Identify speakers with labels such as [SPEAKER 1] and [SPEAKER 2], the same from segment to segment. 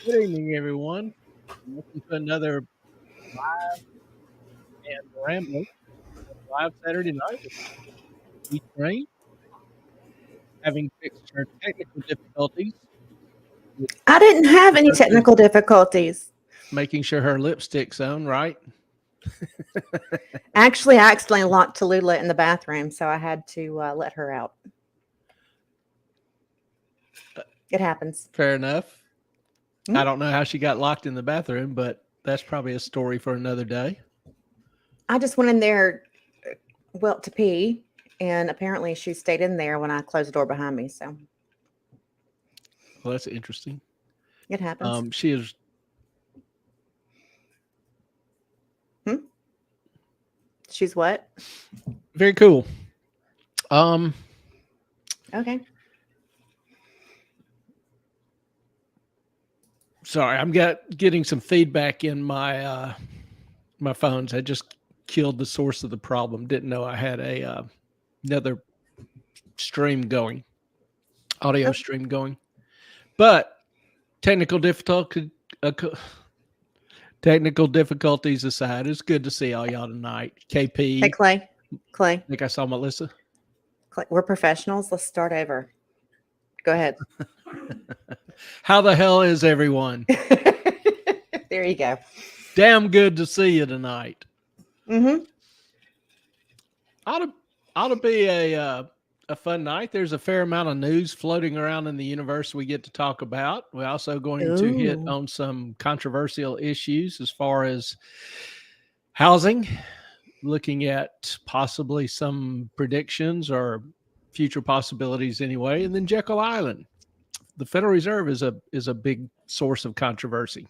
[SPEAKER 1] Good evening, everyone. Welcome to another and ramble live Saturday night with E Train, having fixed her technical difficulties with
[SPEAKER 2] I didn't have any
[SPEAKER 1] her
[SPEAKER 2] technical difficulties.
[SPEAKER 1] making sure her lipstick's on, right?
[SPEAKER 2] Actually, I accidentally locked Tallulah in the bathroom, so I had to let her out. It happens.
[SPEAKER 1] Fair enough.
[SPEAKER 2] Hmm?
[SPEAKER 1] I don't know how she got locked in the bathroom, but that's probably a story for another day.
[SPEAKER 2] I just went in there, to pee, and apparently she stayed in there when I closed the door behind me. So
[SPEAKER 1] Well, that's interesting.
[SPEAKER 2] it happens.
[SPEAKER 1] She is
[SPEAKER 2] She's what?
[SPEAKER 1] very cool.
[SPEAKER 2] Okay.
[SPEAKER 1] Sorry, I'm getting some feedback in my my phones. I just killed the source of the problem. Didn't know I had a another stream going, audio stream going. But technical difficulty, technical difficulties aside, it's good to see all y'all tonight. KP,
[SPEAKER 2] Hey, Clay.
[SPEAKER 1] I think I saw Melissa.
[SPEAKER 2] Clay, we're professionals. Let's start over. Go ahead.
[SPEAKER 1] How the hell is everyone?
[SPEAKER 2] There you go.
[SPEAKER 1] Damn good to see you tonight.
[SPEAKER 2] Mm-hmm.
[SPEAKER 1] Ought to be a fun night. There's a fair amount of news floating around in the universe we get to talk about. We're also going to hit
[SPEAKER 2] Ooh.
[SPEAKER 1] on some controversial issues as far as housing, looking at possibly some predictions or future possibilities anyway, and then Jekyll Island. The Federal Reserve is a big source of controversy.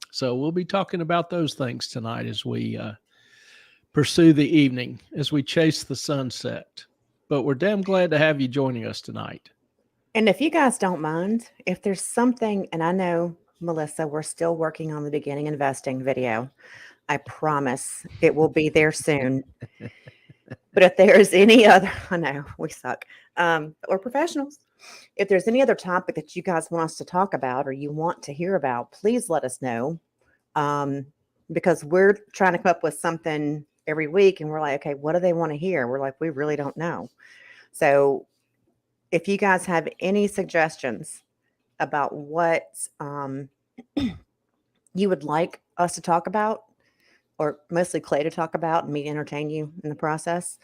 [SPEAKER 1] So we'll be talking about those things tonight as we pursue the evening, as we chase the sunset. But we're damn glad to have you joining us tonight.
[SPEAKER 2] And if you guys don't mind, if there's something, and I know, Melissa, we're still working on the beginning investing video. I promise it will be there soon. But if there is any other, I know we suck, we're professionals. If there's any other topic that you guys want us to talk about or you want to hear about, please let us know. Because we're trying to come up with something every week and we're like, okay, what do they want to hear? We're like, we really don't know. So if you guys have any suggestions about what you would like us to talk about, or mostly Clay to talk about and me entertain you in the process,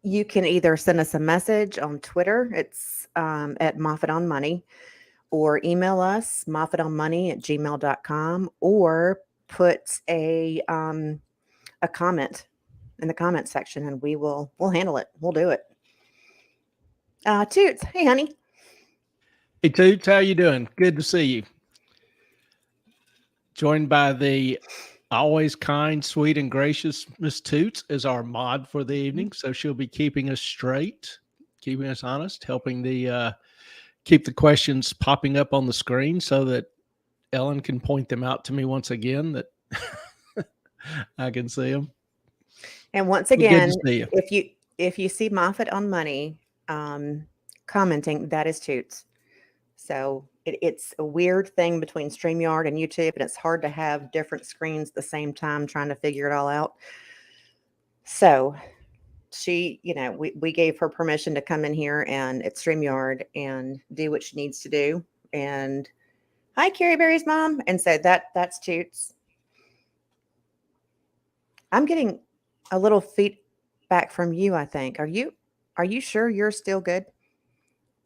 [SPEAKER 2] you can either send us a message on Twitter. It's at Moffat on Money, or email us moffatonmoney@gmail.com, or put a comment in the comment section and we'll handle it. We'll do it. Toots, hey honey.
[SPEAKER 1] Hey Toots, how you doing? Good to see you. Joined by the always kind, sweet, and gracious Miss Toots as our mod for the evening. So she'll be keeping us straight, keeping us honest, helping the keep the questions popping up on the screen so that Ellen can point them out to me once again, that I can see them.
[SPEAKER 2] And once again,
[SPEAKER 1] good to see you.
[SPEAKER 2] if you see Moffat on Money commenting, that is Toots. So it's a weird thing between StreamYard and YouTube, and it's hard to have different screens at the same time trying to figure it all out. So she, we gave her permission to come in here and at StreamYard and do what she needs to do. And hi, Carrie Berry's mom. And so that's Toots. I'm getting a little feedback from you, I think. Are you sure you're still good?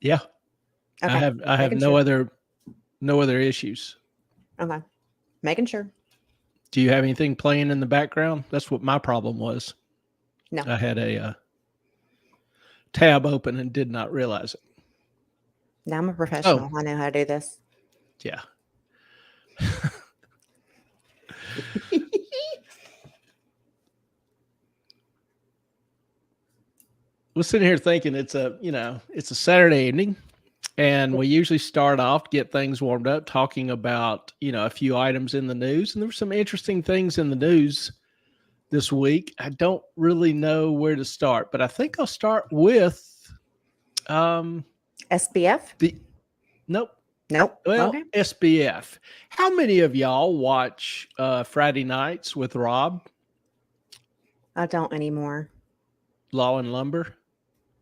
[SPEAKER 1] Yeah. Okay. I have no other issues.
[SPEAKER 2] Okay. Making sure.
[SPEAKER 1] Do you have anything playing in the background? That's what my problem was.
[SPEAKER 2] No.
[SPEAKER 1] I had a tab open and did not realize it.
[SPEAKER 2] Now I'm a professional. I know how to do this.
[SPEAKER 1] Yeah. We're sitting here thinking it's a Saturday evening, and we usually start off, get things warmed up, talking about, a few items in the news. And there were some interesting things in the news this week. I don't really know where to start, but I think I'll start with
[SPEAKER 2] SBF.
[SPEAKER 1] Nope.
[SPEAKER 2] Nope.
[SPEAKER 1] Well,
[SPEAKER 2] Okay.
[SPEAKER 1] SBF. How many of y'all watch Friday Nights with Rob,
[SPEAKER 2] I don't anymore.
[SPEAKER 1] Law and Lumber?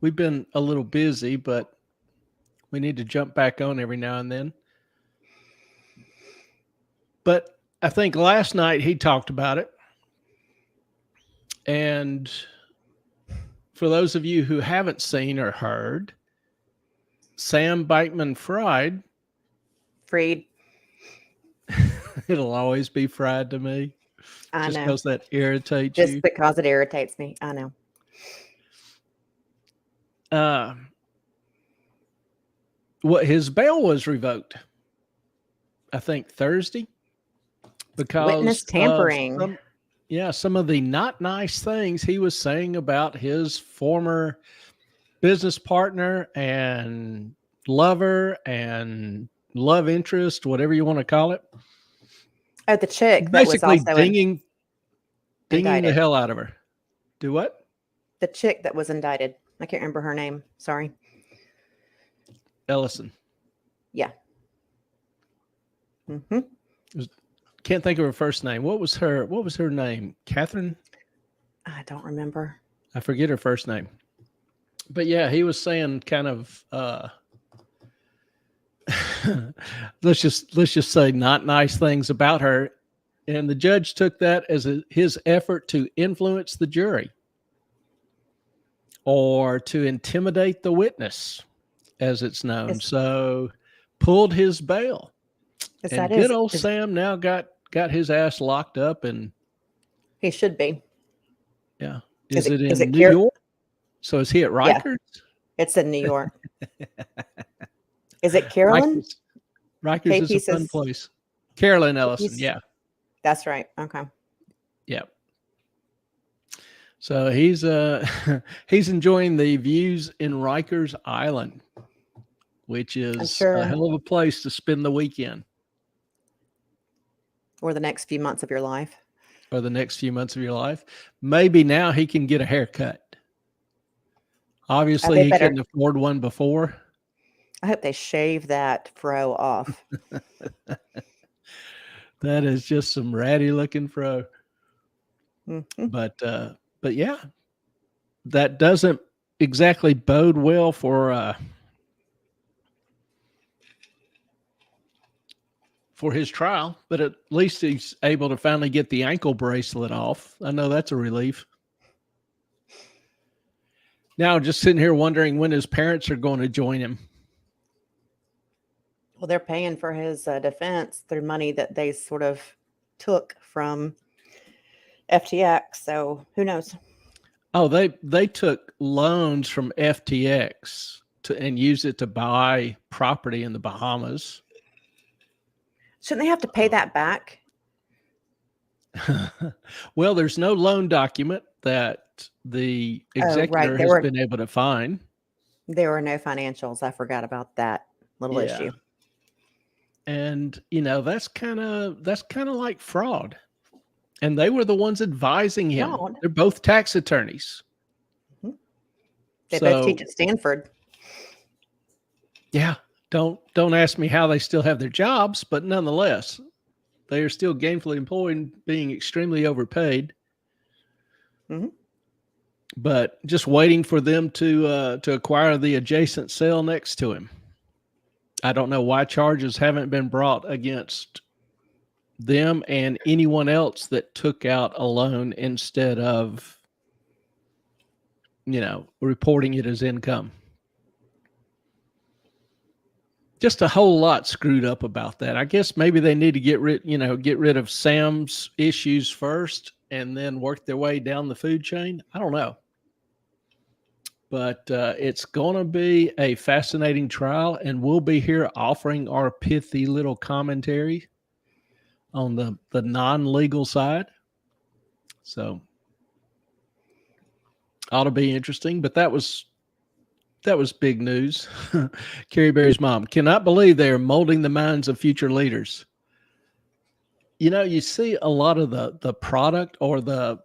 [SPEAKER 1] We've been a little busy, but we need to jump back on every now and then. But I think last night he talked about it. And for those of you who haven't seen or heard, Sam Bankman-Fried,
[SPEAKER 2] Freed.
[SPEAKER 1] it'll always be fried to me.
[SPEAKER 2] I
[SPEAKER 1] Just
[SPEAKER 2] know.
[SPEAKER 1] because that irritates
[SPEAKER 2] Just
[SPEAKER 1] you.
[SPEAKER 2] because it irritates me. I know.
[SPEAKER 1] What his bail was revoked, I think Thursday, because
[SPEAKER 2] Witness tampering.
[SPEAKER 1] some of the not nice things he was saying about his former business partner and lover and love interest, whatever you want to call it.
[SPEAKER 2] Oh, the chick that
[SPEAKER 1] Basically
[SPEAKER 2] was also
[SPEAKER 1] dinging the
[SPEAKER 2] indicted.
[SPEAKER 1] hell out of her. Do what?
[SPEAKER 2] The chick that was indicted. I can't remember her name. Sorry.
[SPEAKER 1] Ellison.
[SPEAKER 2] Yeah. Mm-hmm.
[SPEAKER 1] Can't think of her first name. What was her name? Catherine?
[SPEAKER 2] I don't remember.
[SPEAKER 1] I forget her first name. But yeah, he was saying kind of let's just say not nice things about her, and the judge took that as his effort to influence the jury or to intimidate the witness, as it's known. So pulled his bail. And good old Sam now got got his ass locked up, and
[SPEAKER 2] he should be.
[SPEAKER 1] Yeah. Is it in New York? So is he at Rikers?
[SPEAKER 2] Yeah, it's in New York. Is it Carolyn?
[SPEAKER 1] Rikers is a fun place. Carolyn Ellison, yeah.
[SPEAKER 2] That's right. Okay.
[SPEAKER 1] Yeah. So he's he's enjoying the views in Rikers Island, which is a hell of a place to spend the weekend.
[SPEAKER 2] Or the next few months of your life.
[SPEAKER 1] Or the next few months of your life. Maybe now he can get a haircut. Obviously, he couldn't afford one before.
[SPEAKER 2] I hope they shave that fro off.
[SPEAKER 1] That is just some ratty looking fro.
[SPEAKER 2] Mm-hmm.
[SPEAKER 1] But yeah, that doesn't exactly bode well for his trial, but at least he's able to finally get the ankle bracelet off. I know that's a relief. Now, just sitting here wondering when his parents are going to join him.
[SPEAKER 2] Well, they're paying for his defense through money that they sort of took from FTX. So who knows?
[SPEAKER 1] Oh, they took loans from FTX and used it to buy property in the Bahamas.
[SPEAKER 2] Shouldn't they have to pay that back?
[SPEAKER 1] Well, there's no loan document that the executor has been able to find.
[SPEAKER 2] There were no financials. I forgot about that little issue.
[SPEAKER 1] And that's kind of like fraud. And they were the ones advising him.
[SPEAKER 2] Fraud.
[SPEAKER 1] They're both tax attorneys.
[SPEAKER 2] Mm-hmm. They both teach at Stanford.
[SPEAKER 1] Yeah. Don't ask me how they still have their jobs, but nonetheless, they are still gainfully employed and being extremely overpaid.
[SPEAKER 2] Mm-hmm.
[SPEAKER 1] But just waiting for them to acquire the adjacent cell next to him. I don't know why charges haven't been brought against them and anyone else that took out a loan instead of, reporting it as income. Just a whole lot screwed up about that. I guess maybe they need to get rid of Sam's issues first and then work their way down the food chain. I don't know. But it's going to be a fascinating trial, and we'll be here offering our pithy little commentary on the non-legal side. So ought to be interesting, but that was big news. Carrie Berry's mom cannot believe they are molding the minds of future leaders. You see a lot of the product or the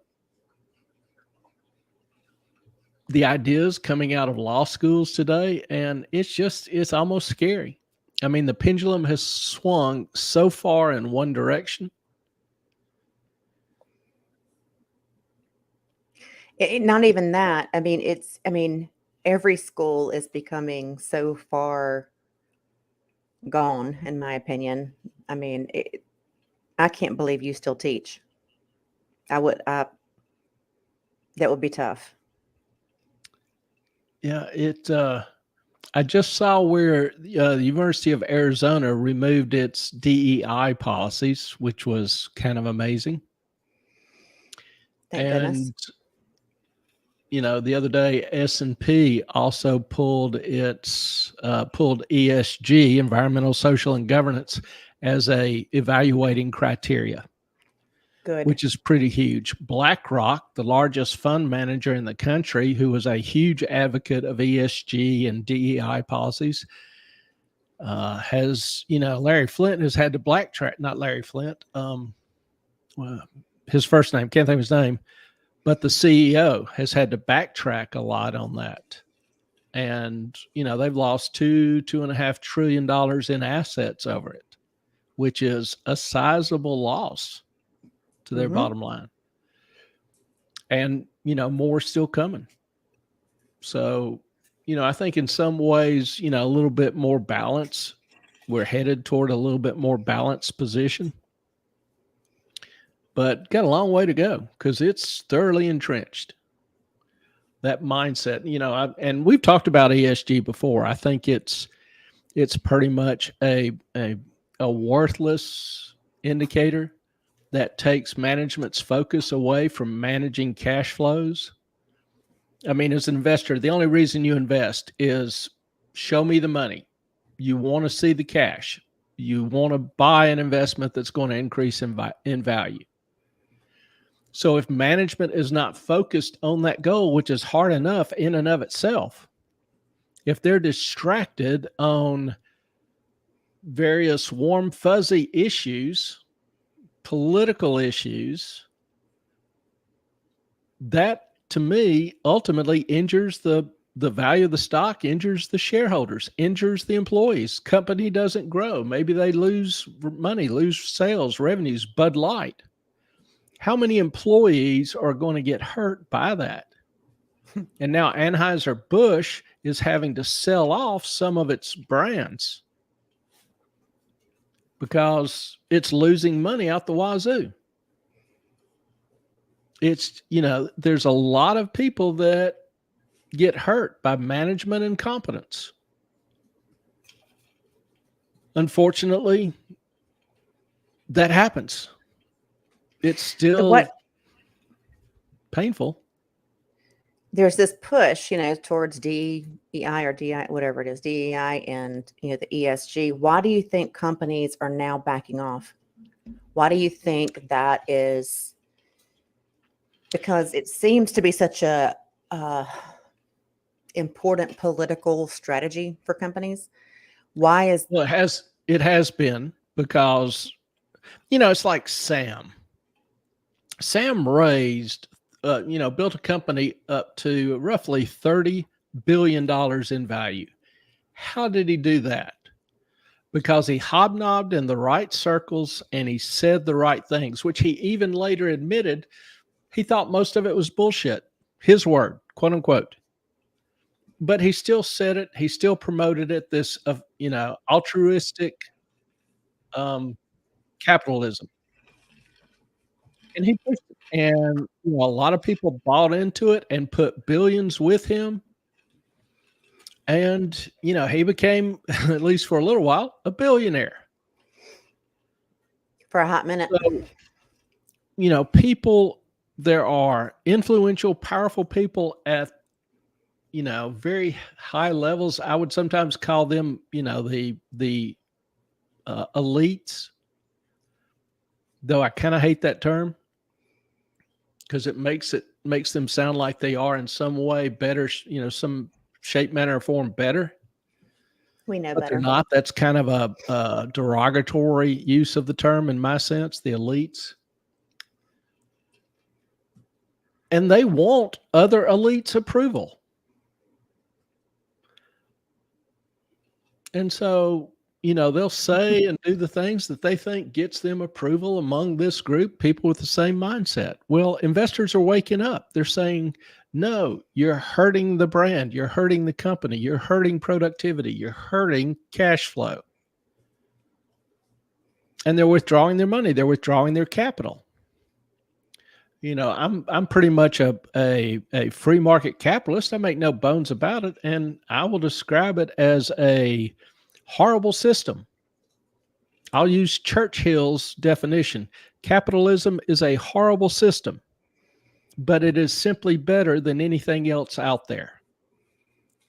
[SPEAKER 1] ideas coming out of law schools today, and it's almost scary. I mean, the pendulum has swung so far in one direction.
[SPEAKER 2] Not even that. I mean, every school is becoming so far gone, in my opinion. I mean, I can't believe you still teach. That would be tough.
[SPEAKER 1] Yeah, I just saw where the University of Arizona removed its DEI policies, which was kind of amazing.
[SPEAKER 2] Thank goodness.
[SPEAKER 1] And the other day S&P also pulled ESG, environmental, social, and governance, as a evaluating criteria,
[SPEAKER 2] Good.
[SPEAKER 1] which is pretty huge. BlackRock, the largest fund manager in the country, who was a huge advocate of ESG and DEI policies, has, Larry Flint has had to not Larry Flint, well, his first name, can't think of his name, but the CEO has had to backtrack a lot on that. And, they've lost $2.5 trillion in assets over it, which is a sizable loss to their bottom line. And, more still coming. So, I think in some ways, a little bit more balance. We're headed toward a little bit more balanced position, but got a long way to go because it's thoroughly entrenched. That mindset, and we've talked about ESG before. I think it's pretty much a worthless indicator that takes management's focus away from managing cash flows. I mean, as an investor, the only reason you invest is show me the money. You want to see the cash. You want to buy an investment that's going to increase in value. So if management is not focused on that goal, which is hard enough in and of itself, if they're distracted on various warm, fuzzy issues, political issues, that to me ultimately injures the value of the stock, injures the shareholders, injures the employees. Company doesn't grow. Maybe they lose money, lose sales, revenues. Bud Light. How many employees are going to get hurt by that? And now Anheuser-Busch is having to sell off some of its brands because it's losing money out the wazoo. It's, there's a lot of people that get hurt by management incompetence. Unfortunately, that happens. It's still painful.
[SPEAKER 2] There's this push, towards DEI or DI, whatever it is, DEI and, the ESG. Why do you think companies are now backing off? Why do you think that is? Because it seems to be such a important political strategy for companies. Why is?
[SPEAKER 1] Well, it has been because, it's like Sam raised, built a company up to roughly $30 billion in value. How did he do that? Because he hobnobbed in the right circles and he said the right things, which he even later admitted he thought most of it was bullshit. His word, quote unquote. But he still said it. He still promoted it, this, altruistic capitalism. And he pushed it. And a lot of people bought into it and put billions with him. And, he became, at least for a little while, a billionaire.
[SPEAKER 2] For a hot minute.
[SPEAKER 1] So, people, there are influential, powerful people at, very high levels. I would sometimes call them, the elites, though I kind of hate that term because it makes them sound like they are in some way better, some shape, manner, or form better.
[SPEAKER 2] We know
[SPEAKER 1] But
[SPEAKER 2] better.
[SPEAKER 1] they're not. That's kind of a derogatory use of the term in my sense, the elites. And they want other elites' approval. And so, they'll say and do the things that they think gets them approval among this group, people with the same mindset. Well, investors are waking up. They're saying, no, you're hurting the brand. You're hurting the company. You're hurting productivity. You're hurting cash flow. And they're withdrawing their money. They're withdrawing their capital. I'm pretty much a free market capitalist. I make no bones about it. And I will describe it as a horrible system. I'll use Churchill's definition. Capitalism is a horrible system, but it is simply better than anything else out there.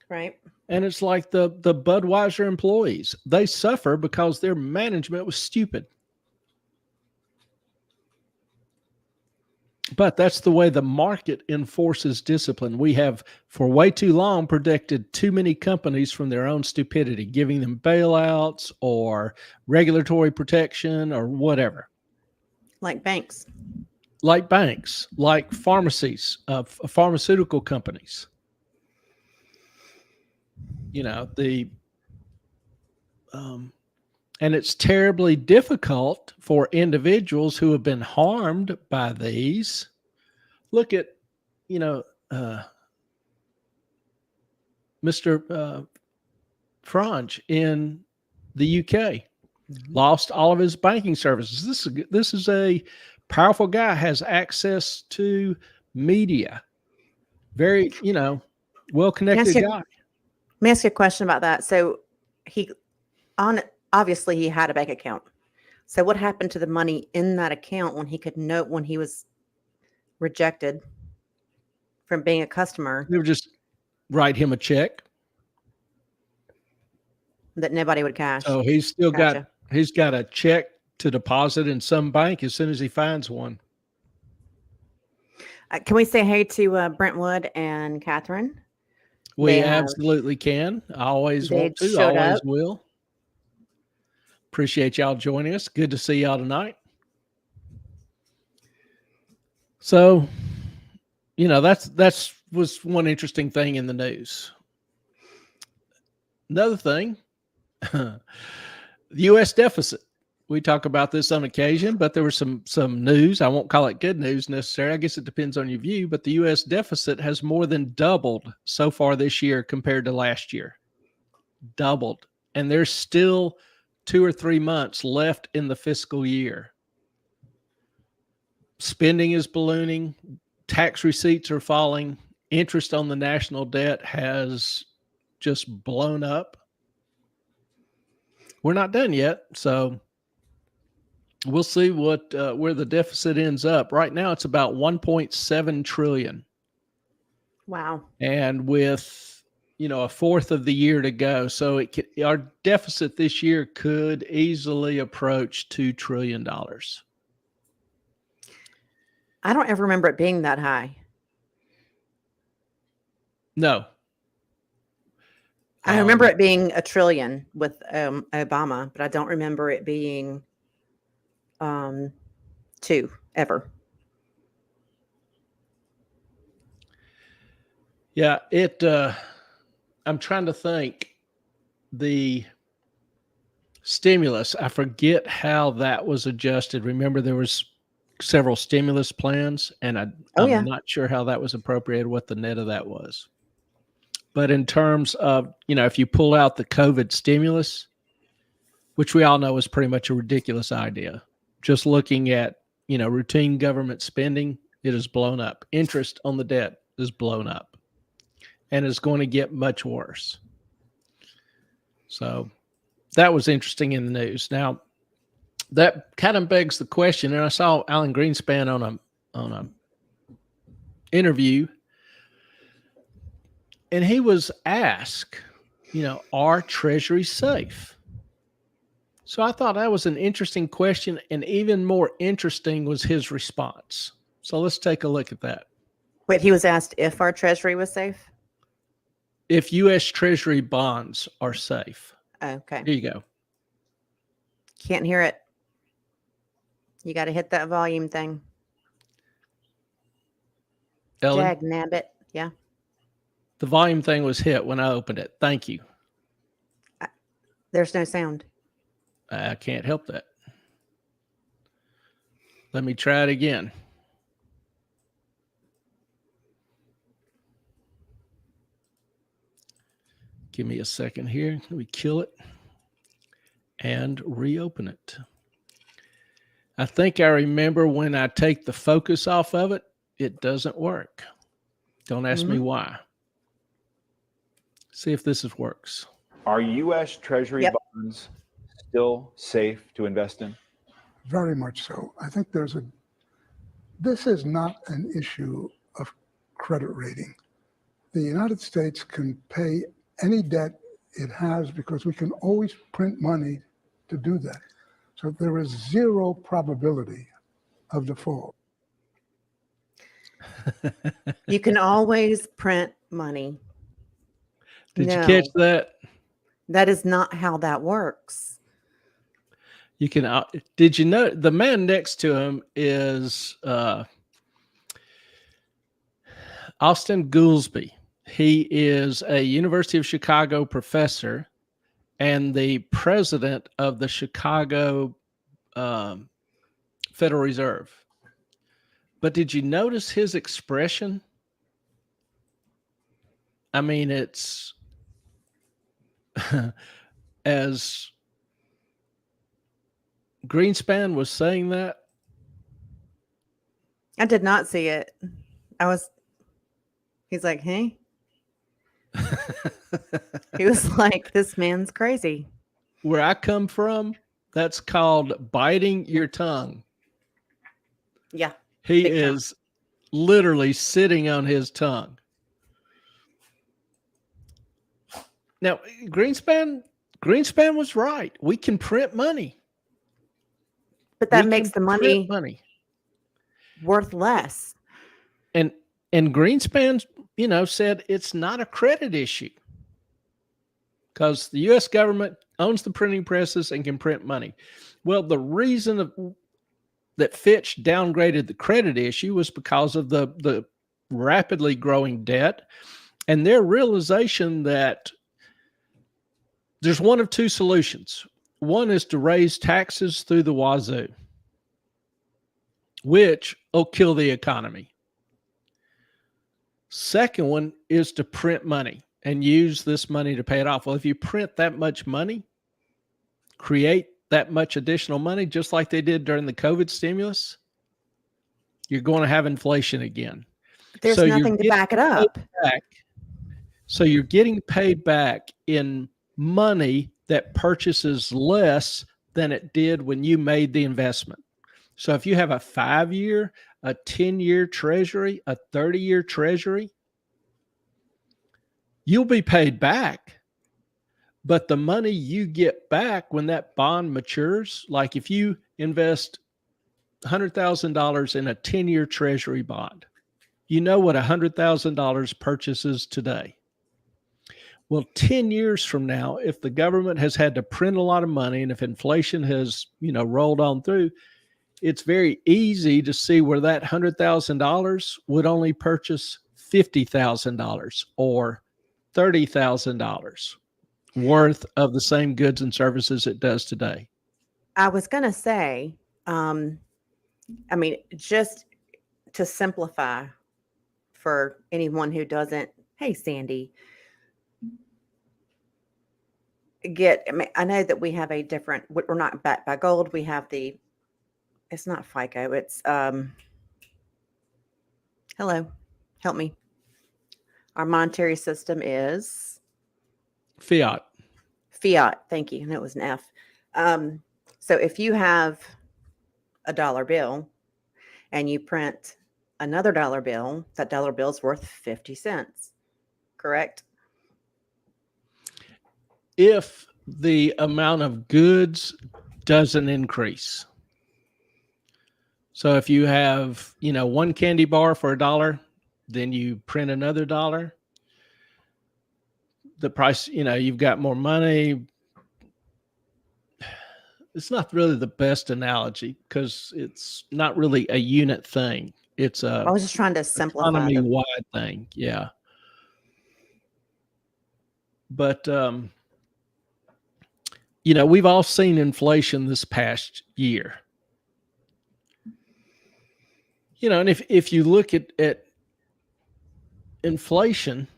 [SPEAKER 2] Right.
[SPEAKER 1] And it's like the Budweiser employees. They suffer because their management was stupid. But that's the way the market enforces discipline. We have, for way too long, protected too many companies from their own stupidity, giving them bailouts or regulatory protection or whatever.
[SPEAKER 2] Like banks.
[SPEAKER 1] Like banks, like pharmacies, pharmaceutical companies. And it's terribly difficult for individuals who have been harmed by these. Look at, Mr. Frange in the UK, lost all of his banking services. This is a powerful guy, has access to media, very, well-connected guy.
[SPEAKER 2] Let me ask you a question about that. So obviously he had a bank account. So what happened to the money in that account when he could note when he was rejected from being a customer?
[SPEAKER 1] They would just write him a check
[SPEAKER 2] that nobody would cash.
[SPEAKER 1] So he's still got a check to deposit in some bank as soon as he finds one.
[SPEAKER 2] Can we say hey to Brentwood and Catherine?
[SPEAKER 1] We absolutely can. I always want to. Always will. Appreciate y'all joining us. Good to see y'all tonight. So, that's was one interesting thing in the news. Another thing, the U.S. deficit. We talk about this on occasion, but there was some news. I won't call it good news necessarily. I guess it depends on your view, but the U.S. deficit has more than doubled so far this year compared to last year. Doubled. And there's still 2 or 3 months left in the fiscal year. Spending is ballooning. Tax receipts are falling. Interest on the national debt has just blown up. We're not done yet, so we'll see what where the deficit ends up. Right now, it's about 1.7 trillion.
[SPEAKER 2] Wow!
[SPEAKER 1] And with a fourth of the year to go, so our deficit this year could easily approach $2 trillion.
[SPEAKER 2] I don't ever remember it being that high.
[SPEAKER 1] No.
[SPEAKER 2] I remember it being $1 trillion with Obama, but I don't remember it being 2 ever.
[SPEAKER 1] Yeah, I'm trying to think. The stimulus, I forget how that was adjusted. Remember, there was several stimulus plans, and I'm not sure how that was appropriated, what the net of that was. But in terms of, if you pull out the COVID stimulus, which we all know is pretty much a ridiculous idea, just looking at, routine government spending, it has blown up. Interest on the debt is blown up and is going to get much worse. So that was interesting in the news. Now, that kind of begs the question, and I saw Alan Greenspan on a interview, and he was asked, are treasuries safe? So I thought that was an interesting question, and even more interesting was his response. So let's take a look at that.
[SPEAKER 2] Wait, he was asked if our treasury was safe?
[SPEAKER 1] If U.S. Treasury bonds are safe.
[SPEAKER 2] Okay.
[SPEAKER 1] Here you go.
[SPEAKER 2] Can't hear it. You got to hit that volume thing.
[SPEAKER 1] Ellen?
[SPEAKER 2] Jag nabbit. Yeah.
[SPEAKER 1] The volume thing was hit when I opened it. Thank you.
[SPEAKER 2] There's no sound.
[SPEAKER 1] I can't help that. Let me try it again. Give me a second here. Let me kill it and reopen it. I think I remember when I take the focus off of it, it doesn't work. Don't ask me why. See if this works.
[SPEAKER 3] Are U.S. Treasury bonds still safe to invest in?
[SPEAKER 4] Very much so. I think this is not an issue of credit rating. The United States can pay any debt it has because we can always print money to do that. So there is zero probability of default.
[SPEAKER 2] You can always print money.
[SPEAKER 1] Did you catch that?
[SPEAKER 2] That is not how that works.
[SPEAKER 1] You can. Did you know the man next to him is Austin Goolsbee? He is a University of Chicago professor and the president of the Chicago Federal Reserve. But did you notice his expression? I mean, it's as Greenspan was saying that.
[SPEAKER 2] I did not see it. He's like, hey. He was like, this man's crazy.
[SPEAKER 1] Where I come from, that's called biting your tongue.
[SPEAKER 2] Yeah.
[SPEAKER 1] He is literally sitting on his tongue. Now, Greenspan was right. We can print money.
[SPEAKER 2] But that makes the money worth less.
[SPEAKER 1] And Greenspan, said it's not a credit issue because the U.S. government owns the printing presses and can print money. Well, the reason that Fitch downgraded the credit issue was because of the rapidly growing debt and their realization that there's one of two solutions. One is to raise taxes through the wazoo, which will kill the economy. Second one is to print money and use this money to pay it off. Well, if you print that much money, create that much additional money, just like they did during the COVID stimulus, you're going to have inflation again.
[SPEAKER 2] There's nothing to back it up.
[SPEAKER 1] So you're getting paid back in money that purchases less than it did when you made the investment. So if you have a 5-year, a 10-year treasury, a 30-year treasury, you'll be paid back. But the money you get back when that bond matures, like if you invest $100,000 in a 10-year treasury bond, you know what $100,000 purchases today. Well, 10 years from now, if the government has had to print a lot of money and if inflation has, rolled on through, it's very easy to see where that $100,000 would only purchase $50,000 or $30,000 worth of the same goods and services it does today.
[SPEAKER 2] I was going to say, just to simplify for anyone who doesn't, hey, Sandy, I know that we have a different, we're not backed by gold. We have it's not FICO. It's, hello, help me. Our monetary system is
[SPEAKER 1] Fiat.
[SPEAKER 2] Thank you. And it was an F. So if you have a dollar bill and you print another dollar bill, that dollar bill is worth 50 cents, correct?
[SPEAKER 1] If the amount of goods doesn't increase. So if you have, one candy bar for $1, then you print another $1. The price, you've got more money. It's not really the best analogy because it's not really a unit thing. It's
[SPEAKER 2] I was just trying to simplify
[SPEAKER 1] economy-wide thing. Yeah. But we've all seen inflation this past year. And if you look at inflation,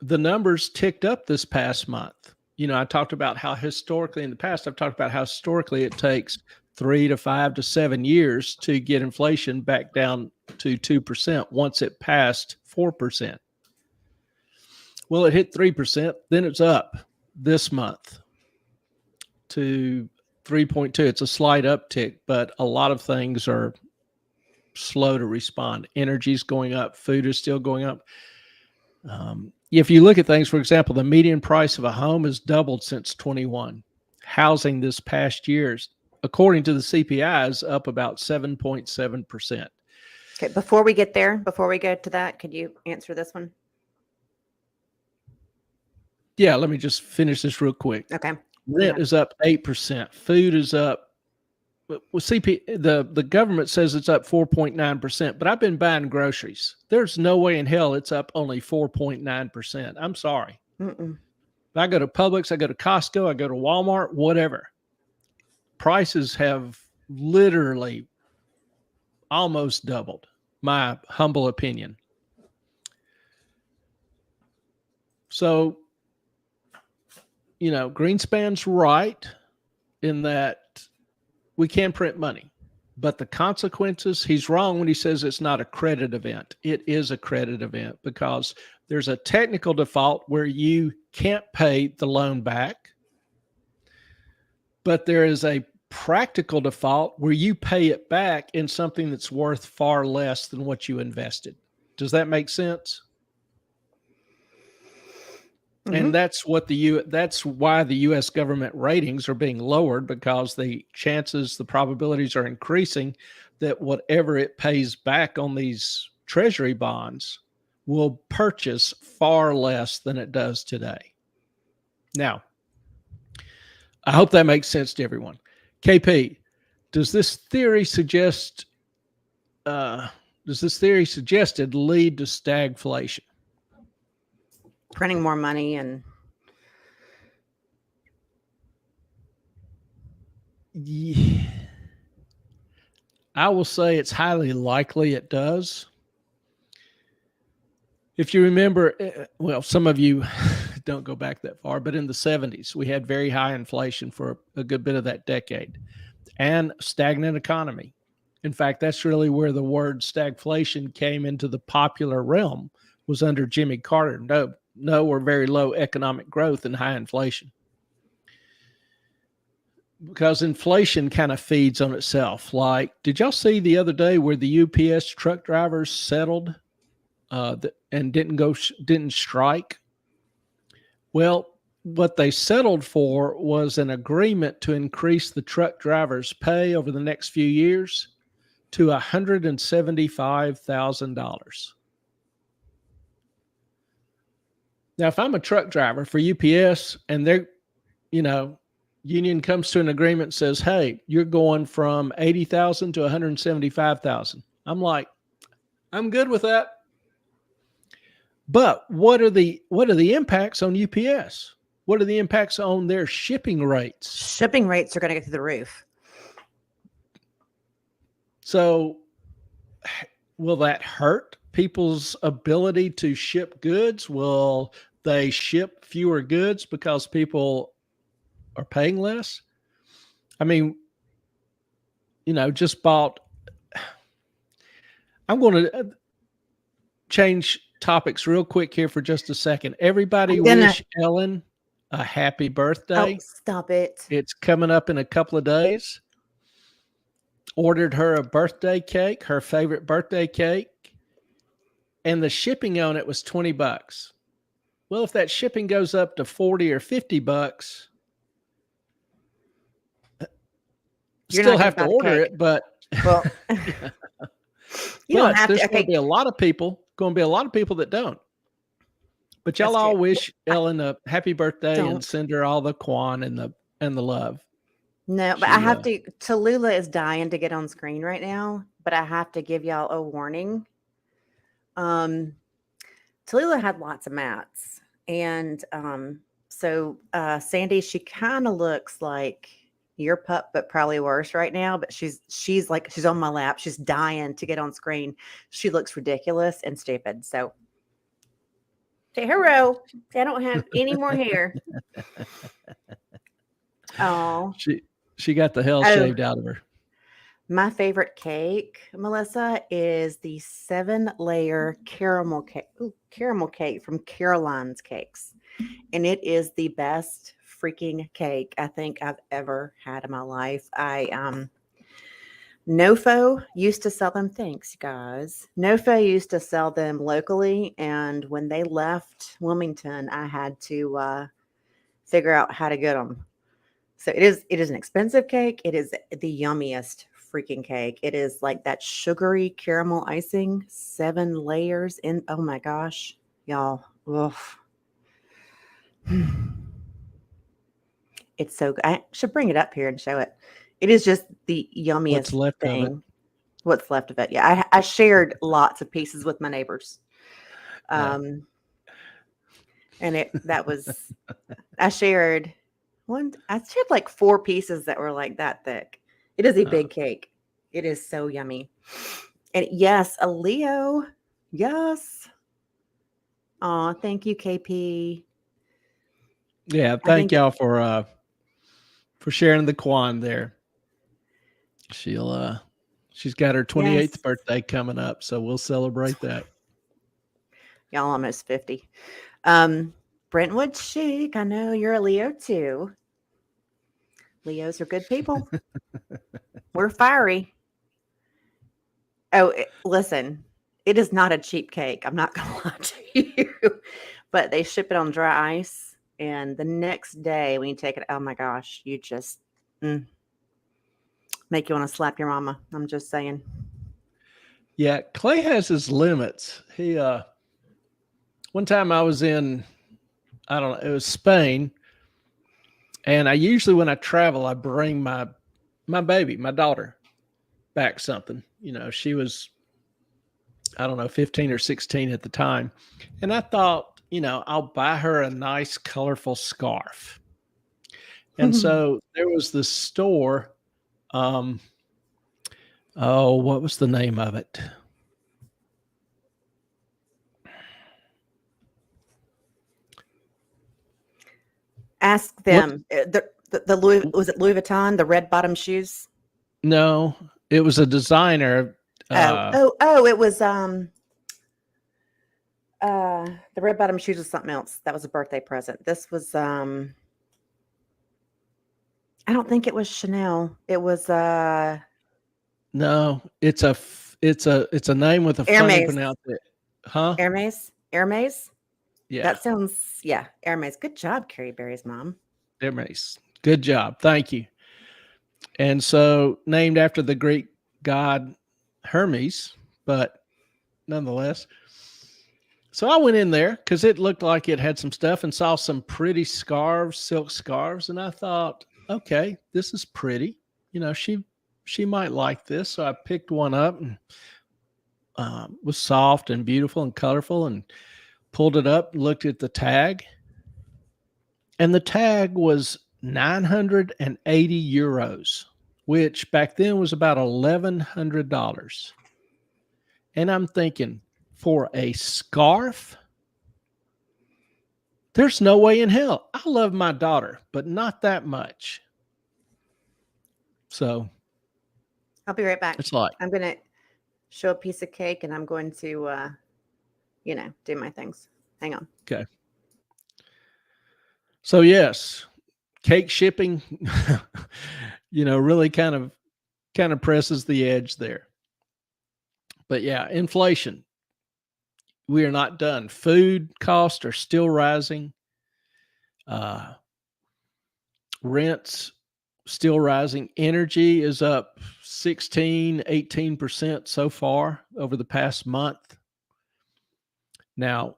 [SPEAKER 1] the numbers ticked up this past month. I talked about how historically in the past, I've talked about how historically it takes 3 to 5 to 7 years to get inflation back down to 2% once it passed 4%. Well, it hit 3%, then it's up this month to 3.2. It's a slight uptick, but a lot of things are slow to respond. Energy's going up, food is still going up. If you look at things, for example, the median price of a home has doubled since 21. Housing this past year, according to the CPI, is up about 7.7%.
[SPEAKER 2] Okay, before we get there, before we go to that, could you answer this one?
[SPEAKER 1] Yeah, let me just finish this real quick.
[SPEAKER 2] Okay.
[SPEAKER 1] Rent is up 8%. Food is up. Well, the government says it's up 4.9%, but I've been buying groceries. There's no way in hell it's up only 4.9%. I'm sorry.
[SPEAKER 2] Mm-mm.
[SPEAKER 1] If I go to Publix, I go to Costco, I go to Walmart, whatever. Prices have literally almost doubled, my humble opinion. So, Greenspan's right in that we can print money, but the consequences, he's wrong when he says it's not a credit event. It is a credit event because there's a technical default where you can't pay the loan back, but there is a practical default where you pay it back in something that's worth far less than what you invested. Does that make sense? Mm-hmm. And that's why the U.S. government ratings are being lowered, because the probabilities are increasing that whatever it pays back on these treasury bonds will purchase far less than it does today. Now, I hope that makes sense to everyone. KP, does this theory suggested lead to stagflation?
[SPEAKER 2] Printing more money and
[SPEAKER 1] yeah. I will say it's highly likely it does. If you remember, well, some of you don't go back that far, but in the 70s, we had very high inflation for a good bit of that decade and stagnant economy. In fact, that's really where the word stagflation came into the popular realm, was under Jimmy Carter. No or very low economic growth and high inflation. Because inflation kind of feeds on itself. Like, did y'all see the other day where the UPS truck drivers settled and didn't strike? Well, what they settled for was an agreement to increase the truck drivers' pay over the next few years to $175,000. Now, if I'm a truck driver for UPS and they're, union comes to an agreement and says, hey, you're going from 80,000 to 175,000. I'm like, I'm good with that. But what are the impacts on UPS? What are the impacts on their shipping rates?
[SPEAKER 2] Shipping rates are going to go through the roof.
[SPEAKER 1] So will that hurt people's ability to ship goods? Will they ship fewer goods because people are paying less? I mean, just bought. I'm going to change topics real quick here for just a second. Everybody wish Ellen a happy birthday.
[SPEAKER 2] Oh, stop it.
[SPEAKER 1] It's coming up in a couple of days. Ordered her a birthday cake, her favorite birthday cake, and the shipping on it was $20. Well, if that shipping goes up to $40 or $50, still have to order it, but
[SPEAKER 2] well, you don't have
[SPEAKER 1] there's
[SPEAKER 2] to.
[SPEAKER 1] going to be a lot of people that don't. But y'all all wish Ellen a happy birthday and send her all the quan and the love.
[SPEAKER 2] No, but I have to. Tallulah is dying to get on screen right now, but I have to give y'all a warning. Tallulah had lots of mats, and So Sandy, she kind of looks like your pup, but probably worse right now. But she's on my lap. She's dying to get on screen. She looks ridiculous and stupid. So say hello. I don't have any more hair. Oh,
[SPEAKER 1] She got the hell shaved out of her.
[SPEAKER 2] My favorite cake, Melissa, is the 7-layer caramel cake. Ooh, caramel cake from Caroline's Cakes. And it is the best freaking cake I think I've ever had in my life. Nofo used to sell them. Thanks, guys. Nofo used to sell them locally, and when they left Wilmington, I had to figure out how to get them. So it is an expensive cake. It is the yummiest freaking cake. It is like that sugary caramel icing, 7 layers in. Oh my gosh, y'all. Ugh. It's so good. I should bring it up here and show it. It is just the yummiest
[SPEAKER 1] What's left
[SPEAKER 2] thing.
[SPEAKER 1] of it?
[SPEAKER 2] What's left of it? Yeah, I shared lots of pieces with my neighbors. And I shared like 4 pieces that were like that thick. It is a big cake. It is so yummy. And yes, a Leo. Yes. Oh, thank you, KP.
[SPEAKER 1] Yeah, thank y'all for sharing the Quan there. She's got her 28th birthday coming up, so we'll celebrate that.
[SPEAKER 2] Y'all almost 50. Brentwood Chic, I know you're a Leo too. Leos are good people. We're fiery. Oh, listen, it is not a cheap cake. I'm not going to lie to you. But they ship it on dry ice. And the next day when you take it, oh my gosh, you just make you want to slap your mama. I'm just saying.
[SPEAKER 1] Yeah, Clay has his limits. He one time I was in, I don't know, it was Spain. And I usually, when I travel, I bring my baby, my daughter, back something. You know, she was, I don't know, 15 or 16 at the time. And I thought, you know, I'll buy her a nice, colorful scarf. And so there was this store. What was the name of it?
[SPEAKER 2] Ask them. The Louis, was it Louis Vuitton, the red bottom shoes?
[SPEAKER 1] No, it was a designer.
[SPEAKER 2] It was the red bottom shoes was something else. That was a birthday present. This was I don't think it was Chanel. It was
[SPEAKER 1] no, it's a name with a funny pronunciation. Huh?
[SPEAKER 2] Hermes.
[SPEAKER 1] Yeah.
[SPEAKER 2] That sounds, Hermes. Good job, Carrie Berry's mom.
[SPEAKER 1] Hermes. Good job. Thank you. And so named after the Greek god Hermes, but nonetheless. So I went in there because it looked like it had some stuff and saw some pretty scarves, silk scarves. And I thought, okay, this is pretty. You know, she might like this. So I picked one up and was soft and beautiful and colorful and pulled it up, looked at the tag. And the tag was 980 euros, which back then was about $1,100. And I'm thinking, for a scarf, there's no way in hell. I love my daughter, but not that much. So
[SPEAKER 2] I'll be right back.
[SPEAKER 1] It's like,
[SPEAKER 2] I'm going to show a piece of cake and I'm going to, do my things. Hang on.
[SPEAKER 1] Okay. So yes, cake shipping, really kind of presses the edge there. But yeah, inflation. We are not done. Food costs are still rising. Rents still rising. Energy is up 16, 18% so far over the past month. Now,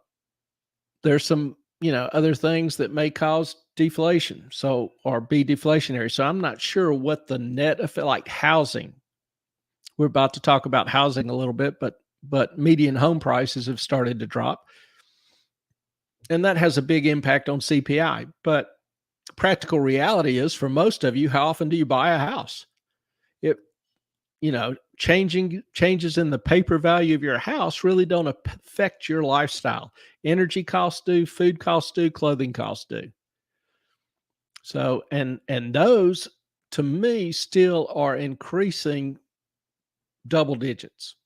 [SPEAKER 1] there's some, other things that may cause deflation, or be deflationary. So I'm not sure what the net effect, like housing. We're about to talk about housing a little bit, but median home prices have started to drop. And that has a big impact on CPI. But practical reality is, for most of you, how often do you buy a house? It, changes in the paper value of your house really don't affect your lifestyle. Energy costs do, food costs do, clothing costs do. So, and those to me still are increasing double digits.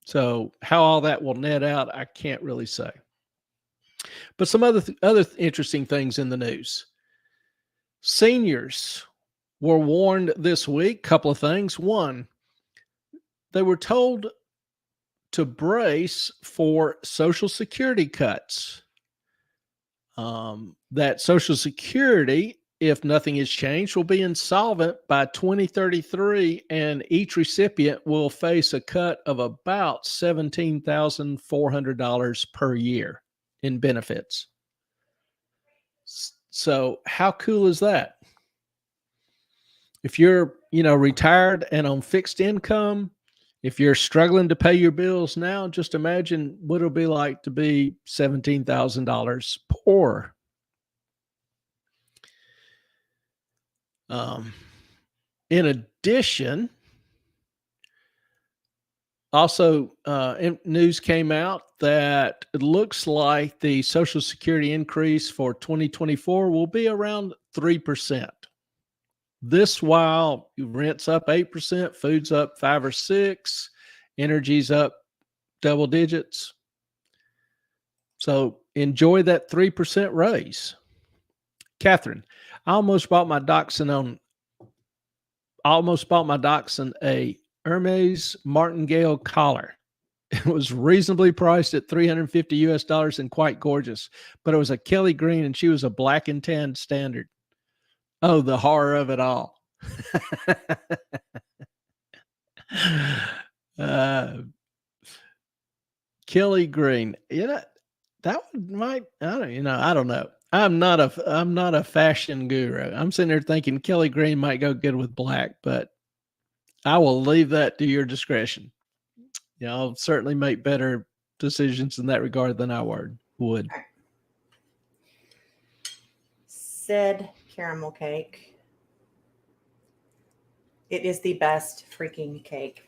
[SPEAKER 1] So how all that will net out, I can't really say. But some other interesting things in the news. Seniors were warned this week, couple of things. One, they were told to brace for Social Security cuts. That Social Security, if nothing is changed, will be insolvent by 2033, and each recipient will face a cut of about $17,400 per year in benefits. So how cool is that? If you're, retired and on fixed income, if you're struggling to pay your bills now, just imagine what it'll be like to be $17,000 poor. In addition, also news came out that it looks like the Social Security increase for 2024 will be around 3%. This while rent's up 8%, food's up 5 or 6, energy's up double digits. So enjoy that 3% raise. Catherine, I almost bought my dachshund a Hermes Martingale collar. It was reasonably priced at $350 and quite gorgeous, but it was a Kelly green and she was a black and tan standard. Oh, the horror of it all. Kelly green. That might, I don't know. I'm not a fashion guru. I'm sitting there thinking Kelly green might go good with black, but I will leave that to your discretion. I'll certainly make better decisions in that regard than I would.
[SPEAKER 2] Said caramel cake. It is the best freaking cake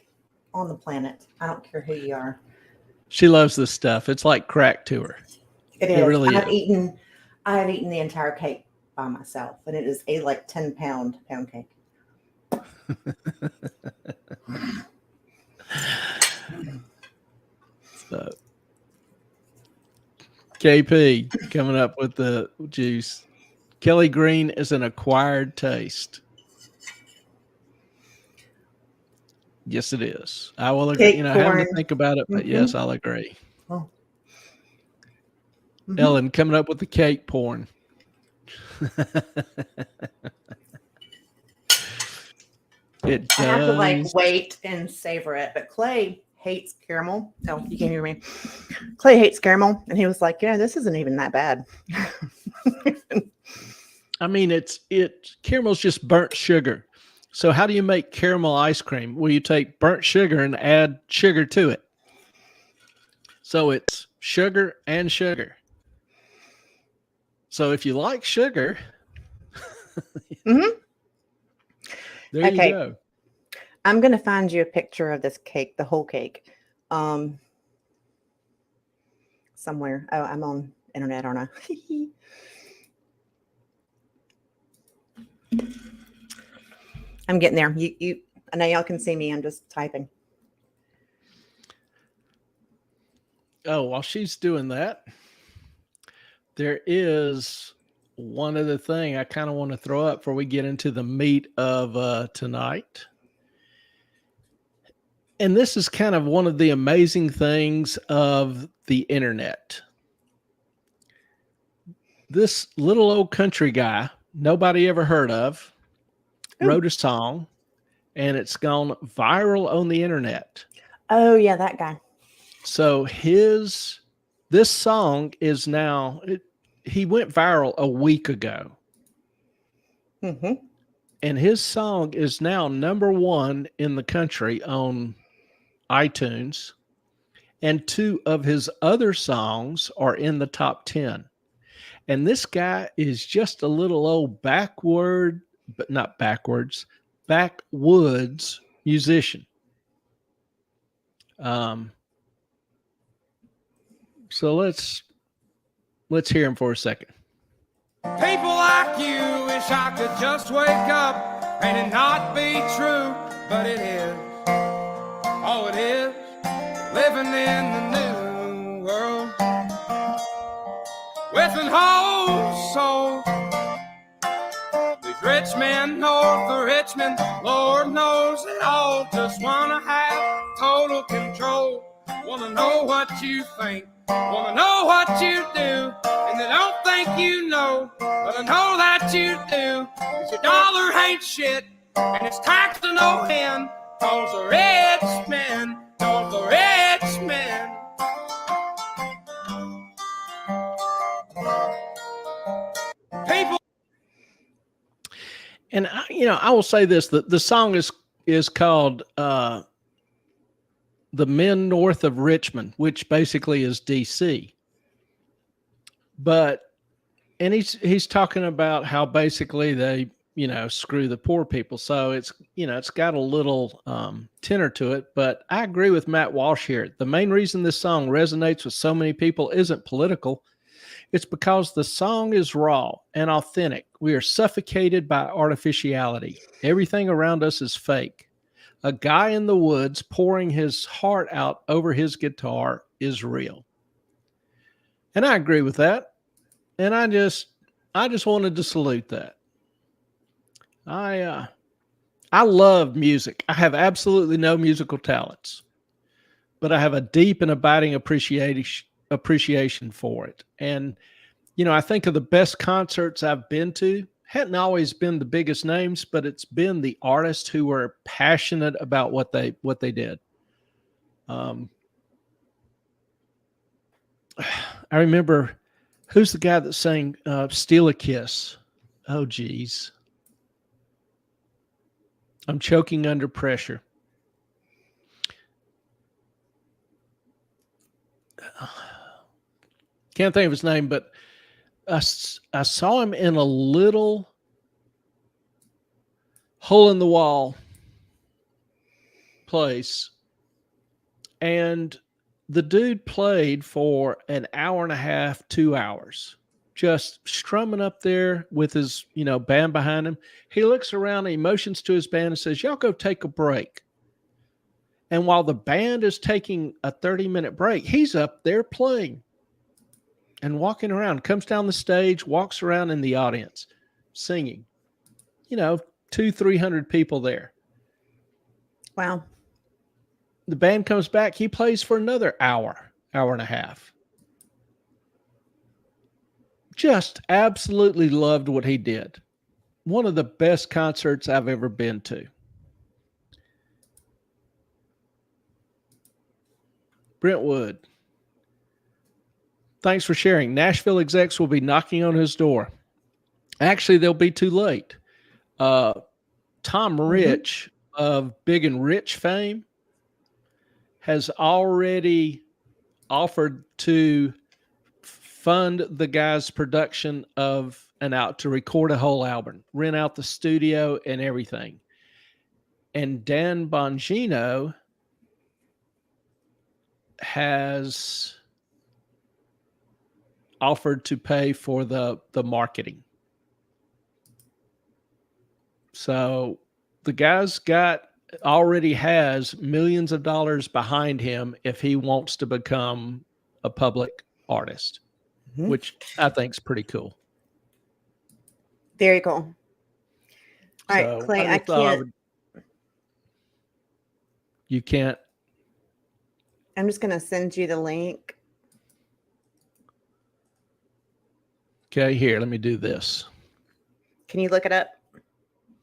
[SPEAKER 2] on the planet. I don't care who you are.
[SPEAKER 1] She loves this stuff. It's like crack to her.
[SPEAKER 2] It is.
[SPEAKER 1] Really
[SPEAKER 2] I have eaten the entire cake by myself, and it is a 10-pound cake.
[SPEAKER 1] So, KP coming up with the juice. Kelly green is an acquired taste. Yes, it is. I will agree. Having to think about it, but yes, I'll agree.
[SPEAKER 2] Oh.
[SPEAKER 1] Ellen coming up with the cake porn. It does.
[SPEAKER 2] I have to wait and savor it. But Clay hates caramel. Oh, you can't hear me. Clay hates caramel, and he was like, "Yeah, this isn't even that bad."
[SPEAKER 1] I mean, caramel's just burnt sugar. So how do you make caramel ice cream? Well, you take burnt sugar and add sugar to it. So it's sugar and sugar. So if you like sugar, there you go.
[SPEAKER 2] I'm going to find you a picture of this cake, the whole cake, somewhere. Oh, I'm on internet, aren't I? I'm getting there. I know y'all can see me. I'm just typing.
[SPEAKER 1] Oh, while she's doing that, there is one other thing I kind of want to throw up before we get into the meat of tonight. And this is kind of one of the amazing things of the internet. This little old country guy, nobody ever heard of, wrote a song, and it's gone viral on the internet.
[SPEAKER 2] Oh, yeah, that guy.
[SPEAKER 1] So this song is now, he went viral a week ago.
[SPEAKER 2] Mm-hmm.
[SPEAKER 1] And his song is now #1 in the country on iTunes. and 2 of his other songs are in the top 10. And this guy is just a little old backwoods musician. So let's hear him for a second.
[SPEAKER 5] People like you wish I could just wake up and it not be true, but it is. Oh, it is living in the new world with an whole soul. The rich men north of Richmond, Lord knows they all just wanna have total control. Wanna know what you think, wanna know what you do, and they don't think you know, but I know that you do. 'Cause your dollar ain't shit, and it's taxed to no end. 'Cause the rich men, 'cause the rich men. People.
[SPEAKER 1] And I will say this: that the song is called "The Men North of Richmond," which basically is DC. And he's talking about how basically they screw the poor people. So it's got a little tenor to it. But I agree with Matt Walsh here. The main reason this song resonates with so many people isn't political. It's because the song is raw and authentic. We are suffocated by artificiality. Everything around us is fake. A guy in the woods pouring his heart out over his guitar is real. And I agree with that. And I just wanted to salute that. I love music. I have absolutely no musical talents, but I have a deep and abiding appreciation for it. And I think of the best concerts I've been to hadn't always been the biggest names, but it's been the artists who were passionate about what they did. I remember, who's the guy that sang "Steal a Kiss"? Oh, geez. I'm choking under pressure. Can't think of his name, but I saw him in a little hole-in-the-wall place, and the dude played for an hour and a half, 2 hours, just strumming up there with his, band behind him. He looks around, he motions to his band and says, "Y'all go take a break." And while the band is taking a 30-minute break, he's up there playing and walking around, comes down the stage, walks around in the audience, singing. 200-300 people there.
[SPEAKER 2] Wow.
[SPEAKER 1] The band comes back. He plays for another hour and a half. Just absolutely loved what he did. One of the best concerts I've ever been to. Brentwood, thanks for sharing. Nashville execs will be knocking on his door. Actually, they'll be too late. Tom Rich of Big and Rich fame has already offered to fund the guy's production of to record a whole album, rent out the studio and everything. And Dan Bongino has offered to pay for the marketing. So the guy's already has millions of dollars behind him if he wants to become a public artist, which I think is pretty cool.
[SPEAKER 2] Very cool. All right, Clay, I can't.
[SPEAKER 1] You can't.
[SPEAKER 2] I'm just going to send you the link.
[SPEAKER 1] Okay, here, let me do this.
[SPEAKER 2] Can you look it up?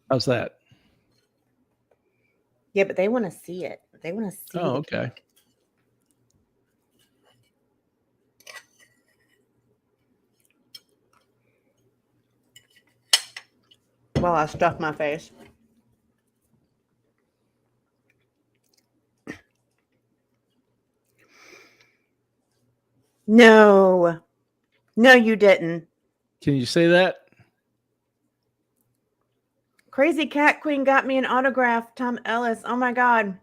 [SPEAKER 1] How's that?
[SPEAKER 2] Yeah, but they want to see it. They want to see it.
[SPEAKER 1] Oh, okay.
[SPEAKER 2] Well, I stuffed my face. No, you didn't.
[SPEAKER 1] Can you say that?
[SPEAKER 2] Crazy Cat Queen got me an autograph. Tom Ellis. Oh my God.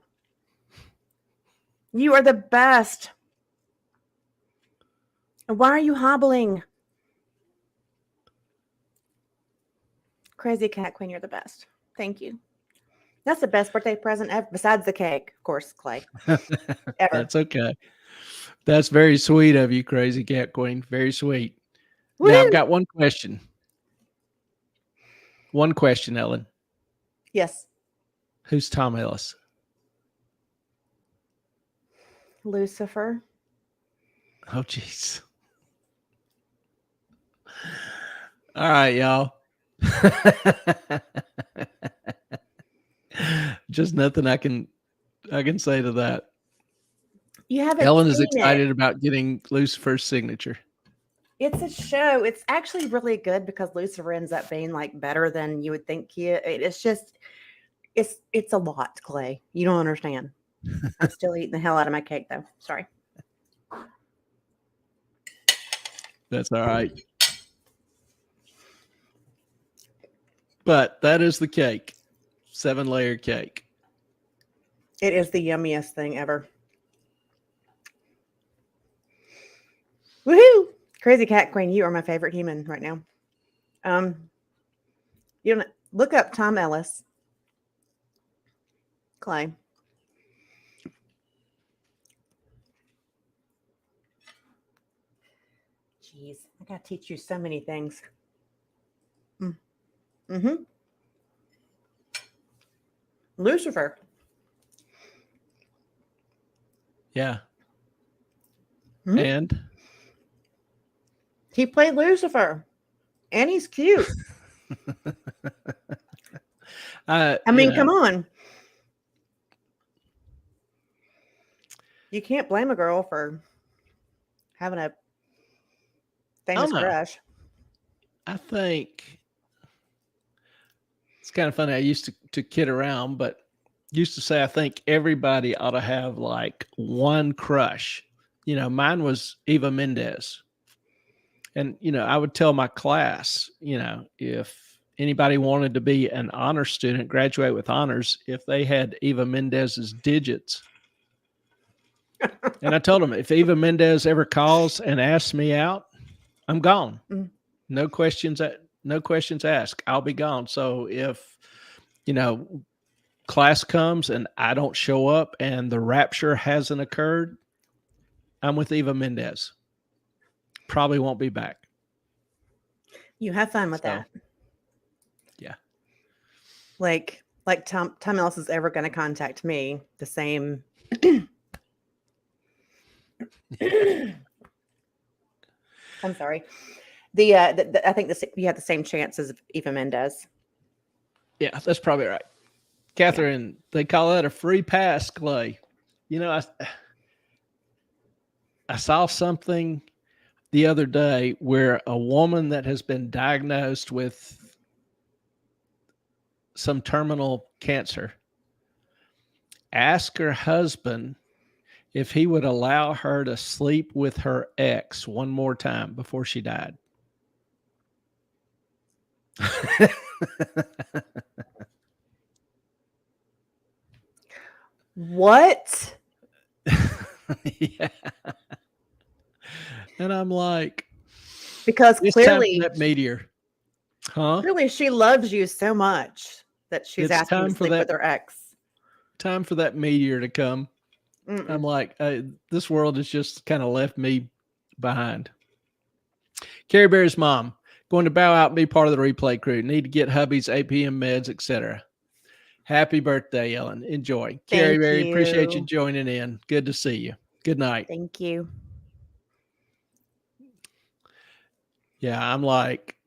[SPEAKER 2] You are the best. Why are you hobbling? Crazy Cat Queen, you're the best. Thank you. That's the best birthday present ever, besides the cake, of course, Clay. Ever.
[SPEAKER 1] That's okay. That's very sweet of you, Crazy Cat Queen. Very sweet.
[SPEAKER 2] Woo!
[SPEAKER 1] Now, I've got one question. One question, Ellen.
[SPEAKER 2] Yes.
[SPEAKER 1] Who's Tom Ellis?
[SPEAKER 2] Lucifer.
[SPEAKER 1] Oh, jeez. All right, y'all. Just nothing I can say to that.
[SPEAKER 2] You haven't
[SPEAKER 1] Ellen is
[SPEAKER 2] seen
[SPEAKER 1] excited
[SPEAKER 2] it.
[SPEAKER 1] about getting Lucifer's signature.
[SPEAKER 2] It's a show. It's actually really good because Lucifer ends up being like better than you would think it's just it's a lot, Clay. You don't understand. I'm still eating the hell out of my cake though. Sorry.
[SPEAKER 1] That's all right. But that is the cake. 7-layer cake.
[SPEAKER 2] It is the yummiest thing ever. Woohoo! Crazy Cat Queen, you are my favorite human right now. You know, look up Tom Ellis. Clay. Jeez, I gotta teach you so many things. Mm-hmm. Lucifer.
[SPEAKER 1] Yeah.
[SPEAKER 2] Hmm?
[SPEAKER 1] And
[SPEAKER 2] He played Lucifer. And he's cute. I mean, come on. You can't blame a girl for having a famous crush.
[SPEAKER 1] I think it's kind of funny. I used to kid around, but used to say I think everybody ought to have like one crush. You know, mine was Eva Mendes. And, you know, I would tell my class, you know, if anybody wanted to be an honor student, graduate with honors, if they had Eva Mendes's digits. And I told them, if Eva Mendes ever calls and asks me out, I'm gone. No questions asked. I'll be gone. So if, you know, class comes and I don't show up and the rapture hasn't occurred, I'm with Eva Mendes. Probably won't be back.
[SPEAKER 2] You have fun with that.
[SPEAKER 1] Yeah.
[SPEAKER 2] Like Tom Ellis is ever going to contact me the same. I'm sorry. I think you have the same chances of Eva Mendes.
[SPEAKER 1] Yeah, that's probably right. Catherine, they call that a free pass, Clay. You know, I saw something the other day where a woman that has been diagnosed with some terminal cancer asked her husband if he would allow her to sleep with her ex one more time before she died.
[SPEAKER 2] What?
[SPEAKER 1] Yeah. And I'm like,
[SPEAKER 2] because clearly
[SPEAKER 1] that meteor, huh?
[SPEAKER 2] Clearly she loves you so much that she's asking to sleep with her ex.
[SPEAKER 1] Time for that meteor to come. I'm like, this world has just kind of left me behind. Carrie Bear's mom, going to bow out and be part of the replay crew. Need to get hubby's APM meds, etc. Happy birthday, Ellen. Enjoy. Carrie Bear, appreciate you joining in. Good to see you. Good night.
[SPEAKER 2] Thank you.
[SPEAKER 1] Yeah, I'm like,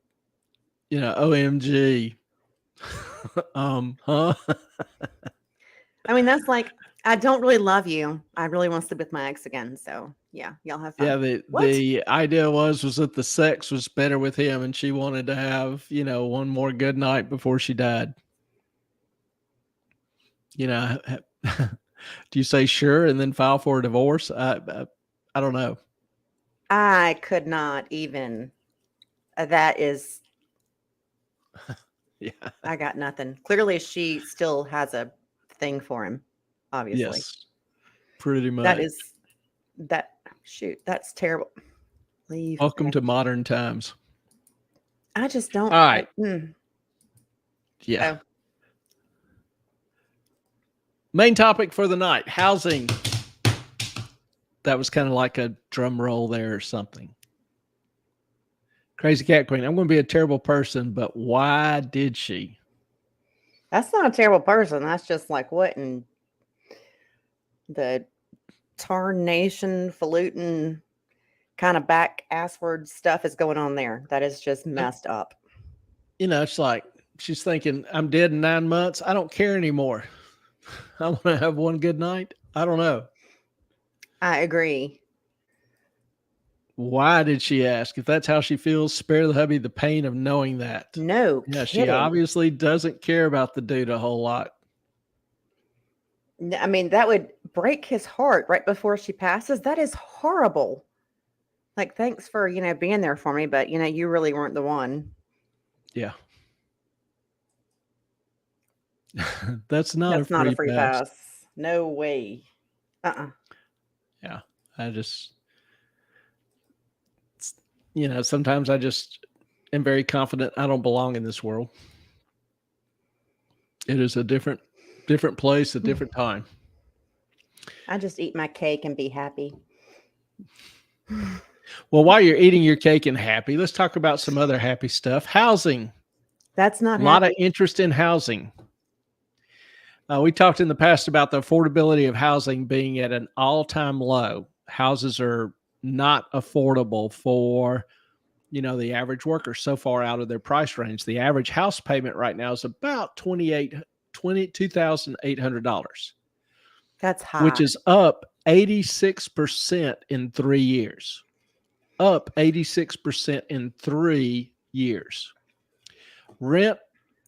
[SPEAKER 1] you know, OMG. Huh?
[SPEAKER 2] I mean, that's like, I don't really love you. I really want to sleep with my ex again. So yeah, y'all have fun.
[SPEAKER 1] Yeah, the idea was that the sex was better with him and she wanted to have, you know, one more good night before she died. You know, do you say sure and then file for a divorce? I don't know.
[SPEAKER 2] I could not even. That is,
[SPEAKER 1] Yeah.
[SPEAKER 2] I got nothing. Clearly, she still has a thing for him. Obviously,
[SPEAKER 1] Yes. Pretty much.
[SPEAKER 2] that is that. Shoot, that's terrible. Leave.
[SPEAKER 1] Welcome
[SPEAKER 2] Okay.
[SPEAKER 1] to modern times.
[SPEAKER 2] I just don't.
[SPEAKER 1] All right.
[SPEAKER 2] Mm.
[SPEAKER 1] Yeah.
[SPEAKER 2] Oh.
[SPEAKER 1] Main topic for the night, housing. That was kind of like a drum roll there or something. Crazy Cat Queen. I'm going to be a terrible person, but why did she?
[SPEAKER 2] That's not a terrible person. That's just like what in the tarnation, falutin kind of back assword stuff is going on there. That is just messed up.
[SPEAKER 1] You know, it's like she's thinking, I'm dead in 9 months. I don't care anymore. I want to have one good night. I don't know.
[SPEAKER 2] I agree.
[SPEAKER 1] Why did she ask? If that's how she feels, spare the hubby the pain of knowing that.
[SPEAKER 2] No
[SPEAKER 1] Yeah, she
[SPEAKER 2] kidding.
[SPEAKER 1] obviously doesn't care about the dude a whole lot.
[SPEAKER 2] I mean, that would break his heart right before she passes. That is horrible. Like, thanks for, being there for me, but, you really weren't the one.
[SPEAKER 1] Yeah. That's not a free pass.
[SPEAKER 2] No way.
[SPEAKER 1] Yeah. I just, sometimes I just am very confident I don't belong in this world. It is a different place, a different time.
[SPEAKER 2] I just eat my cake and be happy.
[SPEAKER 1] Well, while you're eating your cake and happy, let's talk about some other happy stuff. Housing.
[SPEAKER 2] That's not
[SPEAKER 1] a lot
[SPEAKER 2] happy.
[SPEAKER 1] of interest in housing. We talked in the past about the affordability of housing being at an all-time low. Houses are not affordable for, the average worker, so far out of their price range. The average house payment right now is about $22,800.
[SPEAKER 2] That's high.
[SPEAKER 1] Which is up 86% in 3 years. Up 86% in 3 years.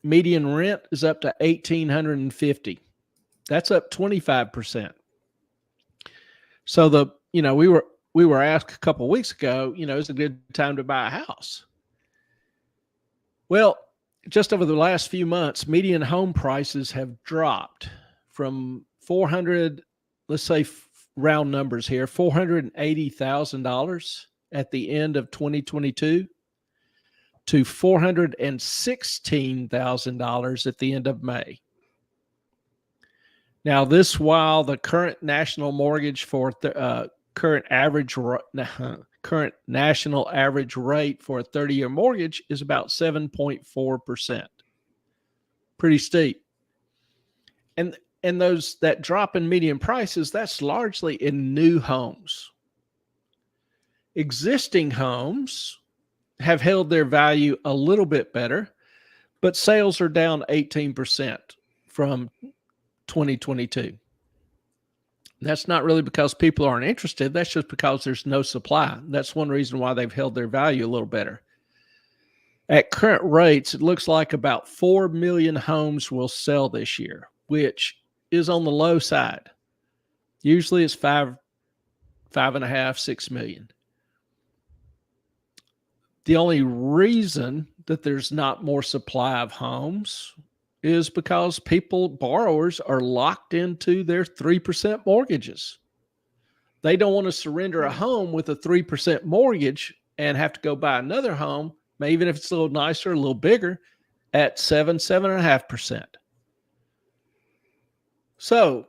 [SPEAKER 1] Median rent is up to $1,850. That's up 25%. So we were asked a couple of weeks ago, is it a good time to buy a house? Well, just over the last few months, median home prices have dropped from 400, let's say round numbers here, $480,000 at the end of 2022 to $416,000 at the end of May. Now, this while the current national mortgage for current national average rate for a 30-year mortgage is about 7.4%. Pretty steep. And that drop in median prices, that's largely in new homes. Existing homes have held their value a little bit better, but sales are down 18% from 2022. That's not really because people aren't interested. That's just because there's no supply. That's one reason why they've held their value a little better. At current rates, it looks like about 4 million homes will sell this year, which is on the low side. Usually it's 5.5, 6 million. The only reason that there's not more supply of homes is because borrowers are locked into their 3% mortgages. They don't want to surrender a home with a 3% mortgage and have to go buy another home, even if it's a little nicer, a little bigger, at 7.5%. So,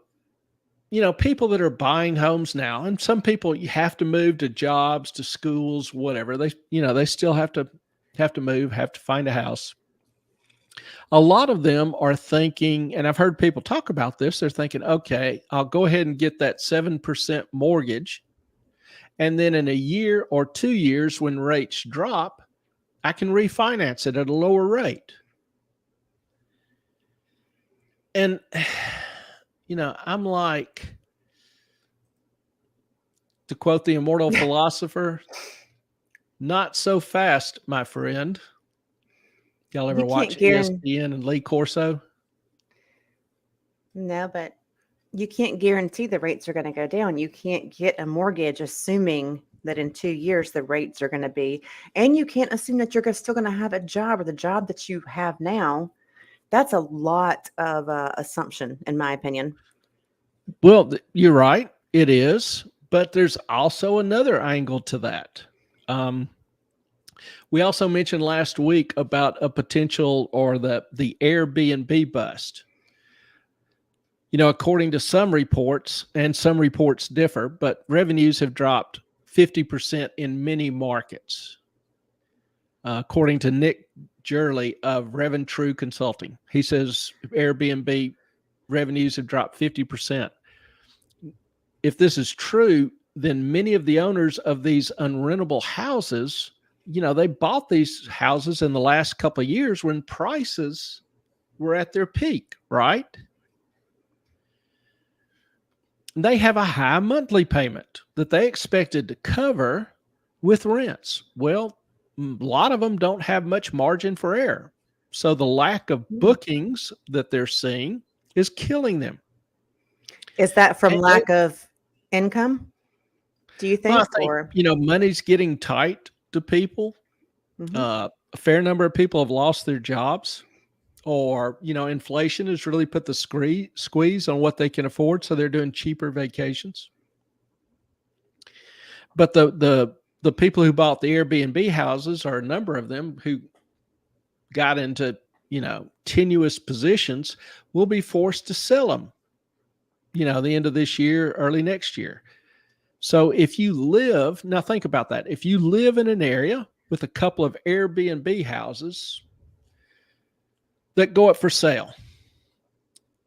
[SPEAKER 1] people that are buying homes now, and some people you have to move to jobs, to schools, whatever. They still have to move, have to find a house. A lot of them are thinking, and I've heard people talk about this, they're thinking, okay, I'll go ahead and get that 7% mortgage. And then in a year or 2 years, when rates drop, I can refinance it at a lower rate. And I'm like, to quote the immortal philosopher, not so fast, my friend. Y'all ever watch ESPN and Lee Corso?
[SPEAKER 2] No, but you can't guarantee the rates are going to go down. You can't get a mortgage assuming that in 2 years the rates are going to be, and you can't assume that you're still going to have a job or the job that you have now. That's a lot of assumption, in my opinion.
[SPEAKER 1] Well, you're right. It is. But there's also another angle to that. We also mentioned last week about a potential or the Airbnb bust. You know, according to some reports, and some reports differ, but revenues have dropped 50% in many markets. According to Nick Jurley of Revan True Consulting, he says Airbnb revenues have dropped 50%. If this is true, then many of the owners of these unrentable houses, you know, they bought these houses in the last couple of years when prices were at their peak, right? They have a high monthly payment that they expected to cover with rents. Well, a lot of them don't have much margin for error. So the lack of bookings that they're seeing is killing them.
[SPEAKER 2] Is that from lack of income, do you think?
[SPEAKER 1] Well, I think, you know, money's getting tight to people. A fair number of people have lost their jobs, or, you know, inflation has really put the squeeze on what they can afford. So they're doing cheaper vacations. But the people who bought the Airbnb houses, are a number of them who got into, you know, tenuous positions, will be forced to sell them, you know, the end of this year, early next year. So if you live, now think about that. If you live in an area with a couple of Airbnb houses that go up for sale,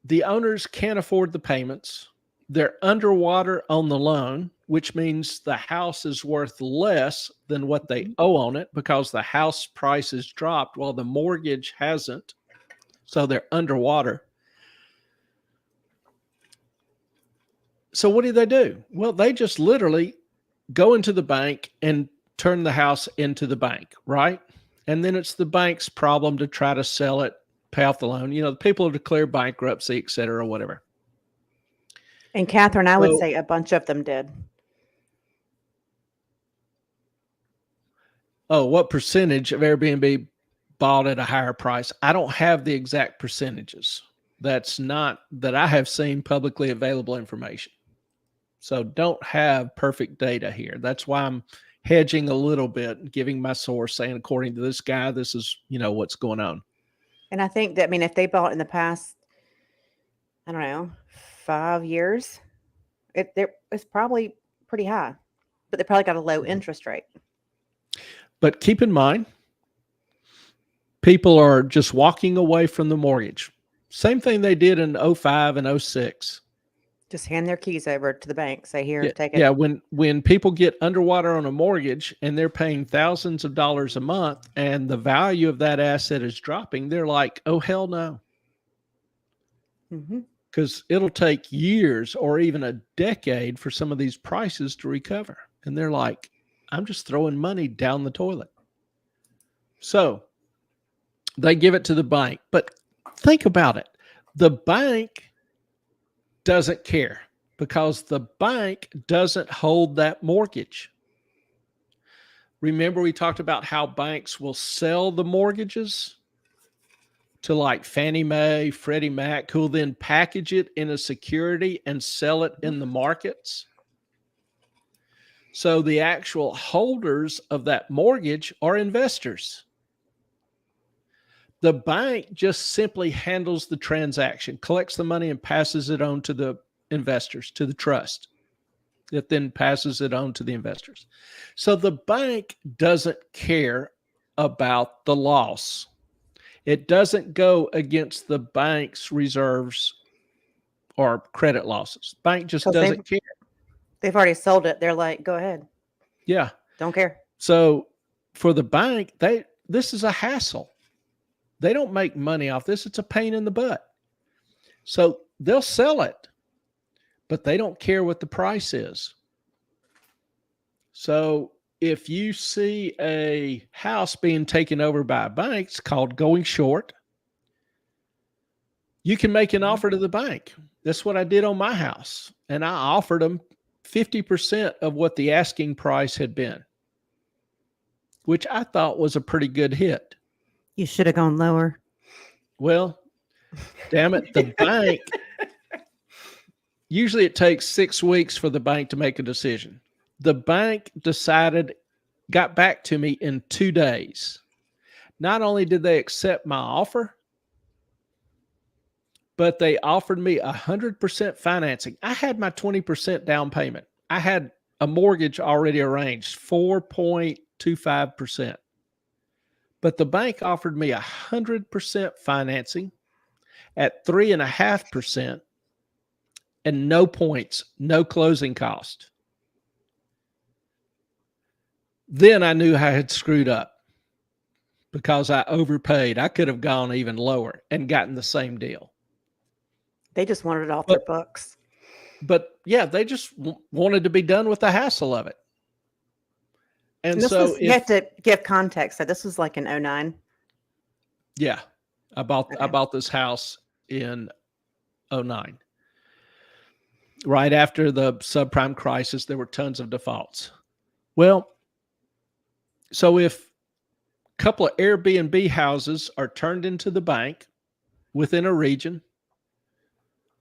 [SPEAKER 1] the owners can't afford the payments. They're underwater on the loan, which means the house is worth less than what they owe on it because the house price has dropped while the mortgage hasn't. So they're underwater. So what do? Well, they just literally go into the bank and turn the house into the bank, right? And then it's the bank's problem to try to sell it, pay off the loan. You know, the people who declare bankruptcy, et cetera, whatever.
[SPEAKER 2] And Catherine, I would say a bunch of them did.
[SPEAKER 1] Oh, what percentage of Airbnb bought at a higher price? I don't have the exact percentages. That's not that I have seen publicly available information. So don't have perfect data here. That's why I'm hedging a little bit, giving my source, saying, according to this guy, this is, you know, what's going on.
[SPEAKER 2] And I think that, I mean, if they bought in the past, I don't know, 5 years, it's probably pretty high, but they probably got a low interest rate.
[SPEAKER 1] But keep in mind, people are just walking away from the mortgage. Same thing they did in 05 and 06.
[SPEAKER 2] Just hand their keys over to the bank. Say, here, take it.
[SPEAKER 1] Yeah, when people get underwater on a mortgage and they're paying thousands of dollars a month and the value of that asset is dropping, they're like, oh, hell no. Because it'll take years or even a decade for some of these prices to recover. And they're like, I'm just throwing money down the toilet. So they give it to the bank. But think about it. The bank doesn't care because the bank doesn't hold that mortgage. Remember, we talked about how banks will sell the mortgages to like Fannie Mae, Freddie Mac, who will then package it in a security and sell it in the markets. So the actual holders of that mortgage are investors. The bank just simply handles the transaction, collects the money and passes it on to the investors, to the trust. It then passes it on to the investors. So the bank doesn't care about the loss. It doesn't go against the bank's reserves or credit losses. Bank just doesn't care.
[SPEAKER 2] They've already sold it. They're like, go ahead.
[SPEAKER 1] Yeah.
[SPEAKER 2] Don't care.
[SPEAKER 1] So for the bank, this is a hassle. They don't make money off this. It's a pain in the butt. So they'll sell it, but they don't care what the price is. So if you see a house being taken over by a bank, it's called going short. You can make an offer to the bank. That's what I did on my house. And I offered them 50% of what the asking price had been, which I thought was a pretty good hit.
[SPEAKER 6] You should have gone lower.
[SPEAKER 1] Well, damn it, the bank, usually it takes 6 weeks for the bank to make a decision. The bank got back to me in 2 days. Not only did they accept my offer, but they offered me 100% financing. I had my 20% down payment. I had a mortgage already arranged, 4.25%. But the bank offered me 100% financing at 3.5% and no points, no closing cost. Then I knew I had screwed up because I overpaid. I could have gone even lower and gotten the same deal.
[SPEAKER 2] They just wanted it off their books.
[SPEAKER 1] But yeah, they just wanted to be done with the hassle of it. And so
[SPEAKER 2] you have to give context. So this was like in 2009.
[SPEAKER 1] Yeah. I bought this house in 2009. Right after the subprime crisis, there were tons of defaults. Well, so if a couple of Airbnb houses are turned into the bank within a region,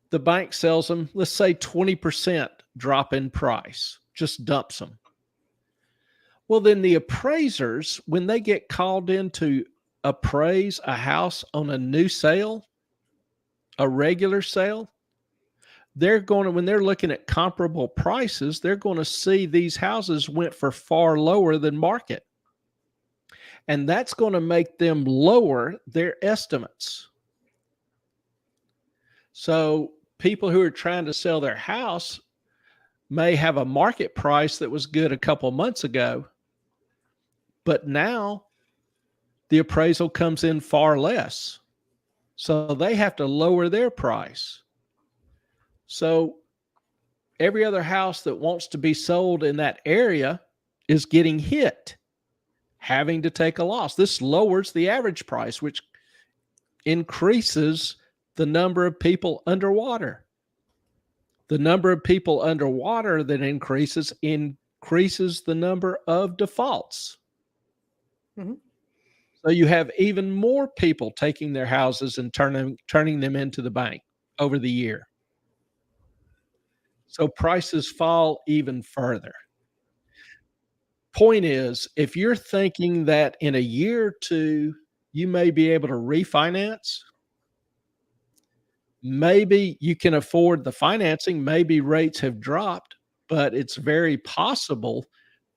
[SPEAKER 1] the bank sells them, let's say 20% drop in price, just dumps them. Well, then the appraisers, when they get called in to appraise a house on a new sale, a regular sale, when they're looking at comparable prices, they're going to see these houses went for far lower than market. And that's going to make them lower their estimates. So people who are trying to sell their house may have a market price that was good a couple months ago, but now the appraisal comes in far less. So they have to lower their price. So every other house that wants to be sold in that area is getting hit, having to take a loss. This lowers the average price, which increases the number of people underwater. The number of people underwater that increases the number of defaults.
[SPEAKER 2] Mm-hmm.
[SPEAKER 1] So you have even more people taking their houses and turning them into the bank over the year. So prices fall even further. Point is, if you're thinking that in a year or two, you may be able to refinance, maybe you can afford the financing, maybe rates have dropped, but it's very possible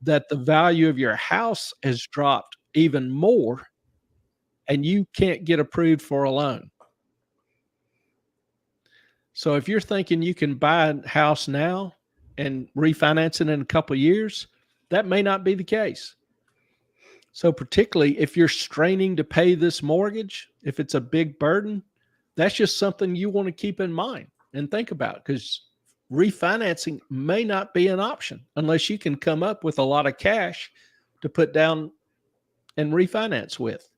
[SPEAKER 1] that the value of your house has dropped even more and you can't get approved for a loan. So if you're thinking you can buy a house now and refinance it in a couple of years, that may not be the case. So particularly if you're straining to pay this mortgage, if it's a big burden, that's just something you want to keep in mind and think about, because refinancing may not be an option unless you can come up with a lot of cash to put down and refinance with.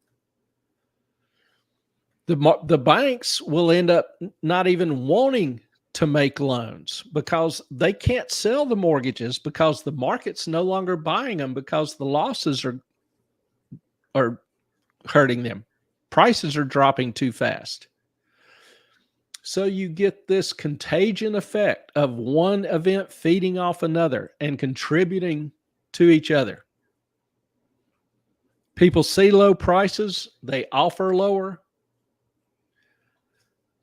[SPEAKER 1] The banks will end up not even wanting to make loans because they can't sell the mortgages because the market's no longer buying them because the losses are hurting them. Prices are dropping too fast. So you get this contagion effect of one event feeding off another and contributing to each other. People see low prices, they offer lower,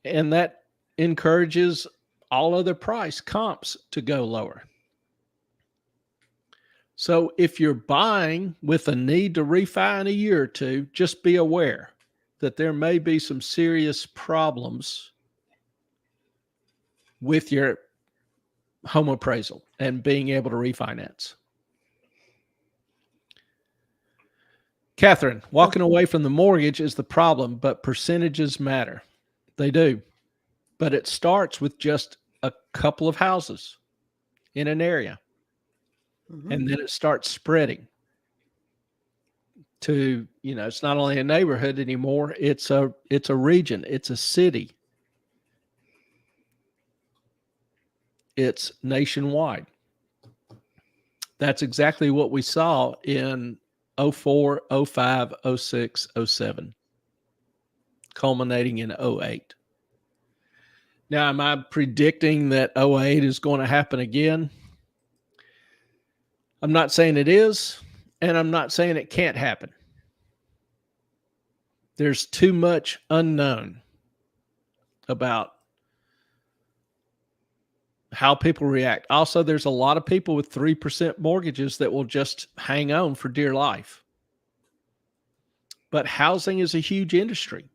[SPEAKER 1] and that encourages all other price comps to go lower. So if you're buying with a need to refi in a year or two, just be aware that there may be some serious problems with your home appraisal and being able to refinance. Catherine, walking away from the mortgage is the problem, but percentages matter. They do. But it starts with just a couple of houses in an area. Mm-hmm. And then it starts spreading to, it's not only a neighborhood anymore, it's a region, it's a city. It's nationwide. That's exactly what we saw in 04, 05, 06, 07, culminating in 08. Now, am I predicting that 08 is going to happen again? I'm not saying it is, and I'm not saying it can't happen. There's too much unknown about how people react. Also, there's a lot of people with 3% mortgages that will just hang on for dear life. But housing is a huge industry.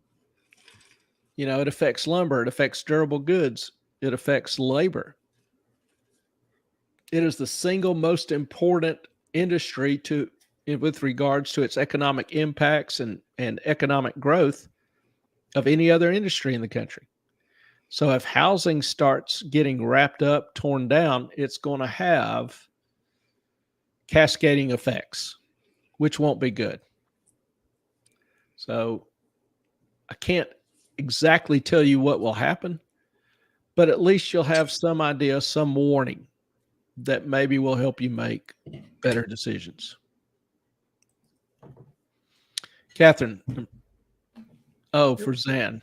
[SPEAKER 1] You know, it affects lumber, it affects durable goods, it affects labor. It is the single most important industry with regards to its economic impacts and economic growth of any other industry in the country. So if housing starts getting wrapped up, torn down, it's going to have cascading effects, which won't be good. So I can't exactly tell you what will happen, but at least you'll have some idea, some warning that maybe will help you make better decisions. Catherine. Oh, for Zan.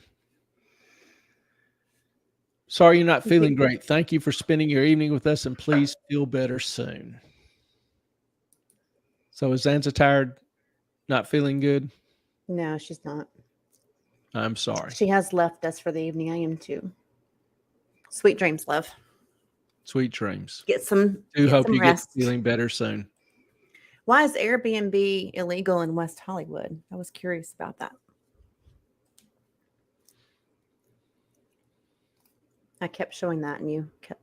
[SPEAKER 1] Sorry you're not feeling great. Thank you for spending your evening with us, and please feel better soon. So is Zanza tired? Not feeling good?
[SPEAKER 2] No, she's not.
[SPEAKER 1] I'm sorry.
[SPEAKER 2] She has left us for the evening. I am too. Sweet dreams, love.
[SPEAKER 1] Sweet dreams.
[SPEAKER 2] Get some
[SPEAKER 1] Hope you
[SPEAKER 2] rest.
[SPEAKER 1] get feeling better soon.
[SPEAKER 2] Why is Airbnb illegal in West Hollywood? I was curious about that. I kept showing that and you kept.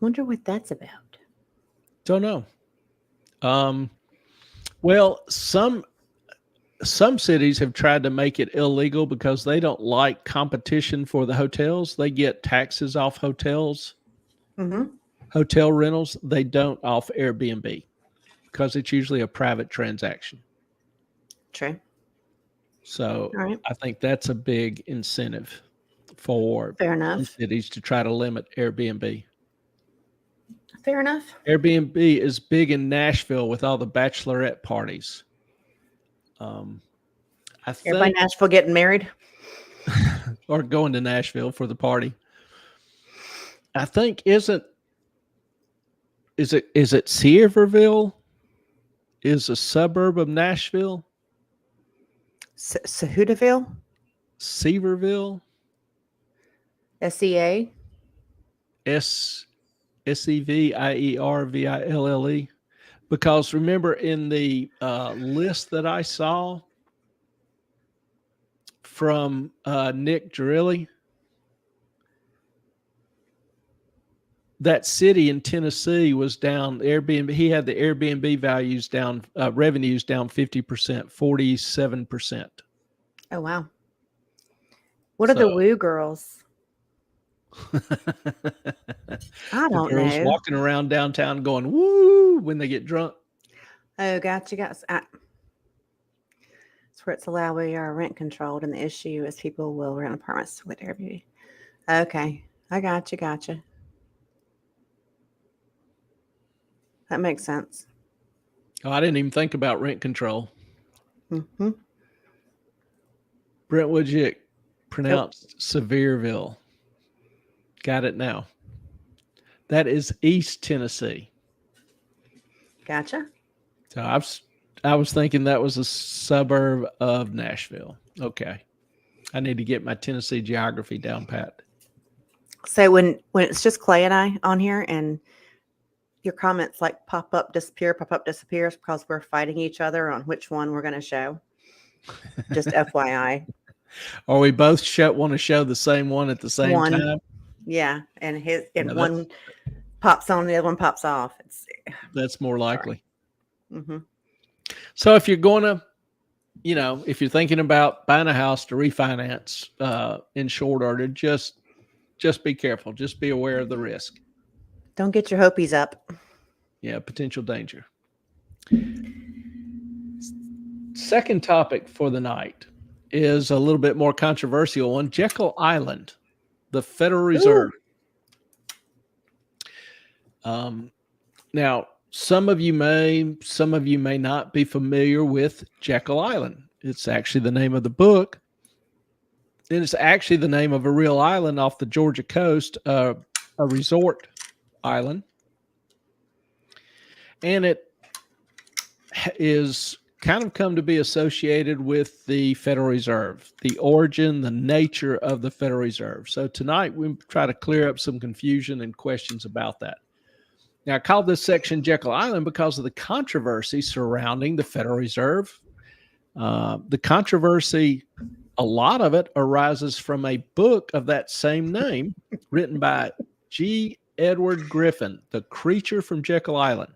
[SPEAKER 2] Wonder what that's about.
[SPEAKER 1] Don't know. Well, some cities have tried to make it illegal because they don't like competition for the hotels. They get taxes off hotels, hotel rentals. They don't off Airbnb because it's usually a private transaction.
[SPEAKER 2] True.
[SPEAKER 1] So
[SPEAKER 2] right.
[SPEAKER 1] I think that's a big incentive for
[SPEAKER 2] Fair enough.
[SPEAKER 1] cities to try to limit Airbnb.
[SPEAKER 2] Fair enough.
[SPEAKER 1] Airbnb is big in Nashville with all the bachelorette parties. I think,
[SPEAKER 2] Everybody in Nashville getting married?
[SPEAKER 1] or going to Nashville for the party. I think is it Sevierville is a suburb of Nashville?
[SPEAKER 2] Sehudaville?
[SPEAKER 1] Sevierville?
[SPEAKER 2] SEA?
[SPEAKER 1] Sevierville, because remember in the list that I saw from Nick Girilli, that city in Tennessee was down. Airbnb, he had the Airbnb values down, revenues down 50%, 47%.
[SPEAKER 2] Oh wow! What are the Woo girls? I don't
[SPEAKER 1] girls
[SPEAKER 2] know.
[SPEAKER 1] Walking around downtown going woo when they get drunk.
[SPEAKER 2] Oh, gotcha. That's where it's allowed. We are rent controlled, and the issue is people will rent apartments with Airbnb. Okay, I gotcha. That makes sense.
[SPEAKER 1] Oh, I didn't even think about rent control.
[SPEAKER 2] Mm-hmm.
[SPEAKER 1] Brentwood Jick, pronounced Sevierville. Got it now. That is East Tennessee.
[SPEAKER 2] Gotcha.
[SPEAKER 1] So I was thinking that was a suburb of Nashville. Okay. I need to get my Tennessee geography down pat.
[SPEAKER 2] So when it's just Clay and I on here and your comments like pop up, disappear, it's because we're fighting each other on which one we're going to show. Just FYI.
[SPEAKER 1] Or we both want to show the same one at the same time?
[SPEAKER 2] Yeah. And one pops on, the other one pops off.
[SPEAKER 1] That's more likely.
[SPEAKER 2] Mm-hmm.
[SPEAKER 1] So if you're going to, if you're thinking about buying a house to refinance in short order, just be careful. Just be aware of the risk.
[SPEAKER 2] Don't get your hopies up.
[SPEAKER 1] Yeah, potential danger. Second topic for the night is a little bit more controversial one. Jekyll Island, the Federal Reserve. Now, some of you may not be familiar with Jekyll Island. It's actually the name of the book. And it's actually the name of a real island off the Georgia coast, a resort island. And it is kind of come to be associated with the Federal Reserve, the origin, the nature of the Federal Reserve. So tonight we try to clear up some confusion and questions about that. Now, I called this section Jekyll Island because of the controversy surrounding the Federal Reserve. The controversy, a lot of it arises from a book of that same name written by G. Edward Griffin, The Creature from Jekyll Island.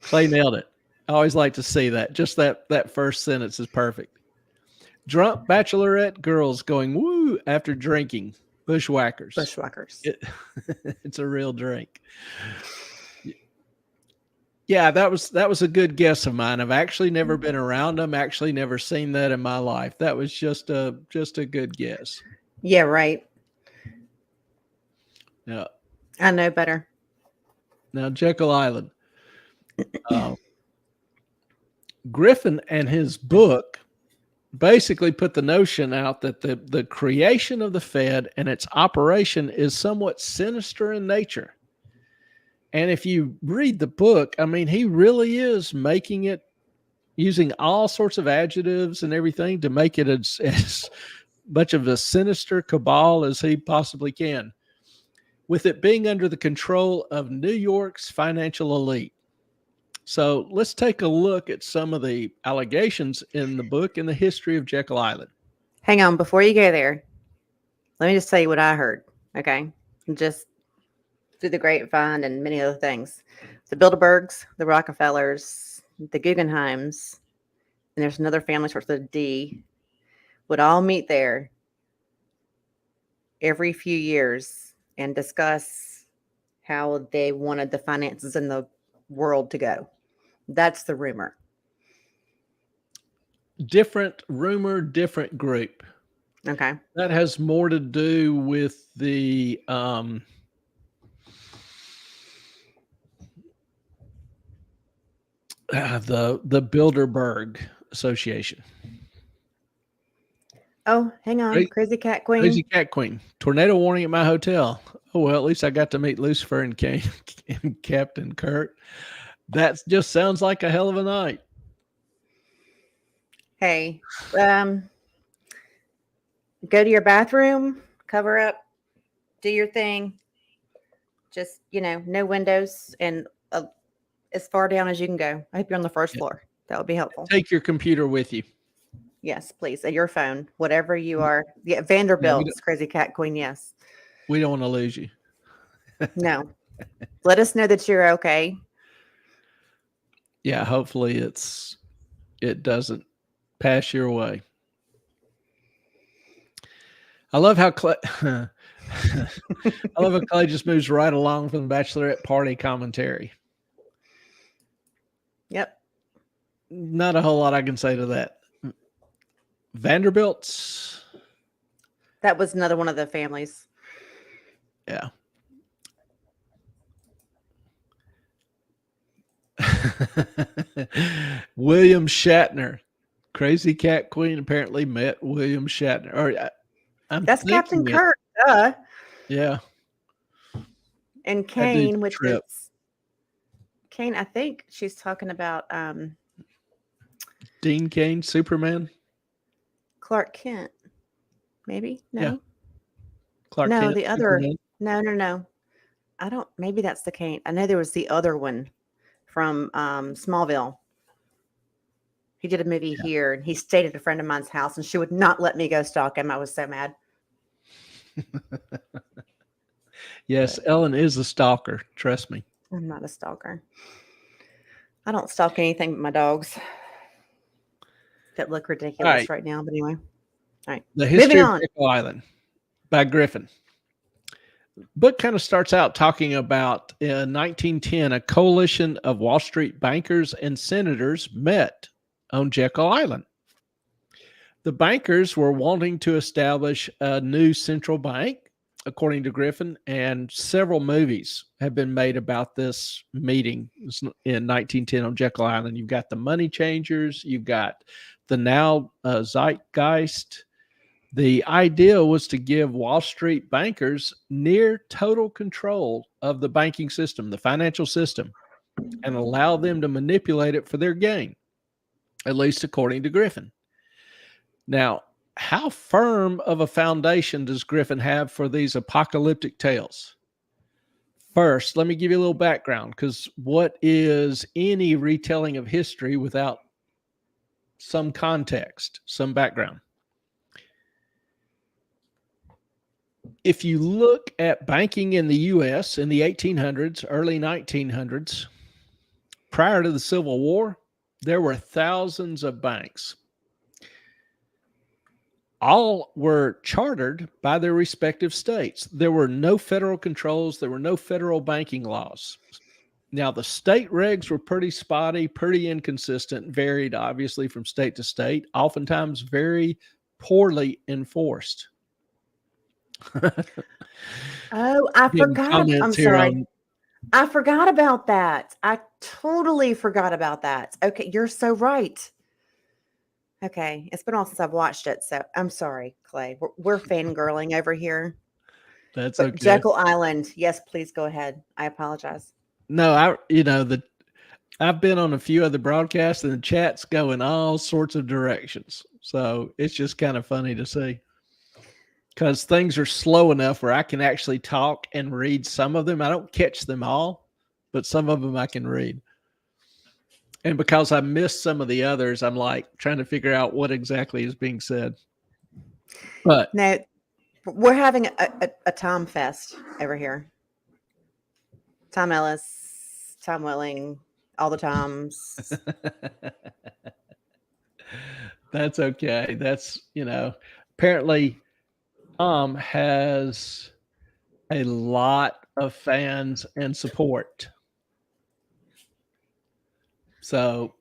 [SPEAKER 1] Clay nailed it. I always like to see that. Just that first sentence is perfect. Drunk bachelorette girls going woo after drinking. Bushwhackers.
[SPEAKER 2] Bushwhackers.
[SPEAKER 1] It's a real drink. Yeah, that was a good guess of mine. I've actually never been around them. Actually, never seen that in my life. That was just a good guess.
[SPEAKER 2] Yeah, right.
[SPEAKER 1] Yeah.
[SPEAKER 2] I know better.
[SPEAKER 1] Now, Jekyll Island. Griffin and his book basically put the notion out that the creation of the Fed and its operation is somewhat sinister in nature. And if you read the book, I mean, he really is making it using all sorts of adjectives and everything to make it as much of a sinister cabal as he possibly can, with it being under the control of New York's financial elite. So let's take a look at some of the allegations in the book and the history of Jekyll Island.
[SPEAKER 2] Hang on, before you go there, let me just tell you what I heard, okay? Just through the grapevine and many other things. The Bilderbergs, the Rockefellers, the Guggenheims, and there's another family starts with a D, would all meet there every few years and discuss how they wanted the finances in the world to go. That's the rumor.
[SPEAKER 1] Different rumor, different group.
[SPEAKER 2] Okay.
[SPEAKER 1] That has more to do with the Bilderberg Association.
[SPEAKER 2] Oh, hang on. Crazy Cat Queen.
[SPEAKER 1] Crazy Cat Queen. Tornado warning at my hotel. Oh, well, at least I got to meet Lucifer and Captain Kurt. That just sounds like a hell of a night.
[SPEAKER 2] Hey, go to your bathroom, cover up, do your thing. Just, no windows and as far down as you can go. I hope you're on the first floor. That would be helpful.
[SPEAKER 1] Take your computer with you.
[SPEAKER 2] Yes, please. Your phone, whatever you are. Yeah, Vanderbilt's Crazy Cat Queen. Yes.
[SPEAKER 1] We don't want to lose you.
[SPEAKER 2] No. Let us know that you're okay.
[SPEAKER 1] Yeah, hopefully it doesn't pass your way. I love how Clay just moves right along from the bachelorette party commentary.
[SPEAKER 2] Yep.
[SPEAKER 1] Not a whole lot I can say to that. Vanderbilt's.
[SPEAKER 2] That was another one of the families.
[SPEAKER 1] Yeah. William Shatner, Crazy Cat Queen, apparently met William Shatner. Or
[SPEAKER 2] that's Captain Kirk.
[SPEAKER 1] Yeah.
[SPEAKER 2] And Kane, which is Kane. I think she's talking about
[SPEAKER 1] Dean Kane, Superman.
[SPEAKER 2] Clark Kent, maybe. No.
[SPEAKER 1] Yeah. Clark
[SPEAKER 2] no,
[SPEAKER 1] Kent,
[SPEAKER 2] the other.
[SPEAKER 1] Superman.
[SPEAKER 2] No. I don't. Maybe that's the Kane. I know there was the other one from Smallville. He did a movie here, and he stayed at a friend of mine's house, and she would not let me go stalk him. I was so mad.
[SPEAKER 1] Yes, Ellen is a stalker. Trust me.
[SPEAKER 2] I'm not a stalker. I don't stalk anything but my dogs that look ridiculous right now. But anyway, all right.
[SPEAKER 1] The History of Jekyll Island by Griffin. Book kind of starts out talking about in 1910, a coalition of Wall Street bankers and senators met on Jekyll Island. The bankers were wanting to establish a new central bank according to Griffin, and several movies have been made about this meeting in 1910 on Jekyll Island. You've got the Money Changers, you've got the now Zeitgeist. The idea was to give Wall Street bankers near total control of the banking system, the financial system, and allow them to manipulate it for their gain, at least according to Griffin. Now, how firm of a foundation does Griffin have for these apocalyptic tales? First, let me give you a little background, because what is any retelling of history without some context, some background? If you look at banking in the U.S. in the 1800s, early 1900s, prior to the Civil War, there were thousands of banks. All were chartered by their respective states. There were no federal controls. There were no federal banking laws. Now, the state regs were pretty spotty, pretty inconsistent, varied obviously from state to state, oftentimes very poorly enforced.
[SPEAKER 2] Oh, I forgot. I'm sorry. I forgot about that. I totally forgot about that. Okay, you're so right. Okay, it's been all since I've watched it, so I'm sorry, Clay. We're fangirling over here.
[SPEAKER 1] That's
[SPEAKER 2] But
[SPEAKER 1] okay.
[SPEAKER 2] Jekyll Island, yes, please go ahead. I apologize.
[SPEAKER 1] No, I've been on a few other broadcasts, and the chat's going all sorts of directions. So it's just kind of funny to see, because things are slow enough where I can actually talk and read some of them. I don't catch them all, but some of them I can read. And because I missed some of the others, I'm like trying to figure out what exactly is being said. But
[SPEAKER 2] no, we're having a Tom fest over here. Tom Ellis, Tom Welling, all the Toms.
[SPEAKER 1] That's okay. That's, apparently Tom has a lot of fans and support. So,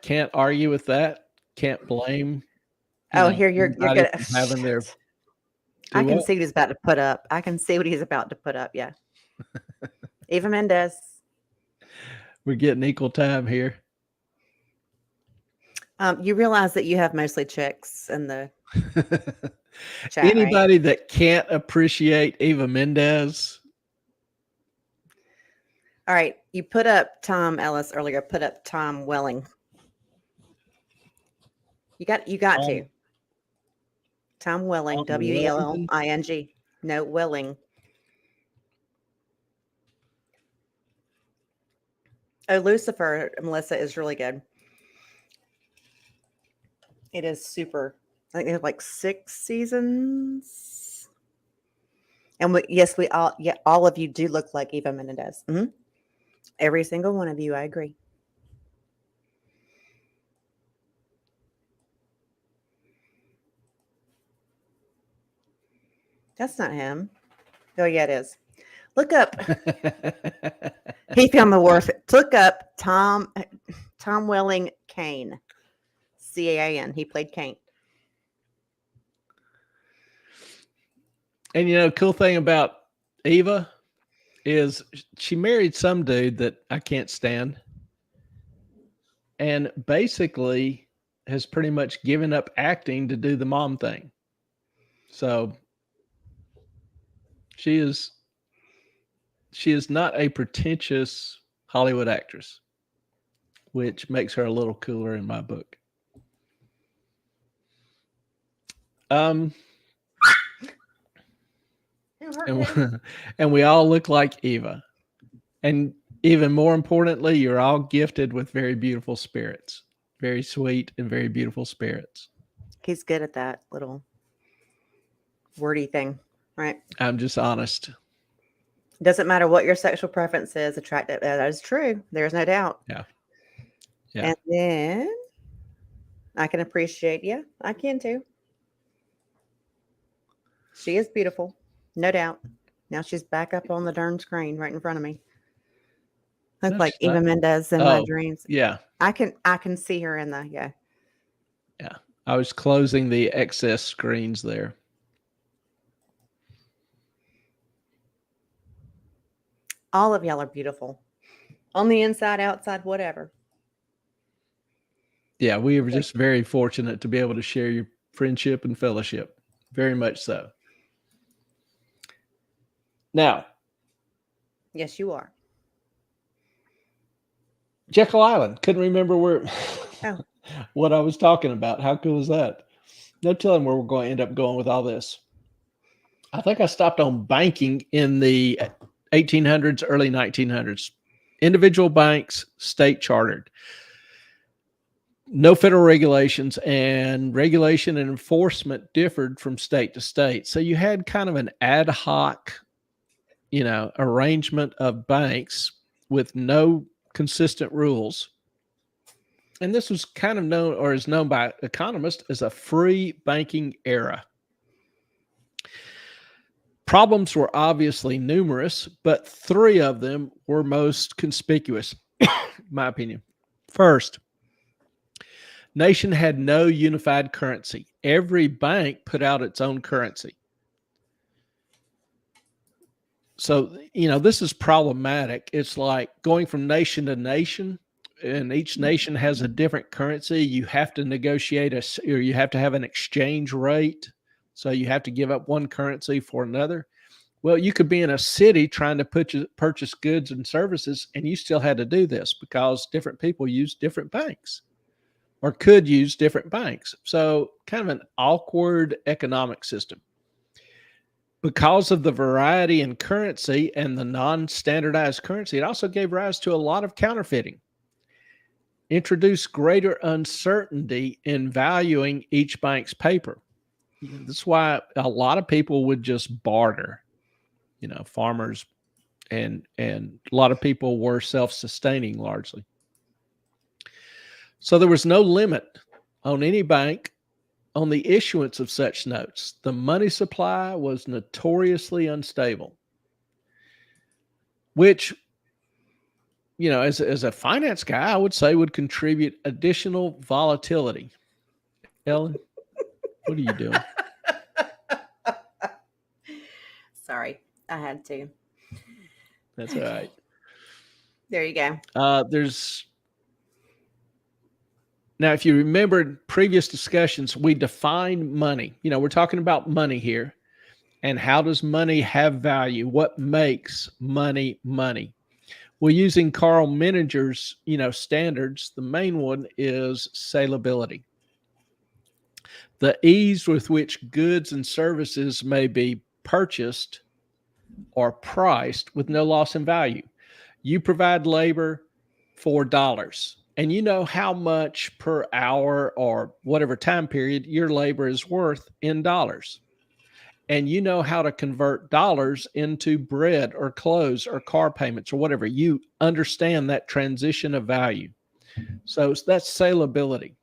[SPEAKER 1] can't argue with that. Can't blame.
[SPEAKER 2] Here you're good.
[SPEAKER 1] Having their.
[SPEAKER 2] I can see what he's about to put up. I can see what he's about to put up. Yeah. Eva Mendes.
[SPEAKER 1] We're getting equal time here.
[SPEAKER 2] You realize that you have mostly chicks in the chat,
[SPEAKER 1] Anybody
[SPEAKER 2] right?
[SPEAKER 1] that can't appreciate Eva Mendes.
[SPEAKER 2] All right. You put up Tom Ellis earlier. Put up Tom Welling. You got to. Tom Welling, Welling. No, Welling. Oh, Lucifer, Melissa, is really good. It is super. I think they have like 6 seasons. And all of you do look like Eva Menendez. Mm-hmm. Every single one of you, I agree. That's not him. Oh, yeah, it is. Look up. He found the wharf. Look up Tom Welling Kane. Can. He played Kane.
[SPEAKER 1] And cool thing about Eva is she married some dude that I can't stand, and basically has pretty much given up acting to do the mom thing. So she is not a pretentious Hollywood actress, which makes her a little cooler in my book. And we all look like Eva. And even more importantly, you're all gifted with very beautiful spirits, very sweet and very beautiful spirits.
[SPEAKER 2] He's good at that little wordy thing, right?
[SPEAKER 1] I'm just honest.
[SPEAKER 2] Doesn't matter what your sexual preference is, attractive. That is true. There's no doubt.
[SPEAKER 1] Yeah.
[SPEAKER 2] And then I can appreciate, I can too. She is beautiful. No doubt. Now she's back up on the darn screen right in front of me. Look like Eva Mendes in my dreams.
[SPEAKER 1] Yeah.
[SPEAKER 2] I can see her in the,
[SPEAKER 1] Yeah. I was closing the excess screens there.
[SPEAKER 2] All of y'all are beautiful. On the inside, outside, whatever.
[SPEAKER 1] Yeah, we were just very fortunate to be able to share your friendship and fellowship. Very much so. Now,
[SPEAKER 2] Yes, you are.
[SPEAKER 1] Jekyll Island. Couldn't remember where
[SPEAKER 2] Oh.
[SPEAKER 1] what I was talking about. How cool is that? No telling where we're going to end up going with all this. I think I stopped on banking in the 1800s, early 1900s. Individual banks, state chartered. No federal regulations, and regulation and enforcement differed from state to state. So you had kind of an ad hoc, arrangement of banks with no consistent rules. And this was kind of known, or is known by economists, as a free banking era. Problems were obviously numerous, but three of them were most conspicuous, in my opinion. First, nation had no unified currency. Every bank put out its own currency. So, this is problematic. It's like going from nation to nation, and each nation has a different currency. You have to negotiate or you have to have an exchange rate. So you have to give up one currency for another. Well, you could be in a city trying to purchase goods and services, and you still had to do this because different people use different banks or could use different banks. So kind of an awkward economic system. Because of the variety in currency and the non-standardized currency, it also gave rise to a lot of counterfeiting. Introduced greater uncertainty in valuing each bank's paper. That's why a lot of people would just barter. Farmers and a lot of people were self-sustaining largely. So there was no limit on any bank on the issuance of such notes. The money supply was notoriously unstable, which, as a finance guy, I would say would contribute additional volatility. Ellen, what are you doing?
[SPEAKER 2] Sorry, I had to.
[SPEAKER 1] That's all right.
[SPEAKER 2] There you go.
[SPEAKER 1] Now, if you remember previous discussions, we defined money. We're talking about money here. And how does money have value? What makes money money? Well, using Carl Menninger's, standards, the main one is salability. The ease with which goods and services may be purchased or priced with no loss in value. You provide labor for dollars, and you know how much per hour or whatever time period your labor is worth in dollars. And you know how to convert dollars into bread or clothes or car payments or whatever. You understand that transition of value. So that's salability.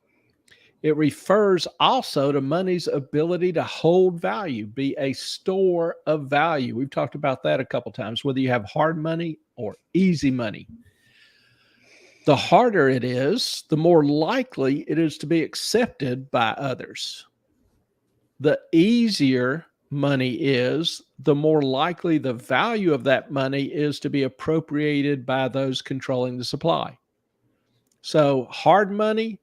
[SPEAKER 1] It refers also to money's ability to hold value, be a store of value. We've talked about that a couple times, whether you have hard money or easy money. The harder it is, the more likely it is to be accepted by others. The easier money is, the more likely the value of that money is to be appropriated by those controlling the supply. So hard money,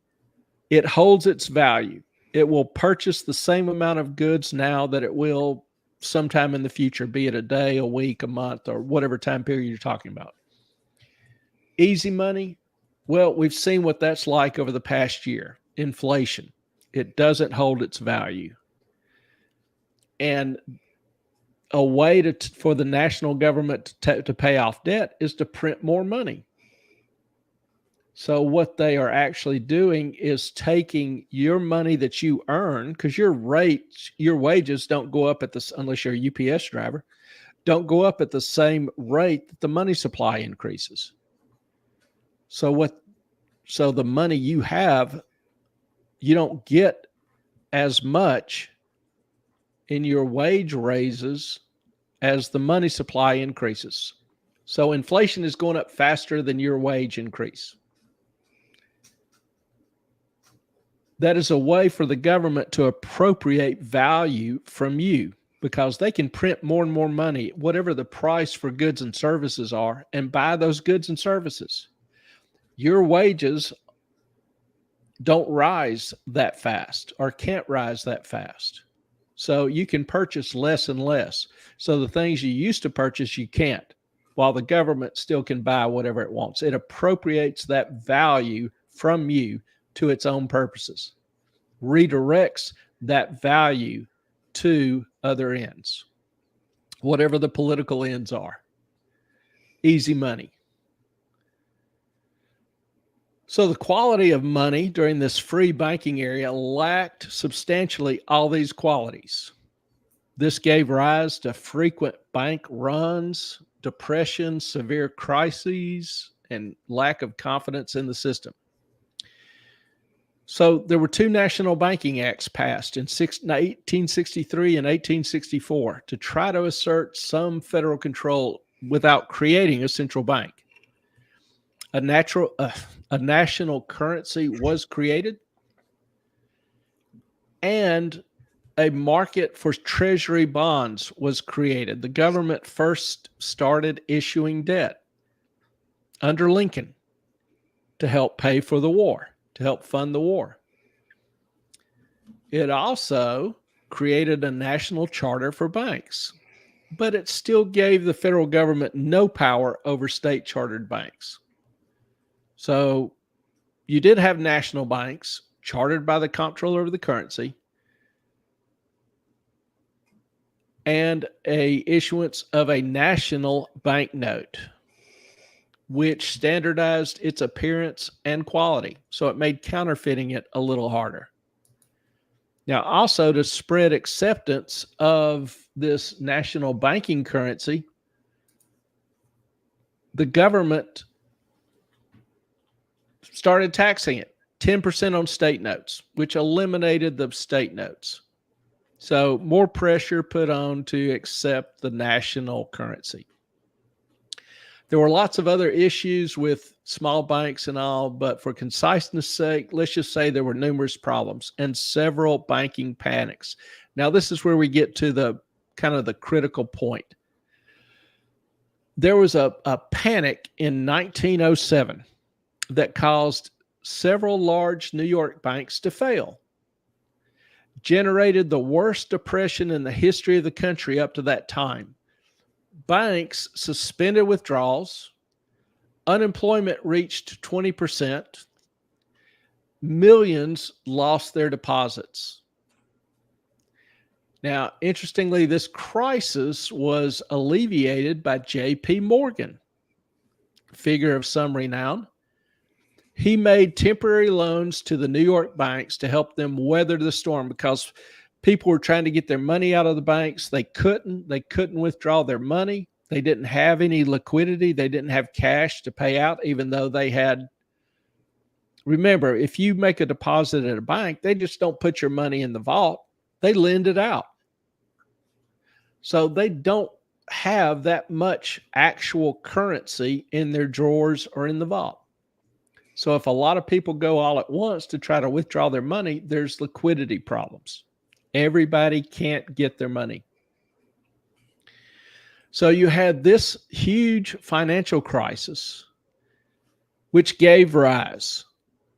[SPEAKER 1] it holds its value. It will purchase the same amount of goods now that it will sometime in the future, be it a day, a week, a month, or whatever time period you're talking about. Easy money, well, we've seen what that's like over the past year. Inflation. It doesn't hold its value. And a way for the national government to pay off debt is to print more money. So what they are actually doing is taking your money that you earn, because your wages don't go up unless you're a UPS driver, don't go up at the same rate that the money supply increases. So the money you have, you don't get as much in your wage raises as the money supply increases. So inflation is going up faster than your wage increase. That is a way for the government to appropriate value from you. because they can print more and more money, whatever the price for goods and services are, and buy those goods and services. Your wages don't rise that fast or can't rise that fast. So you can purchase less and less. So the things you used to purchase, you can't, while the government still can buy whatever it wants. It appropriates that value from you to its own purposes, redirects that value to other ends, whatever the political ends are. Easy money. So the quality of money during this free banking area lacked substantially all these qualities. This gave rise to frequent bank runs, depression, severe crises, and lack of confidence in the system. So there were two national banking acts passed in 1863 and 1864 to try to assert some federal control without creating a central bank. A national currency was created, and a market for treasury bonds was created. The government first started issuing debt under Lincoln to help pay for the war, to help fund the war. It also created a national charter for banks, but it still gave the federal government no power over state chartered banks. So you did have national banks chartered by the comptroller of the currency and a issuance of a national banknote, which standardized its appearance and quality. So it made counterfeiting it a little harder. Now, also to spread acceptance of this national banking currency, the government started taxing it 10% on state notes, which eliminated the state notes. So more pressure put on to accept the national currency. There were lots of other issues with small banks and all, but for conciseness sake, let's just say there were numerous problems and several banking panics. Now, this is where we get to the kind of the critical point. There was a panic in 1907 that caused several large New York banks to fail, generated the worst depression in the history of the country up to that time. Banks suspended withdrawals, unemployment reached 20%, millions lost their deposits. Now, interestingly, this crisis was alleviated by J.P. Morgan, figure of some renown. He made temporary loans to the New York banks to help them weather the storm because people were trying to get their money out of the banks. They couldn't withdraw their money. They didn't have any liquidity. They didn't have cash to pay out, even though they had. Remember, if you make a deposit at a bank, they just don't put your money in the vault. They lend it out. So they don't have that much actual currency in their drawers or in the vault. So if a lot of people go all at once to try to withdraw their money, there's liquidity problems. Everybody can't get their money. So you had this huge financial crisis, which gave rise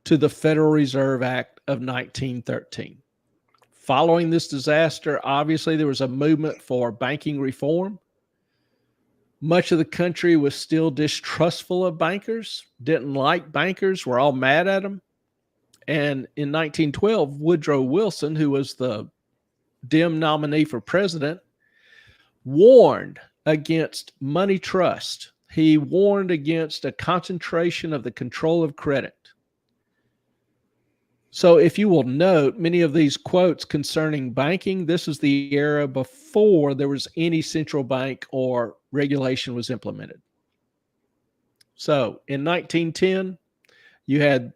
[SPEAKER 1] to the Federal Reserve Act of 1913. Following this disaster, obviously, there was a movement for banking reform. Much of the country was still distrustful of bankers, didn't like bankers, were all mad at them. And in 1912, Woodrow Wilson, who was the Dem nominee for president, warned against money trust. He warned against a concentration of the control of credit. So if you will note, many of these quotes concerning banking, this is the era before there was any central bank or regulation was implemented. So in 1910, you had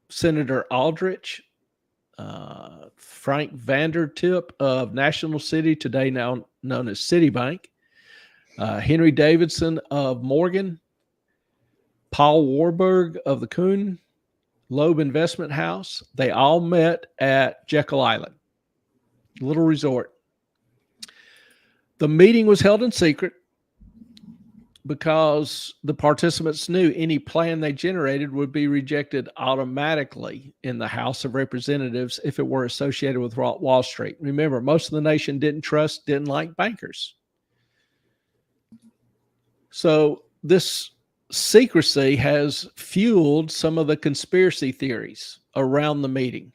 [SPEAKER 1] Senator Aldrich, Frank Vandertip of National City, today now known as Citibank, Henry Davidson of Morgan, Paul Warburg of the Kuhn Loeb Investment House. They all met at Jekyll Island. little resort. The meeting was held in secret because the participants knew any plan they generated would be rejected automatically in the House of Representatives if it were associated with Wall Street. Remember, most of the nation didn't like bankers. So this secrecy has fueled some of the conspiracy theories around the meeting.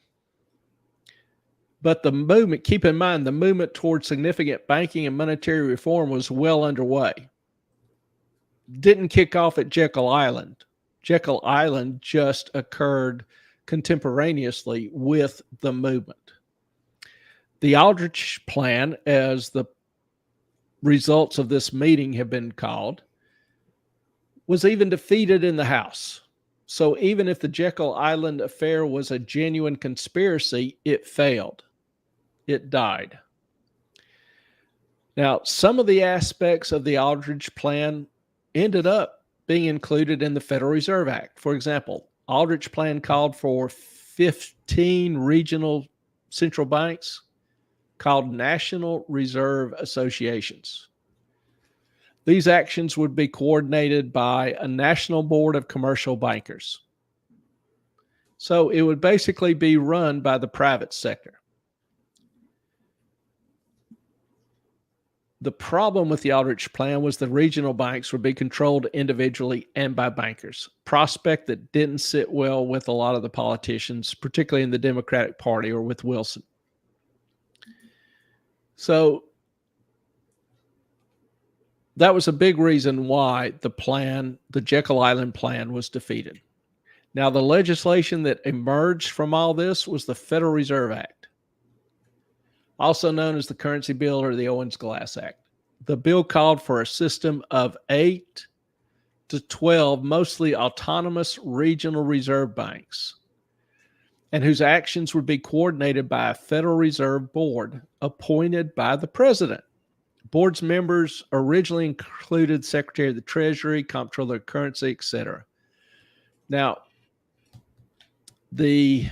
[SPEAKER 1] But the movement, keep in mind, the movement towards significant banking and monetary reform was well underway. Didn't kick off at Jekyll Island. Jekyll Island just occurred contemporaneously with the movement. The Aldrich Plan, as the results of this meeting have been called, was even defeated in the House. So even if the Jekyll Island affair was a genuine conspiracy, it failed. It died. Now, some of the aspects of the Aldrich Plan ended up being included in the Federal Reserve Act. For example, Aldrich Plan called for 15 regional central banks called National Reserve Associations. These actions would be coordinated by a national board of commercial bankers. So it would basically be run by the private sector. The problem with the Aldrich Plan was the regional banks would be controlled individually and by bankers, prospect that didn't sit well with a lot of the politicians, particularly in the Democratic Party or with Wilson. So that was a big reason why the Jekyll Island plan was defeated. Now, the legislation that emerged from all this was the Federal Reserve Act, also known as the Currency Bill or the Owens-Glass Act. The bill called for a system of 8 to 12 mostly autonomous regional reserve banks, and whose actions would be coordinated by a Federal Reserve Board appointed by the president. Board's members originally included Secretary of the Treasury, Comptroller of Currency, etc. Now, the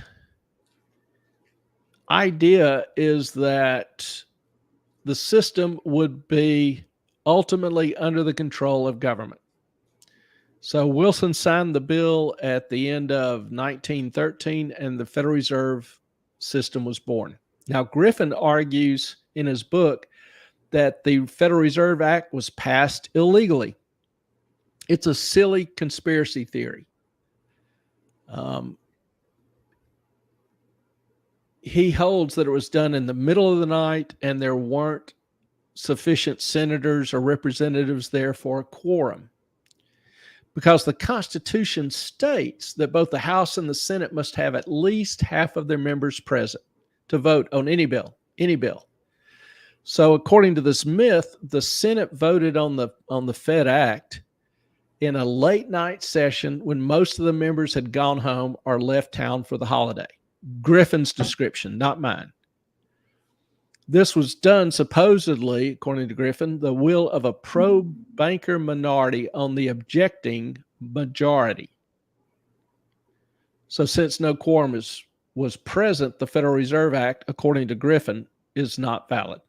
[SPEAKER 1] idea is that the system would be ultimately under the control of government. So Wilson signed the bill at the end of 1913, and the Federal Reserve System was born. Now, Griffin argues in his book that the Federal Reserve Act was passed illegally. It's a silly conspiracy theory. He holds that it was done in the middle of the night and there weren't sufficient senators or representatives there for a quorum, because the Constitution states that both the House and the Senate must have at least half of their members present to vote on any bill. So according to this myth, the Senate voted on the Fed Act in a late night session when most of the members had gone home or left town for the holiday. Griffin's description, not mine. This was done supposedly, according to Griffin, the will of a pro-banker minority on the objecting majority. So since no quorum was present, the Federal Reserve Act, according to Griffin, is not valid.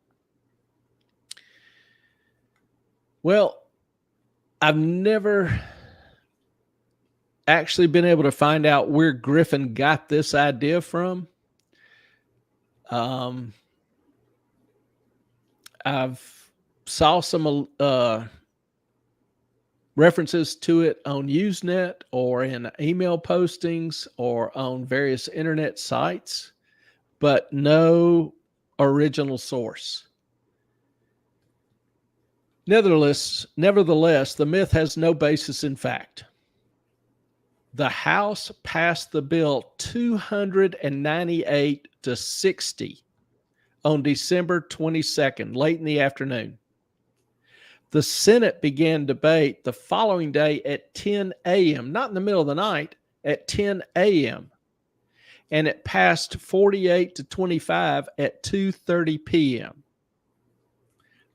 [SPEAKER 1] Well, I've never actually been able to find out where Griffin got this idea from. I've saw some references to it on Usenet or in email postings or on various internet sites, but no original source. Nevertheless, the myth has no basis in fact. The House passed the bill 298 to 60 on December 22nd, late in the afternoon. The Senate began debate the following day at 10 a.m., not in the middle of the night, at 10 a.m. And it passed 48 to 25 at 2:30 p.m.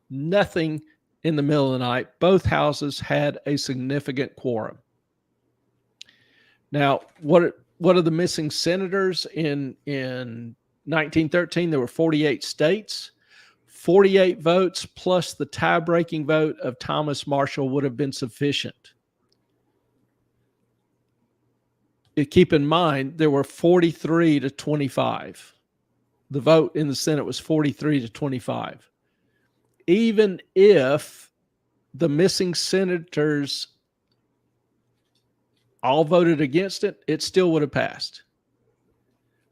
[SPEAKER 1] Nothing in the middle of the night. Both houses had a significant quorum. Now, what are the missing senators in 1913, there were 48 states. 48 votes plus the tie-breaking vote of Thomas Marshall would have been sufficient. Keep in mind, there were 43 to 25. The vote in the Senate was 43 to 25. Even if the missing senators all voted against it, it still would have passed.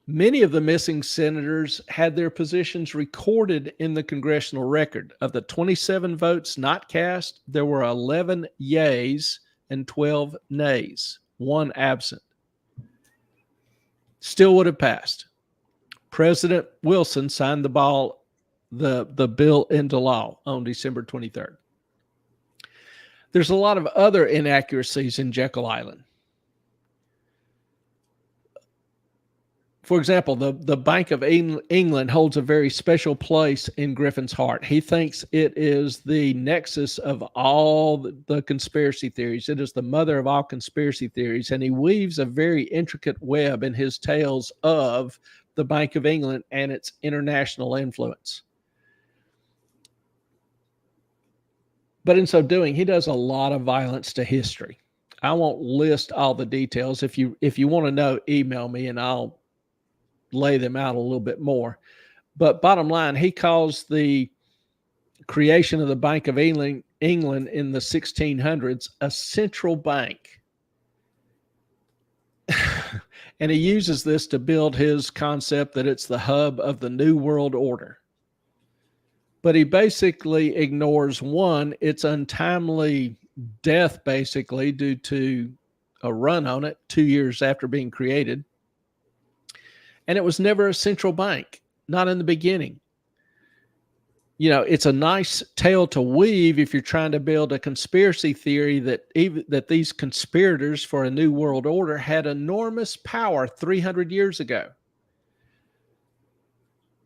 [SPEAKER 1] Many of the missing senators had their positions recorded in the congressional record. Of the 27 votes not cast, there were 11 yeas and 12 nays, one absent. Still would have passed. President Wilson signed the bill into law on December 23rd. There's a lot of other inaccuracies in Jekyll Island. For example, the Bank of England holds a very special place in Griffin's heart. He thinks it is the nexus of all the conspiracy theories. It is the mother of all conspiracy theories, and he weaves a very intricate web in his tales of the Bank of England and its international influence. But in so doing, he does a lot of violence to history. I won't list all the details. If you want to know, email me and I'll lay them out a little bit more. But bottom line, he calls the creation of the Bank of England in the 1600s a central bank. And he uses this to build his concept that it's the hub of the New World Order. But he basically ignores, one, its untimely death, basically, due to a run on it 2 years after being created. And it was never a central bank, not in the beginning. You know, it's a nice tale to weave if you're trying to build a conspiracy theory that these conspirators for a new world order had enormous power 300 years ago.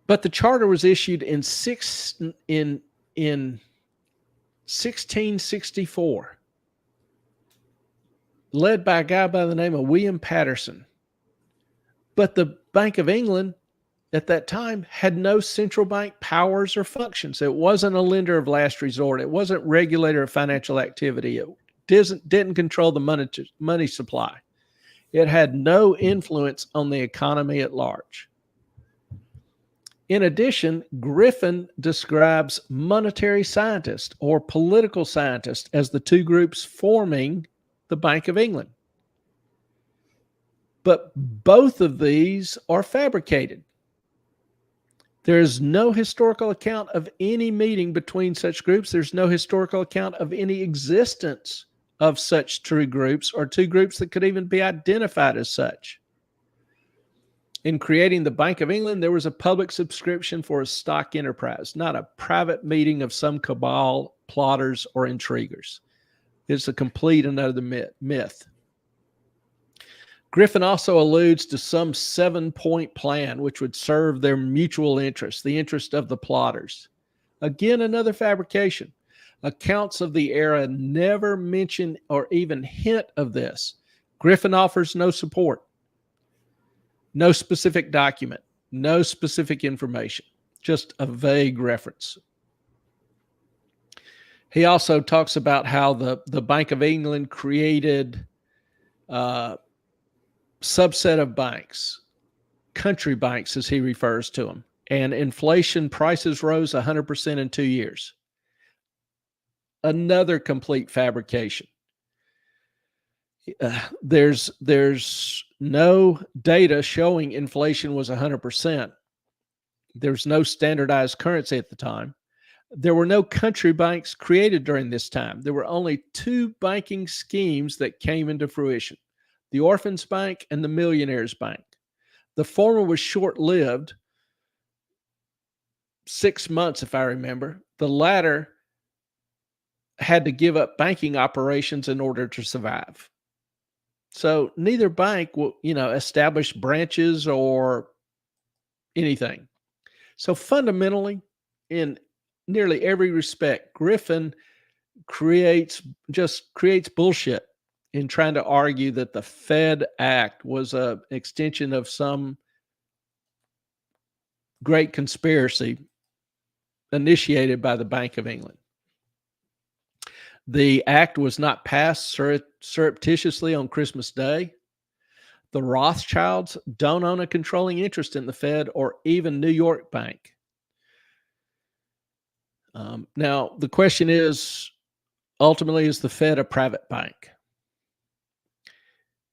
[SPEAKER 1] But the charter was issued in 1664, led by a guy by the name of William Patterson. But the Bank of England at that time had no central bank powers or functions. It wasn't a lender of last resort. It wasn't regulator of financial activity. It didn't control the money supply. It had no influence on the economy at large. In addition, Griffin describes monetary scientists or political scientists as the two groups forming the Bank of England. But both of these are fabricated. There is no historical account of any meeting between such groups. There's no historical account of any existence of such true groups or two groups that could even be identified as such. In creating the Bank of England, there was a public subscription for a stock enterprise, not a private meeting of some cabal, plotters, or intriguers. It's a complete and utter myth. Griffin also alludes to some 7-point plan which would serve their mutual interest, the interest of the plotters. Again, another fabrication. Accounts of the era never mention or even hint of this. Griffin offers no support, no specific document, no specific information, just a vague reference. He also talks about how the Bank of England created subset of banks, country banks as he refers to them, and inflation prices rose 100% in 2 years. Another complete fabrication. There's no data showing inflation was 100%. There's no standardized currency at the time. There were no country banks created during this time. There were only two banking schemes that came into fruition: the Orphans Bank and the Millionaires Bank. The former was short-lived, 6 months if I remember. The latter had to give up banking operations in order to survive. So neither bank will, establish branches or anything. So fundamentally, in nearly every respect, Griffin creates bullshit in trying to argue that the Fed Act was an extension of some great conspiracy initiated by the Bank of England. The act was not passed surreptitiously on Christmas Day. The Rothschilds don't own a controlling interest in the Fed or even New York Bank. Now, the question is, ultimately, is the Fed a private bank?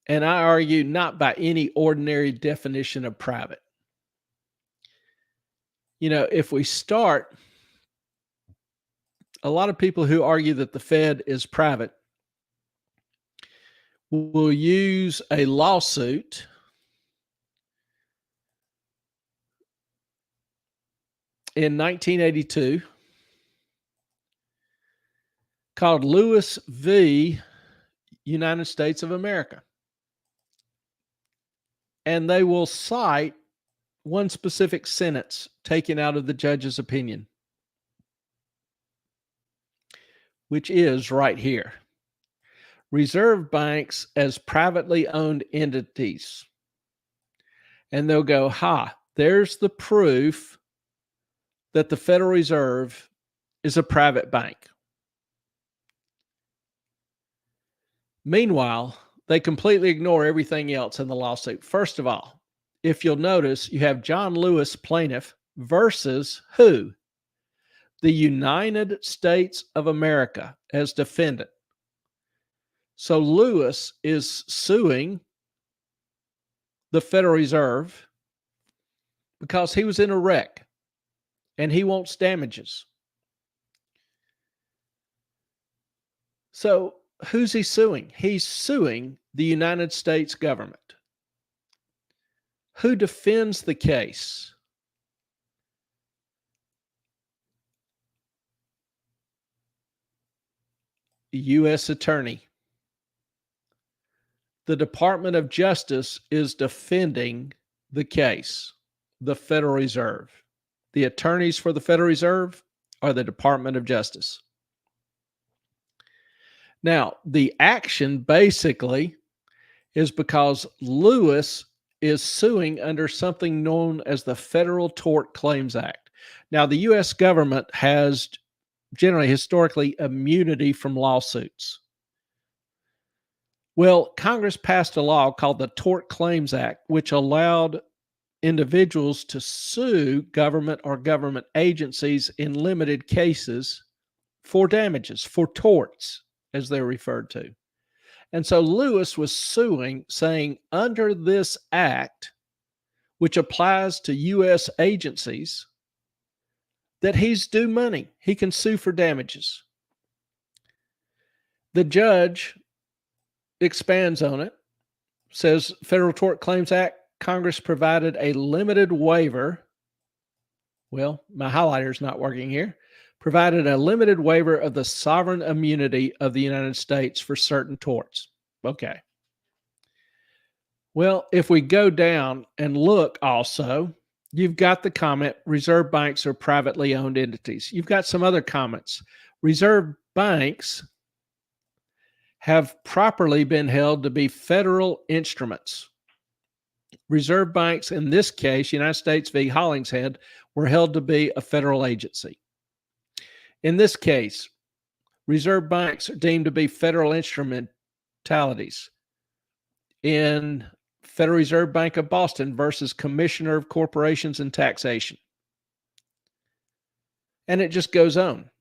[SPEAKER 1] And I argue not by any ordinary definition of private. You know, if we start, a lot of people who argue that the Fed is private will use a lawsuit in 1982 called Lewis v. United States of America. And they will cite one specific sentence taken out of the judge's opinion, which is right here. Reserve banks as privately owned entities. And they'll go, there's the proof that the Federal Reserve is a private bank. Meanwhile, they completely ignore everything else in the lawsuit. First of all, if you'll notice, you have John Lewis, plaintiff, versus who? The United States of America as defendant. So Lewis is suing the Federal Reserve because he was in a wreck and he wants damages. So who's he suing? He's suing the United States government. Who defends the case? The U.S. Attorney. The Department of Justice is defending the case, the Federal Reserve. The attorneys for the Federal Reserve are the Department of Justice. Now, the action basically is because Lewis is suing under something known as the Federal Tort Claims Act. Now, the U.S. government has generally historically immunity from lawsuits. Well, Congress passed a law called the Tort Claims Act, which allowed individuals to sue government or government agencies in limited cases for damages, for torts, as they're referred to. And so Lewis was suing, saying under this act, which applies to U.S. agencies, that he's due money. He can sue for damages. The judge expands on it, says Federal Tort Claims Act, Congress provided a limited waiver. Well, my highlighter's not working here. Provided a limited waiver of the sovereign immunity of the United States for certain torts. Okay. Well, if we go down and look also, you've got the comment, reserve banks are privately owned entities. You've got some other comments. Reserve banks have properly been held to be federal instruments. Reserve banks, in this case, United States v. Hollingshead, were held to be a federal agency. In this case, reserve banks are deemed to be federal instrumentalities. In Federal Reserve Bank of Boston versus Commissioner of Corporations and Taxation. And it just goes on.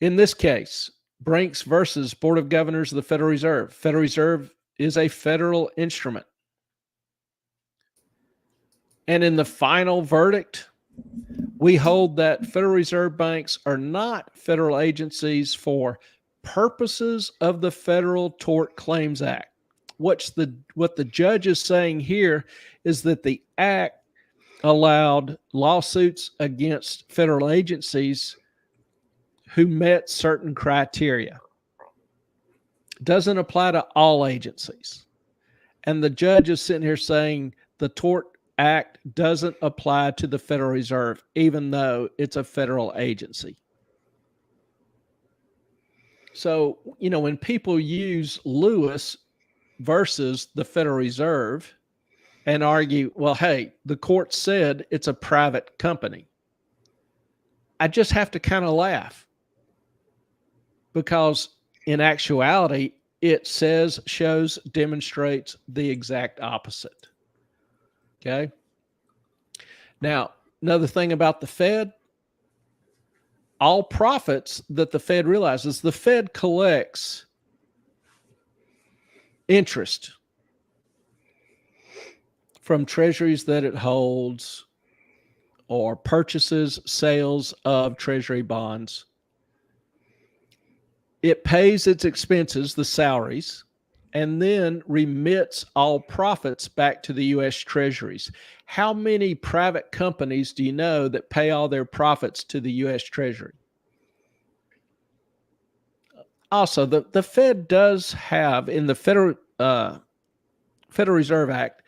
[SPEAKER 1] In this case, Brinks versus Board of Governors of the Federal Reserve. Federal Reserve is a federal instrument. And in the final verdict, we hold that Federal Reserve banks are not federal agencies for purposes of the Federal Tort Claims Act. What the judge is saying here is that the act allowed lawsuits against federal agencies who met certain criteria. Doesn't apply to all agencies. And the judge is sitting here saying the Tort Act doesn't apply to the Federal Reserve, even though it's a federal agency. So, you know, when people use Lewis versus the Federal Reserve, and argue, well, hey, the court said it's a private company. I just have to kind of laugh, because in actuality, it says, shows, demonstrates the exact opposite. Okay. Now, another thing about the Fed, all profits that the Fed realizes, the Fed collects interest from treasuries that it holds or purchases, sales of treasury bonds. It pays its expenses, the salaries, and then remits all profits back to the U.S. treasuries. How many private companies do you know that pay all their profits to the U.S. Treasury? Also, the Fed does have, in the Federal Reserve Act,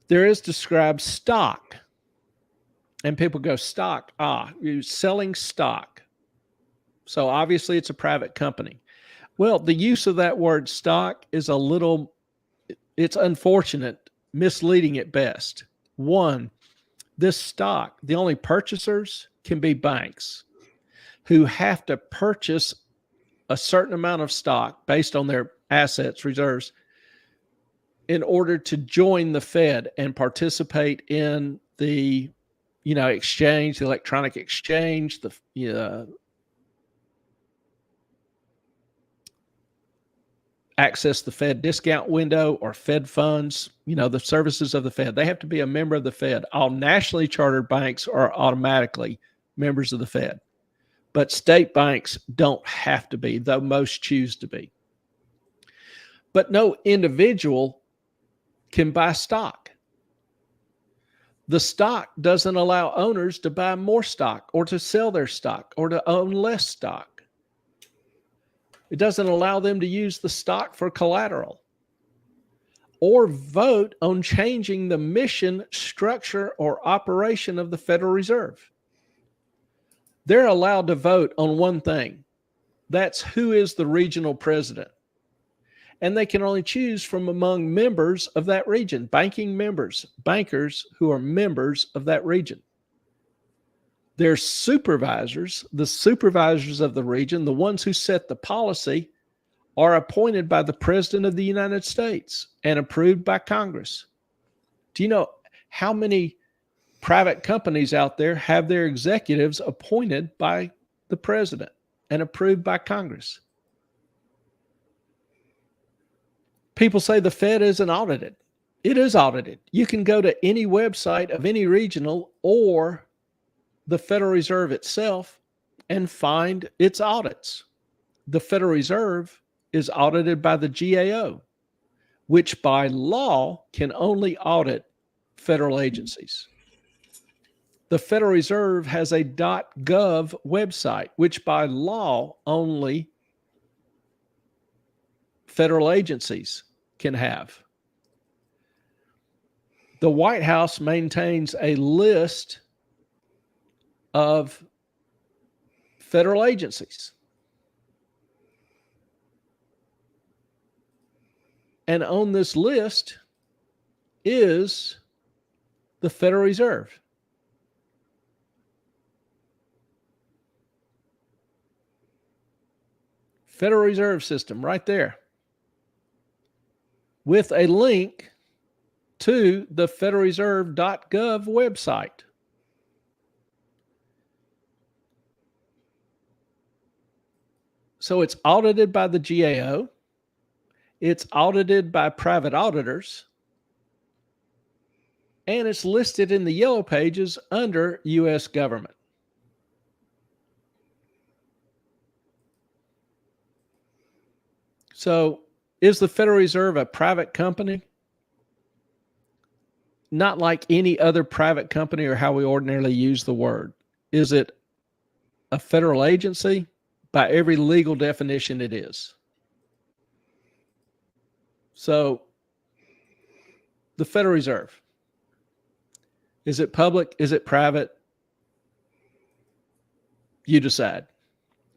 [SPEAKER 1] there is described stock. And people go, stock, you're selling stock. So obviously it's a private company. Well, the use of that word stock is it's unfortunate, misleading at best. One, this stock, the only purchasers can be banks who have to purchase a certain amount of stock based on their assets, reserves, in order to join the Fed and participate in the, exchange, the electronic exchange, access the Fed discount window or Fed funds, the services of the Fed. They have to be a member of the Fed. All nationally chartered banks are automatically members of the Fed, but state banks don't have to be, though most choose to be. But no individual can buy stock. The stock doesn't allow owners to buy more stock or to sell their stock or to own less stock. It doesn't allow them to use the stock for collateral or vote on changing the mission, structure, or operation of the Federal Reserve. They're allowed to vote on one thing. That's who is the regional president. And they can only choose from among members of that region, banking members, bankers who are members of that region. Their supervisors, the supervisors of the region, the ones who set the policy, are appointed by the President of the United States and approved by Congress. Do you know how many private companies out there have their executives appointed by the President and approved by Congress? People say the Fed isn't audited. It is audited. You can go to any website of any regional or the Federal Reserve itself and find its audits. The Federal Reserve is audited by the GAO, which by law can only audit federal agencies. The Federal Reserve has a .gov website, which by law only federal agencies can have. The White House maintains a list of federal agencies. And on this list is the Federal Reserve. Federal Reserve System right there, with a link to the federalreserve.gov website. So it's audited by the GAO. It's audited by private auditors. And it's listed in the yellow pages under U.S. government. So is the Federal Reserve a private company? Not like any other private company or how we ordinarily use the word. Is it a federal agency? By every legal definition, it is. So the Federal Reserve, is it public? Is it private? You decide.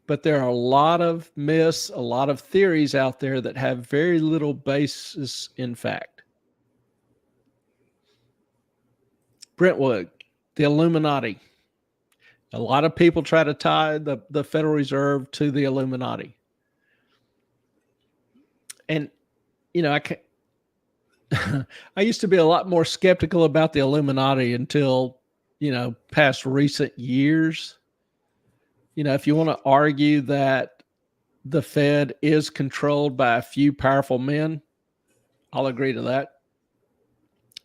[SPEAKER 1] But there are a lot of myths, a lot of theories out there that have very little basis in fact. Brentwood, the Illuminati. A lot of people try to tie the Federal Reserve to the Illuminati. And, you know, I used to be a lot more skeptical about the Illuminati until, you know, past recent years. You know, if you want to argue that the Fed is controlled by a few powerful men, I'll agree to that.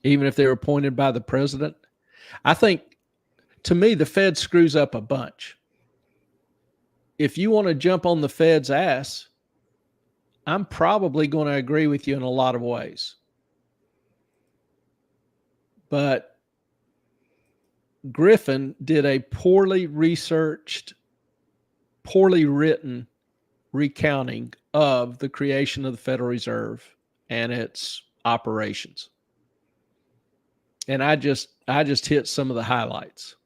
[SPEAKER 1] Even if they're appointed by the president. I think, to me, the Fed screws up a bunch. If you want to jump on the Fed's ass, I'm probably going to agree with you in a lot of ways. But Griffin did a poorly researched, poorly written recounting of the creation of the Federal Reserve and its operations. And I just hit some of the highlights.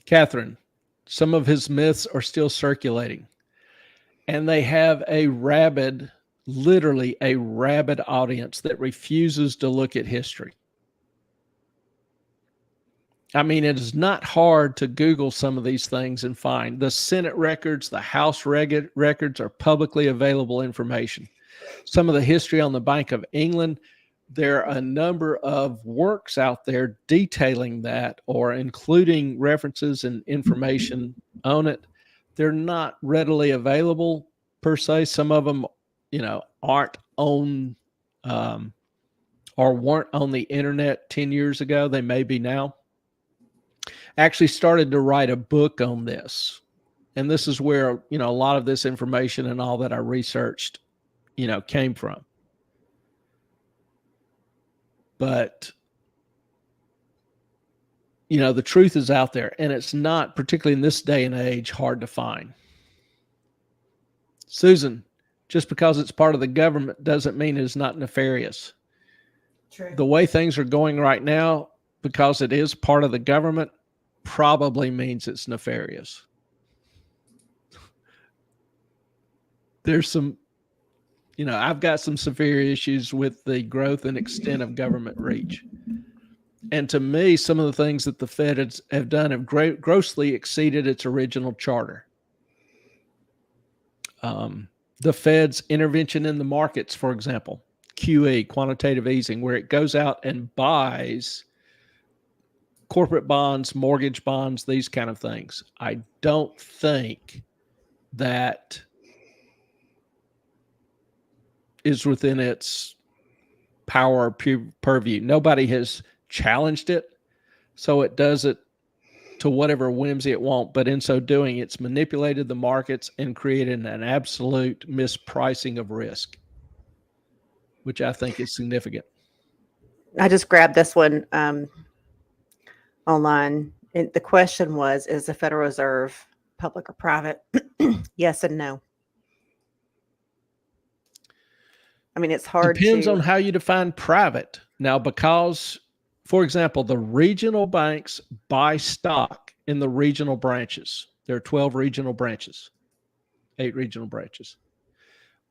[SPEAKER 1] Catherine, some of his myths are still circulating, and they have a literally a rabid audience that refuses to look at history. I mean, it is not hard to Google some of these things and find the Senate records, the House records are publicly available information. Some of the history on the Bank of England, there are a number of works out there detailing that or including references and information on it. They're not readily available per se. Some of them, you know, aren't on or weren't on the internet 10 years ago. They may be now. Actually started to write a book on this. And this is where, you know, a lot of this information and all that I researched, you know, came from. But, you know, the truth is out there, and it's not, particularly in this day and age, hard to find. Susan, just because it's part of the government doesn't mean it's not nefarious.
[SPEAKER 2] True.
[SPEAKER 1] The way things are going right now, because it is part of the government, probably means it's nefarious. There's some, you know, I've got some severe issues with the growth and extent of government reach. And to me, some of the things that the Fed have done have grossly exceeded its original charter. The Fed's intervention in the markets, for example, QE, quantitative easing, where it goes out and buys corporate bonds, mortgage bonds, these kind of things. I don't think that is within its power or purview. Nobody has challenged it, so it does it to whatever whimsy it wants. But in so doing, it's manipulated the markets and created an absolute mispricing of risk, which I think is significant.
[SPEAKER 2] I just grabbed this one online. The question was, is the Federal Reserve public or private? Yes and no. I mean, it's hard.
[SPEAKER 1] Depends on how you define private. Now, because, for example, the regional banks buy stock in the regional branches. There are 12 regional branches, 8 regional branches.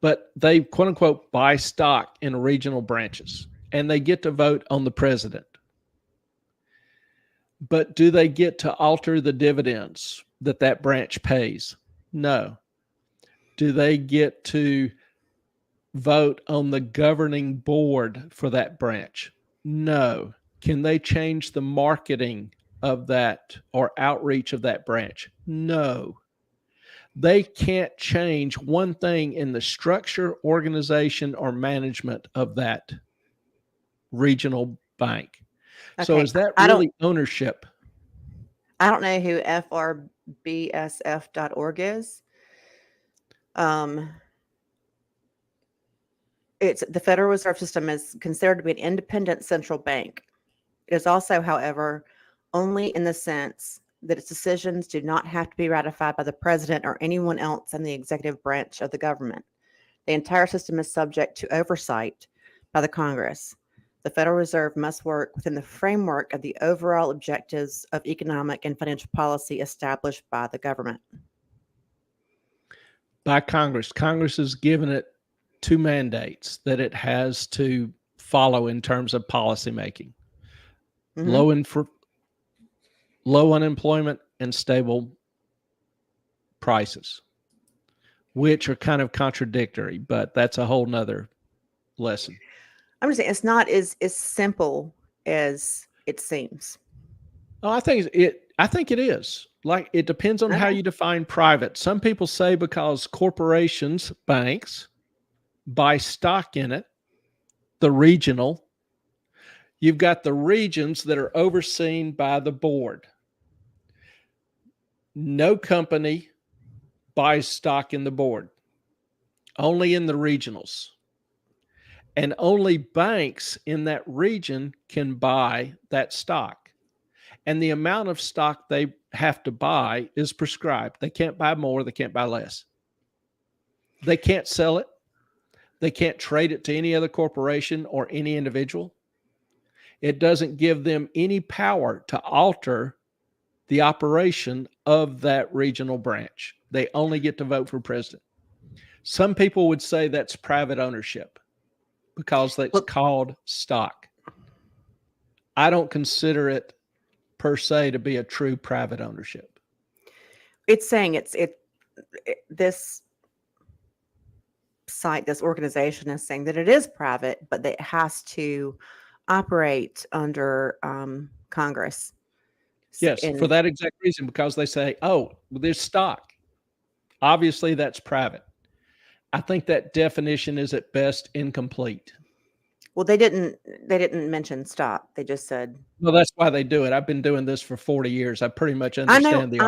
[SPEAKER 1] But they, quote unquote, buy stock in regional branches, and they get to vote on the president. But do they get to alter the dividends that branch pays? No. Do they get to vote on the governing board for that branch? No. Can they change the marketing of that or outreach of that branch? No. They can't change one thing in the structure, organization, or management of that regional bank. Okay. So is that really ownership?
[SPEAKER 2] I don't know who FRBSF.org is. It's the Federal Reserve System is considered to be an independent central bank. It is also, however, only in the sense that its decisions do not have to be ratified by the president or anyone else in the executive branch of the government. The entire system is subject to oversight by the Congress. The Federal Reserve must work within the framework of the overall objectives of economic and financial policy established by the government.
[SPEAKER 1] by Congress. Congress has given it 2 mandates that it has to follow in terms of policy making.
[SPEAKER 2] Mhm.
[SPEAKER 1] Low unemployment and stable prices, which are kind of contradictory, but that's a whole nother lesson.
[SPEAKER 2] I'm just saying it's not as simple as it seems.
[SPEAKER 1] Oh, I think it is. Like, it depends on how
[SPEAKER 2] Okay.
[SPEAKER 1] you define private. Some people say because corporations, banks, buy stock in it, the regional, you've got the regions that are overseen by the board. No company buys stock in the board, only in the regionals. And only banks in that region can buy that stock. And the amount of stock they have to buy is prescribed. They can't buy more, they can't buy less. They can't sell it. They can't trade it to any other corporation or any individual. It doesn't give them any power to alter the operation of that regional branch. They only get to vote for president. Some people would say that's private ownership because that's called stock. I don't consider it per se to be a true private ownership.
[SPEAKER 2] It's saying this site, this organization is saying that it is private, but that it has to operate under Congress.
[SPEAKER 1] Yes, for that exact reason, because they say, oh, there's stock. Obviously, that's private. I think that definition is at best incomplete.
[SPEAKER 2] Well, they didn't mention stock. They just said.
[SPEAKER 1] Well, that's why they do it. I've been doing this for 40 years. I pretty much
[SPEAKER 2] I know.
[SPEAKER 1] understand the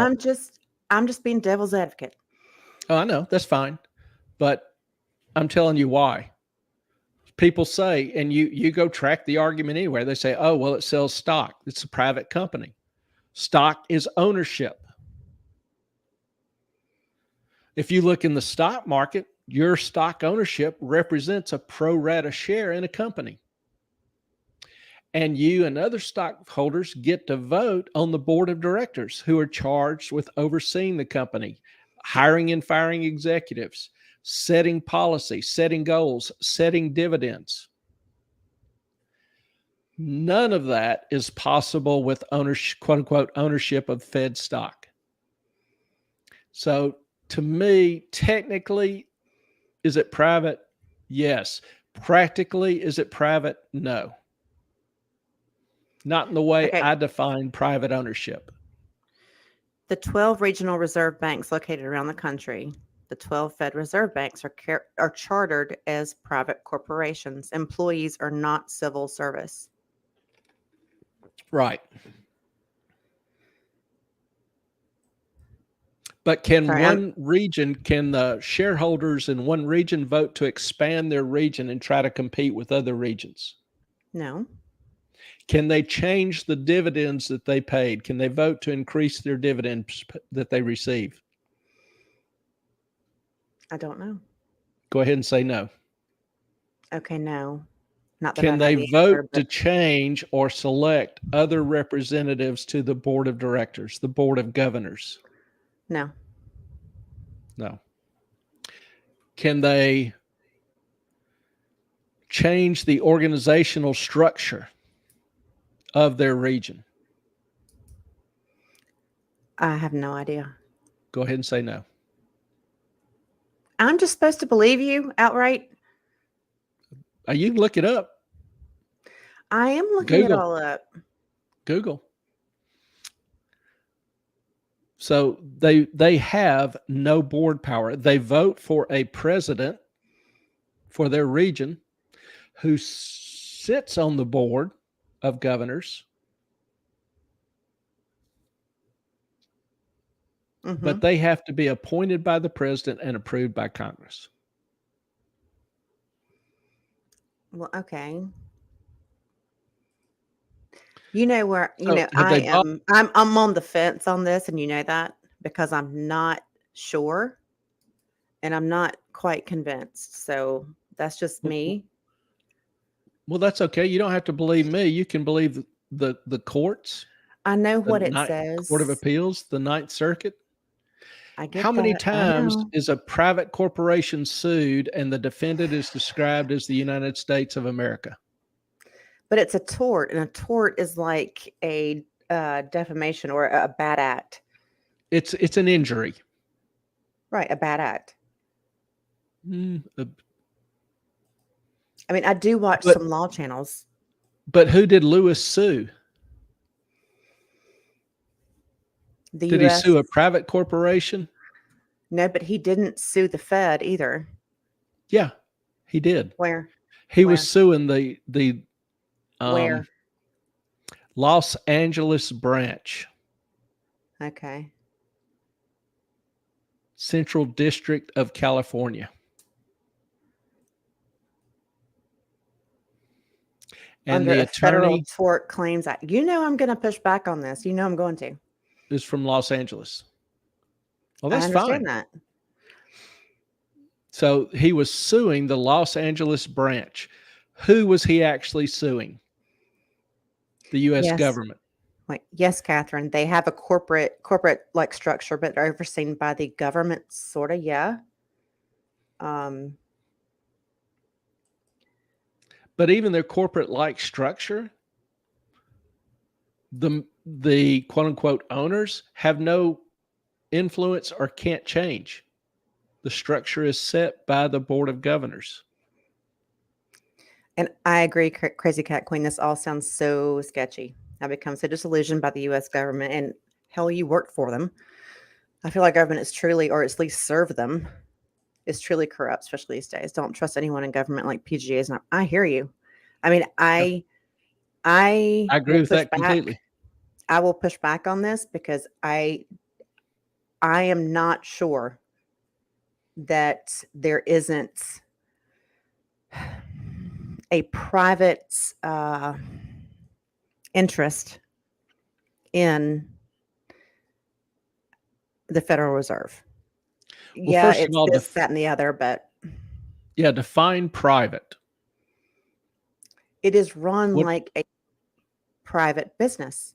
[SPEAKER 2] I'm just being devil's advocate.
[SPEAKER 1] Oh, I know. That's fine. But I'm telling you why. People say, and you go track the argument anywhere, they say, oh, well, it sells stock. It's a private company. Stock is ownership. If you look in the stock market, your stock ownership represents a pro rata share in a company. And you and other stockholders get to vote on the board of directors who are charged with overseeing the company, hiring and firing executives, setting policy, setting goals, setting dividends. None of that is possible with ownership, quote unquote, ownership of Fed stock. So to me, technically, is it private? Yes. Practically, is it private? No. Not in the way I define private ownership.
[SPEAKER 2] The 12 regional reserve banks located around the country, the 12 Fed Reserve banks are chartered as private corporations. Employees are not civil service.
[SPEAKER 1] Right. But can the shareholders in one region vote to expand their region and try to compete with other regions?
[SPEAKER 2] No.
[SPEAKER 1] Can they change the dividends that they paid? Can they vote to increase their dividends that they receive?
[SPEAKER 2] I don't know.
[SPEAKER 1] Go ahead and say no.
[SPEAKER 2] Okay, no. Not that
[SPEAKER 1] Can they vote to change or select other representatives to the board of directors, the board of governors?
[SPEAKER 2] No.
[SPEAKER 1] No. Can they change the organizational structure of their region?
[SPEAKER 2] I have no idea.
[SPEAKER 1] Go ahead and say no.
[SPEAKER 2] I'm just supposed to believe you outright?
[SPEAKER 1] You can look it up.
[SPEAKER 2] I am looking it all up.
[SPEAKER 1] Google. So they have no board power. They vote for a president for their region who sits on the board of governors. Mm-hmm. But they have to be appointed by the president and approved by Congress.
[SPEAKER 2] Well, okay. You know where, I'm on the fence on this, and you know that, because I'm not sure and I'm not quite convinced. So that's just me.
[SPEAKER 1] Well, that's okay. You don't have to believe me. You can believe the courts.
[SPEAKER 2] I know what it says.
[SPEAKER 1] Court of Appeals, the Ninth Circuit.
[SPEAKER 2] I get
[SPEAKER 1] How many
[SPEAKER 2] that. I
[SPEAKER 1] times
[SPEAKER 2] know.
[SPEAKER 1] is a private corporation sued and the defendant is described as the United States of America?
[SPEAKER 2] But it's a tort, and a tort is like a defamation or a bad act.
[SPEAKER 1] It's an injury.
[SPEAKER 2] Right, a bad act.
[SPEAKER 1] Mm,
[SPEAKER 2] I mean, I do watch
[SPEAKER 1] But-
[SPEAKER 2] some law channels.
[SPEAKER 1] But who did Lewis sue?
[SPEAKER 2] The
[SPEAKER 1] Did
[SPEAKER 2] US,
[SPEAKER 1] he sue a private corporation?
[SPEAKER 2] no, but he didn't sue the Fed either.
[SPEAKER 1] Yeah, he did.
[SPEAKER 2] Where?
[SPEAKER 1] He
[SPEAKER 2] Where?
[SPEAKER 1] was suing the
[SPEAKER 2] Where?
[SPEAKER 1] Los Angeles branch,
[SPEAKER 2] Okay.
[SPEAKER 1] Central District of California. And
[SPEAKER 2] Under
[SPEAKER 1] the
[SPEAKER 2] a Federal
[SPEAKER 1] attorney
[SPEAKER 2] Tort Claims Act. You know I'm going to push back on this. You know I'm going to.
[SPEAKER 1] is from Los Angeles. Well,
[SPEAKER 2] I
[SPEAKER 1] that's
[SPEAKER 2] understand
[SPEAKER 1] fine.
[SPEAKER 2] that.
[SPEAKER 1] So he was suing the Los Angeles branch. Who was he actually suing? The U.S.
[SPEAKER 2] Yes.
[SPEAKER 1] government.
[SPEAKER 2] Like, yes, Catherine, they have a corporate like structure, but they're overseen by the government, sort of. Yeah.
[SPEAKER 1] But even their corporate-like structure, the quote-unquote owners have no influence or can't change. The structure is set by the Board of Governors.
[SPEAKER 2] And I agree, Crazy Cat Queen. This all sounds so sketchy. I become so disillusioned by the U.S. government, and hell, you work for them. I feel like government is truly, or at least serve them, is truly corrupt, especially these days. Don't trust anyone in government like PGA is not. I hear you. I mean, I
[SPEAKER 1] agree
[SPEAKER 2] will
[SPEAKER 1] with
[SPEAKER 2] push
[SPEAKER 1] that
[SPEAKER 2] back.
[SPEAKER 1] completely.
[SPEAKER 2] I will push back on this because I am not sure that there isn't a private interest in the Federal Reserve.
[SPEAKER 1] Well,
[SPEAKER 2] Yeah,
[SPEAKER 1] first of
[SPEAKER 2] it's
[SPEAKER 1] all,
[SPEAKER 2] this, that, and the other, but
[SPEAKER 1] Yeah, define private.
[SPEAKER 2] it is run
[SPEAKER 1] What-
[SPEAKER 2] like a private business.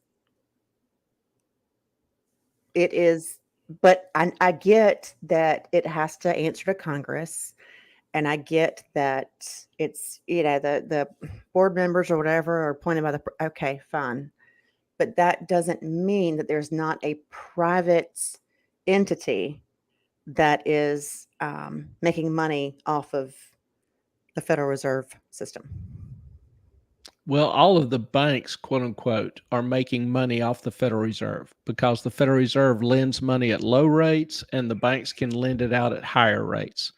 [SPEAKER 2] It is, but I get that it has to answer to Congress, and I get that it's, the board members or whatever are appointed by okay, fine. But that doesn't mean that there's not a private entity that is making money off of the Federal Reserve System.
[SPEAKER 1] Well, all of the banks, quote unquote, are making money off the Federal Reserve because the Federal Reserve lends money at low rates and the banks can lend it out at higher rates.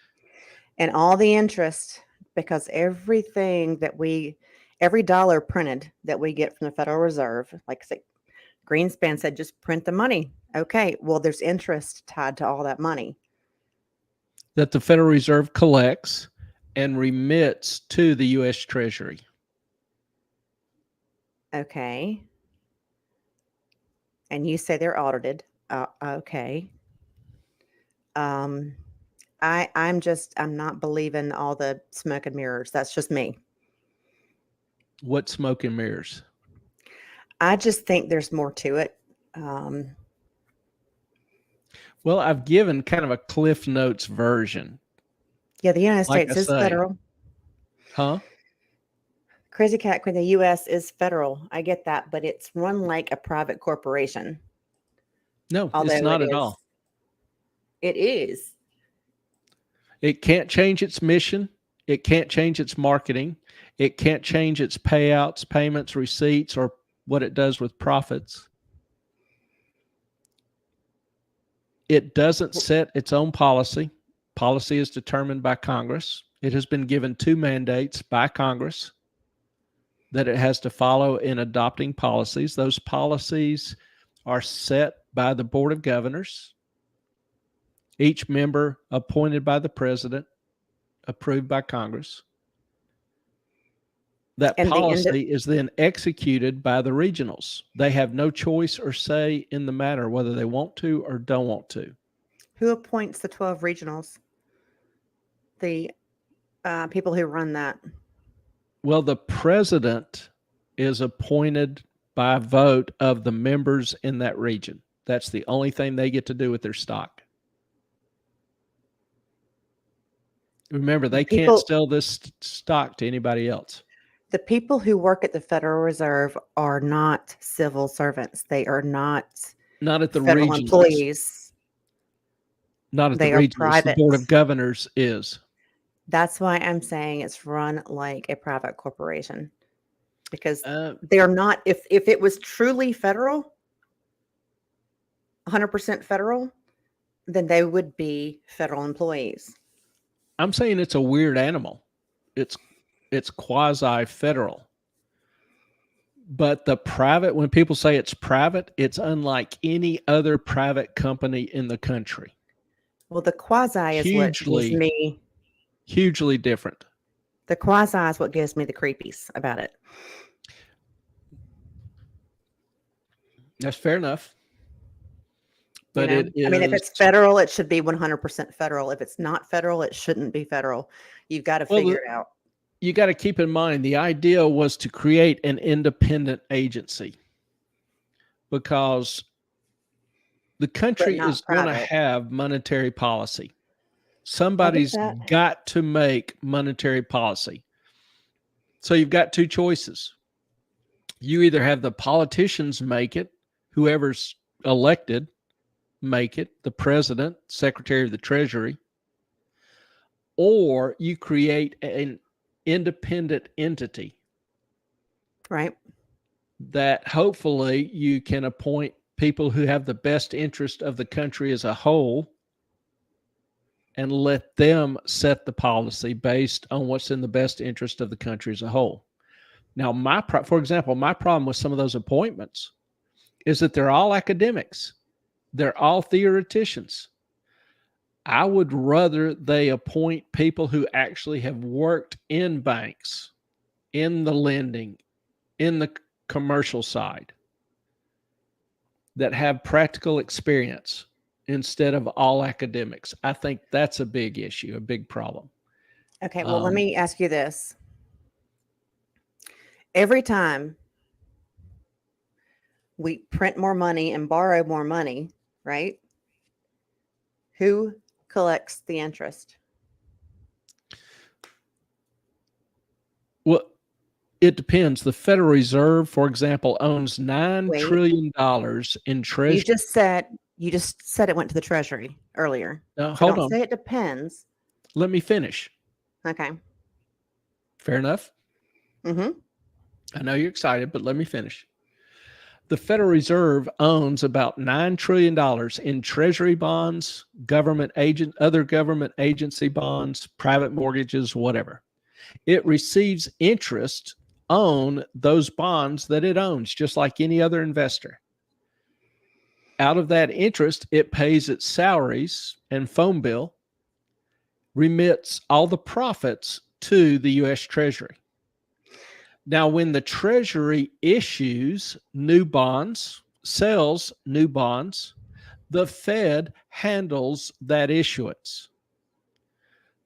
[SPEAKER 2] And all the interest, because every dollar printed that we get from the Federal Reserve, like say, Greenspan said, just print the money. Okay, well, there's interest tied to all that money.
[SPEAKER 1] That the Federal Reserve collects and remits to the U.S. Treasury.
[SPEAKER 2] Okay. And you say they're audited. Okay. I'm not believing all the smoke and mirrors. That's just me.
[SPEAKER 1] What smoke and mirrors?
[SPEAKER 2] I just think there's more to it.
[SPEAKER 1] Well, I've given kind of a Cliff Notes version.
[SPEAKER 2] Yeah, the United
[SPEAKER 1] Like
[SPEAKER 2] States
[SPEAKER 1] I
[SPEAKER 2] is
[SPEAKER 1] say.
[SPEAKER 2] federal.
[SPEAKER 1] Huh?
[SPEAKER 2] Crazy Cat Queen, the U.S. is federal. I get that, but it's run like a private corporation.
[SPEAKER 1] No,
[SPEAKER 2] Although
[SPEAKER 1] it's not
[SPEAKER 2] it
[SPEAKER 1] at
[SPEAKER 2] is.
[SPEAKER 1] all.
[SPEAKER 2] It is.
[SPEAKER 1] It can't change its mission. It can't change its marketing. It can't change its payouts, payments, receipts, or what it does with profits. It doesn't set its own policy. Policy is determined by Congress. It has been given 2 mandates by Congress that it has to follow in adopting policies. Those policies are set by the Board of Governors, each member appointed by the president, approved by Congress. That
[SPEAKER 2] And
[SPEAKER 1] policy is then executed by the regionals. They have no choice or say in the matter whether they want to or don't want to.
[SPEAKER 2] Who appoints the 12 regionals? The people who run that.
[SPEAKER 1] Well, the president is appointed by vote of the members in that region. That's the only thing they get to do with their stock. Remember, they
[SPEAKER 2] People-
[SPEAKER 1] can't sell this stock to anybody else.
[SPEAKER 2] The people who work at the Federal Reserve are not civil servants. They are not
[SPEAKER 1] Not at the
[SPEAKER 2] federal
[SPEAKER 1] regionals.
[SPEAKER 2] employees.
[SPEAKER 1] Not at
[SPEAKER 2] They
[SPEAKER 1] the
[SPEAKER 2] are
[SPEAKER 1] regionals. The
[SPEAKER 2] private.
[SPEAKER 1] Board of Governors is.
[SPEAKER 2] That's why I'm saying it's run like a private corporation, because
[SPEAKER 1] Uh,
[SPEAKER 2] they're not. If it was truly federal, 100% federal, then they would be federal employees.
[SPEAKER 1] I'm saying it's a weird animal. It's quasi-federal. But the private, when people say it's private, it's unlike any other private company in the country.
[SPEAKER 2] Well, the quasi is what gives me.
[SPEAKER 1] Hugely different.
[SPEAKER 2] The quasi is what gives me the creepies about it.
[SPEAKER 1] That's fair enough. But
[SPEAKER 2] You know?
[SPEAKER 1] it is.
[SPEAKER 2] I mean, if it's federal, it should be 100% federal. If it's not federal, it shouldn't be federal. You've got to figure it out.
[SPEAKER 1] You got to keep in mind, the idea was to create an independent agency because the country
[SPEAKER 2] not
[SPEAKER 1] is going to
[SPEAKER 2] private.
[SPEAKER 1] have monetary policy. Somebody's
[SPEAKER 2] that.
[SPEAKER 1] got to make monetary policy. So you've got two choices. You either have the politicians make it, whoever's elected make it, the president, secretary of the treasury, or you create an independent entity,
[SPEAKER 2] Right.
[SPEAKER 1] that hopefully you can appoint people who have the best interest of the country as a whole and let them set the policy based on what's in the best interest of the country as a whole. Now, for example, my problem with some of those appointments is that they're all academics. They're all theoreticians. I would rather they appoint people who actually have worked in banks, in the lending, in the commercial side, that have practical experience instead of all academics. I think that's a big issue, a big problem.
[SPEAKER 2] Okay. Well, let me ask you this. Every time we print more money and borrow more money, right? Who collects the interest?
[SPEAKER 1] Well, it depends. The Federal Reserve, for example, owns $9 trillion in treasury.
[SPEAKER 2] You just said it went to the Treasury earlier.
[SPEAKER 1] Now,
[SPEAKER 2] So
[SPEAKER 1] hold
[SPEAKER 2] don't
[SPEAKER 1] on.
[SPEAKER 2] say it depends.
[SPEAKER 1] Let me finish.
[SPEAKER 2] Okay.
[SPEAKER 1] Fair enough.
[SPEAKER 2] Mm-hmm.
[SPEAKER 1] I know you're excited, but let me finish. The Federal Reserve owns about $9 trillion in treasury bonds, other government agency bonds, private mortgages, whatever. It receives interest on those bonds that it owns, just like any other investor. Out of that interest, it pays its salaries and phone bill, remits all the profits to the U.S. Treasury. Now, when the Treasury issues new bonds, sells new bonds, the Fed handles that issuance.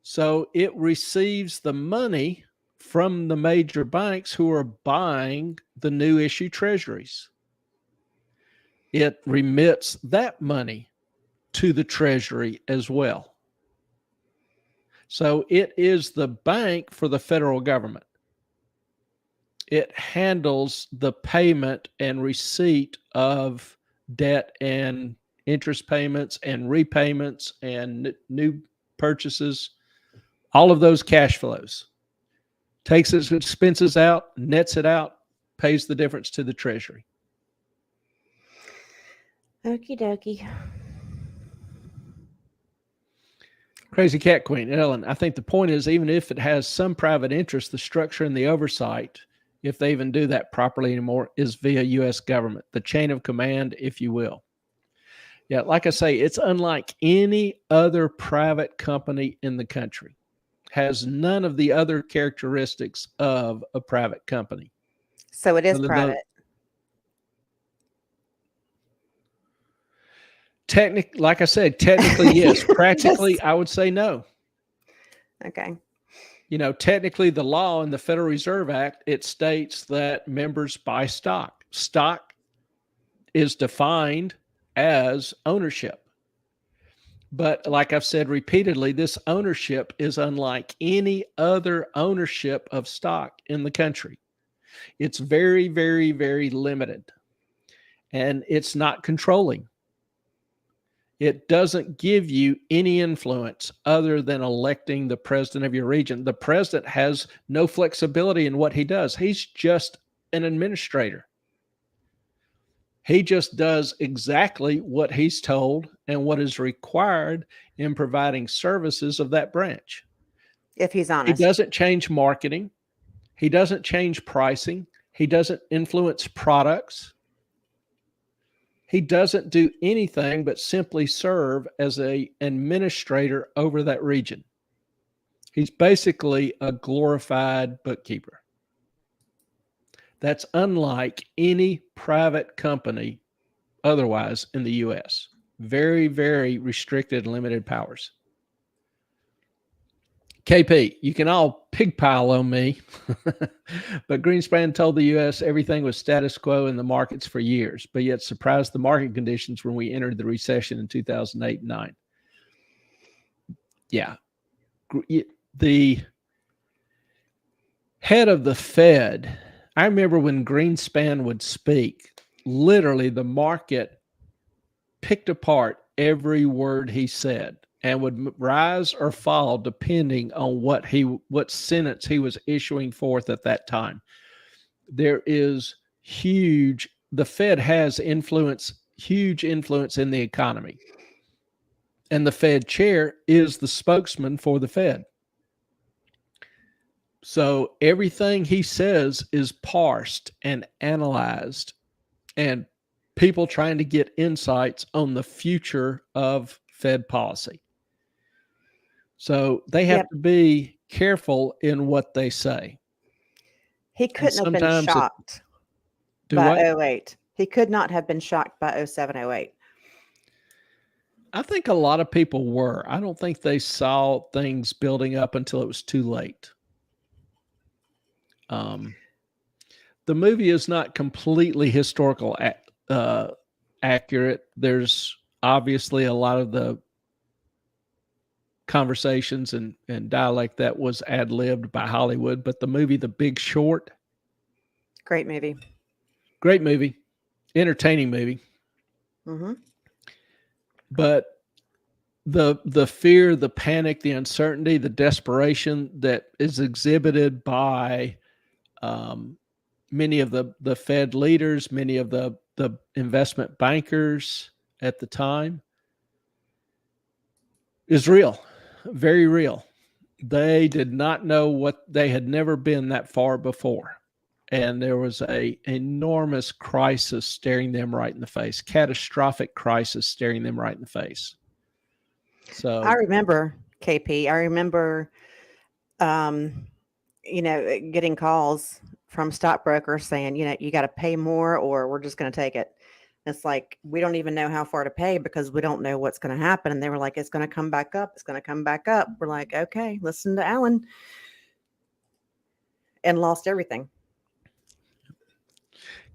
[SPEAKER 1] So it receives the money from the major banks who are buying the new issue treasuries. It remits that money to the Treasury as well. So it is the bank for the federal government. It handles the payment and receipt of debt and interest payments and repayments and new purchases, all of those cash flows. Takes its expenses out, nets it out, pays the difference to the Treasury.
[SPEAKER 2] Okie dokie.
[SPEAKER 1] Crazy Cat Queen, Ellen, I think the point is, even if it has some private interest, the structure and the oversight, if they even do that properly anymore, is via U.S. government, the chain of command, if you will. Yeah, like I say, it's unlike any other private company in the country. Has none of the other characteristics of a private company.
[SPEAKER 2] So it is private.
[SPEAKER 1] Like I said, technically, yes. Practically, I would say no.
[SPEAKER 2] Okay.
[SPEAKER 1] You know, technically, the law in the Federal Reserve Act, it states that members buy stock. Stock is defined as ownership. But like I've said repeatedly, this ownership is unlike any other ownership of stock in the country. It's very, very, very limited. And it's not controlling. It doesn't give you any influence other than electing the president of your region. The president has no flexibility in what he does. He's just an administrator. He just does exactly what he's told and what is required in providing services of that branch.
[SPEAKER 2] If he's
[SPEAKER 1] He
[SPEAKER 2] honest.
[SPEAKER 1] doesn't change marketing. He doesn't change pricing. He doesn't influence products. He doesn't do anything but simply serve as an administrator over that region. He's basically a glorified bookkeeper. That's unlike any private company otherwise in the U.S. Very, very restricted and limited powers. KP, you can all pigpile on me, but Greenspan told the U.S. everything was status quo in the markets for years, but yet surprised the market conditions when we entered the recession in 2008 and 9. Yeah. The head of the Fed, I remember when Greenspan would speak, literally the market picked apart every word he said and would rise or fall depending on what sentence he was issuing forth at that time. There is the Fed has huge influence in the economy. And the Fed chair is the spokesman for the Fed. So everything he says is parsed and analyzed, and people trying to get insights on the future of Fed policy. So they have to be careful in what they say.
[SPEAKER 2] He couldn't have been shocked by 08. He could not have been shocked by 07, 08.
[SPEAKER 1] I think a lot of people were. I don't think they saw things building up until it was too late. The movie is not completely historical accurate. There's obviously a lot of the conversations and dialect that was ad-libbed by Hollywood, but the movie The Big Short,
[SPEAKER 2] great movie,
[SPEAKER 1] entertaining movie.
[SPEAKER 2] Mm-hmm.
[SPEAKER 1] But the fear, the panic, the uncertainty, the desperation that is exhibited by many of the Fed leaders, many of the investment bankers at the time is real, very real. They did not know they had never been that far before. And there was an enormous crisis staring them right in the face, catastrophic crisis staring them right in the face. So
[SPEAKER 2] I remember, KP, getting calls from stockbrokers saying, you got to pay more or we're just going to take it. It's like, we don't even know how far to pay because we don't know what's going to happen. And they were like, it's going to come back up. It's going to come back up. We're like, okay, listen to Alan. And lost everything.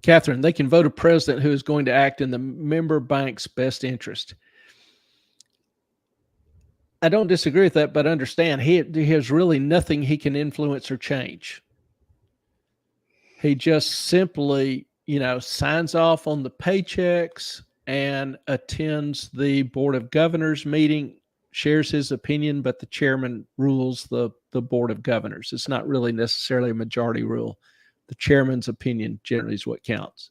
[SPEAKER 1] Catherine, they can vote a president who is going to act in the member bank's best interest. I don't disagree with that, but understand he has really nothing he can influence or change. He just simply, signs off on the paychecks and attends the Board of Governors meeting, shares his opinion, but the chairman rules the Board of Governors. It's not really necessarily a majority rule. The chairman's opinion generally is what counts.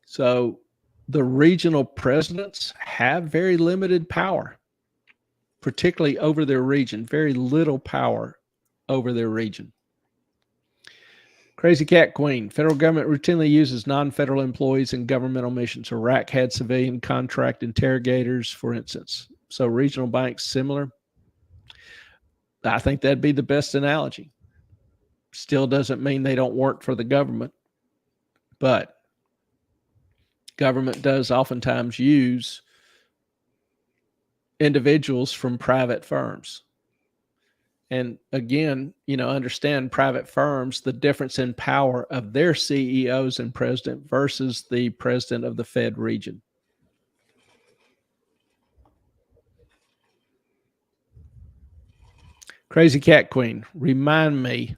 [SPEAKER 1] So the regional presidents have very limited power, particularly over their region, very little power over their region. Crazy Cat Queen. Federal government routinely uses non-federal employees in governmental missions. Iraq had civilian contract interrogators, for instance. So regional banks, similar. I think that'd be the best analogy. Still doesn't mean they don't work for the government, but government does oftentimes use individuals from private firms. And again, understand private firms, the difference in power of their CEOs and president versus the president of the Fed region. Crazy Cat Queen, remind me,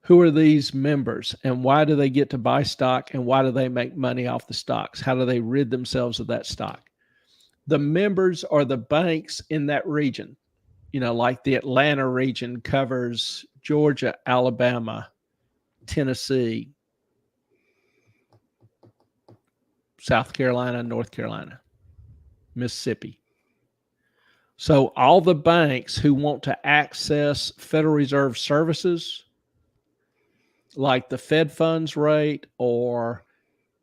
[SPEAKER 1] who are these members and why do they get to buy stock and why do they make money off the stocks? How do they rid themselves of that stock? The members are the banks in that region. You know, like the Atlanta region covers Georgia, Alabama, Tennessee, South Carolina, North Carolina, Mississippi. So all the banks who want to access Federal Reserve services, like the Fed funds rate, or,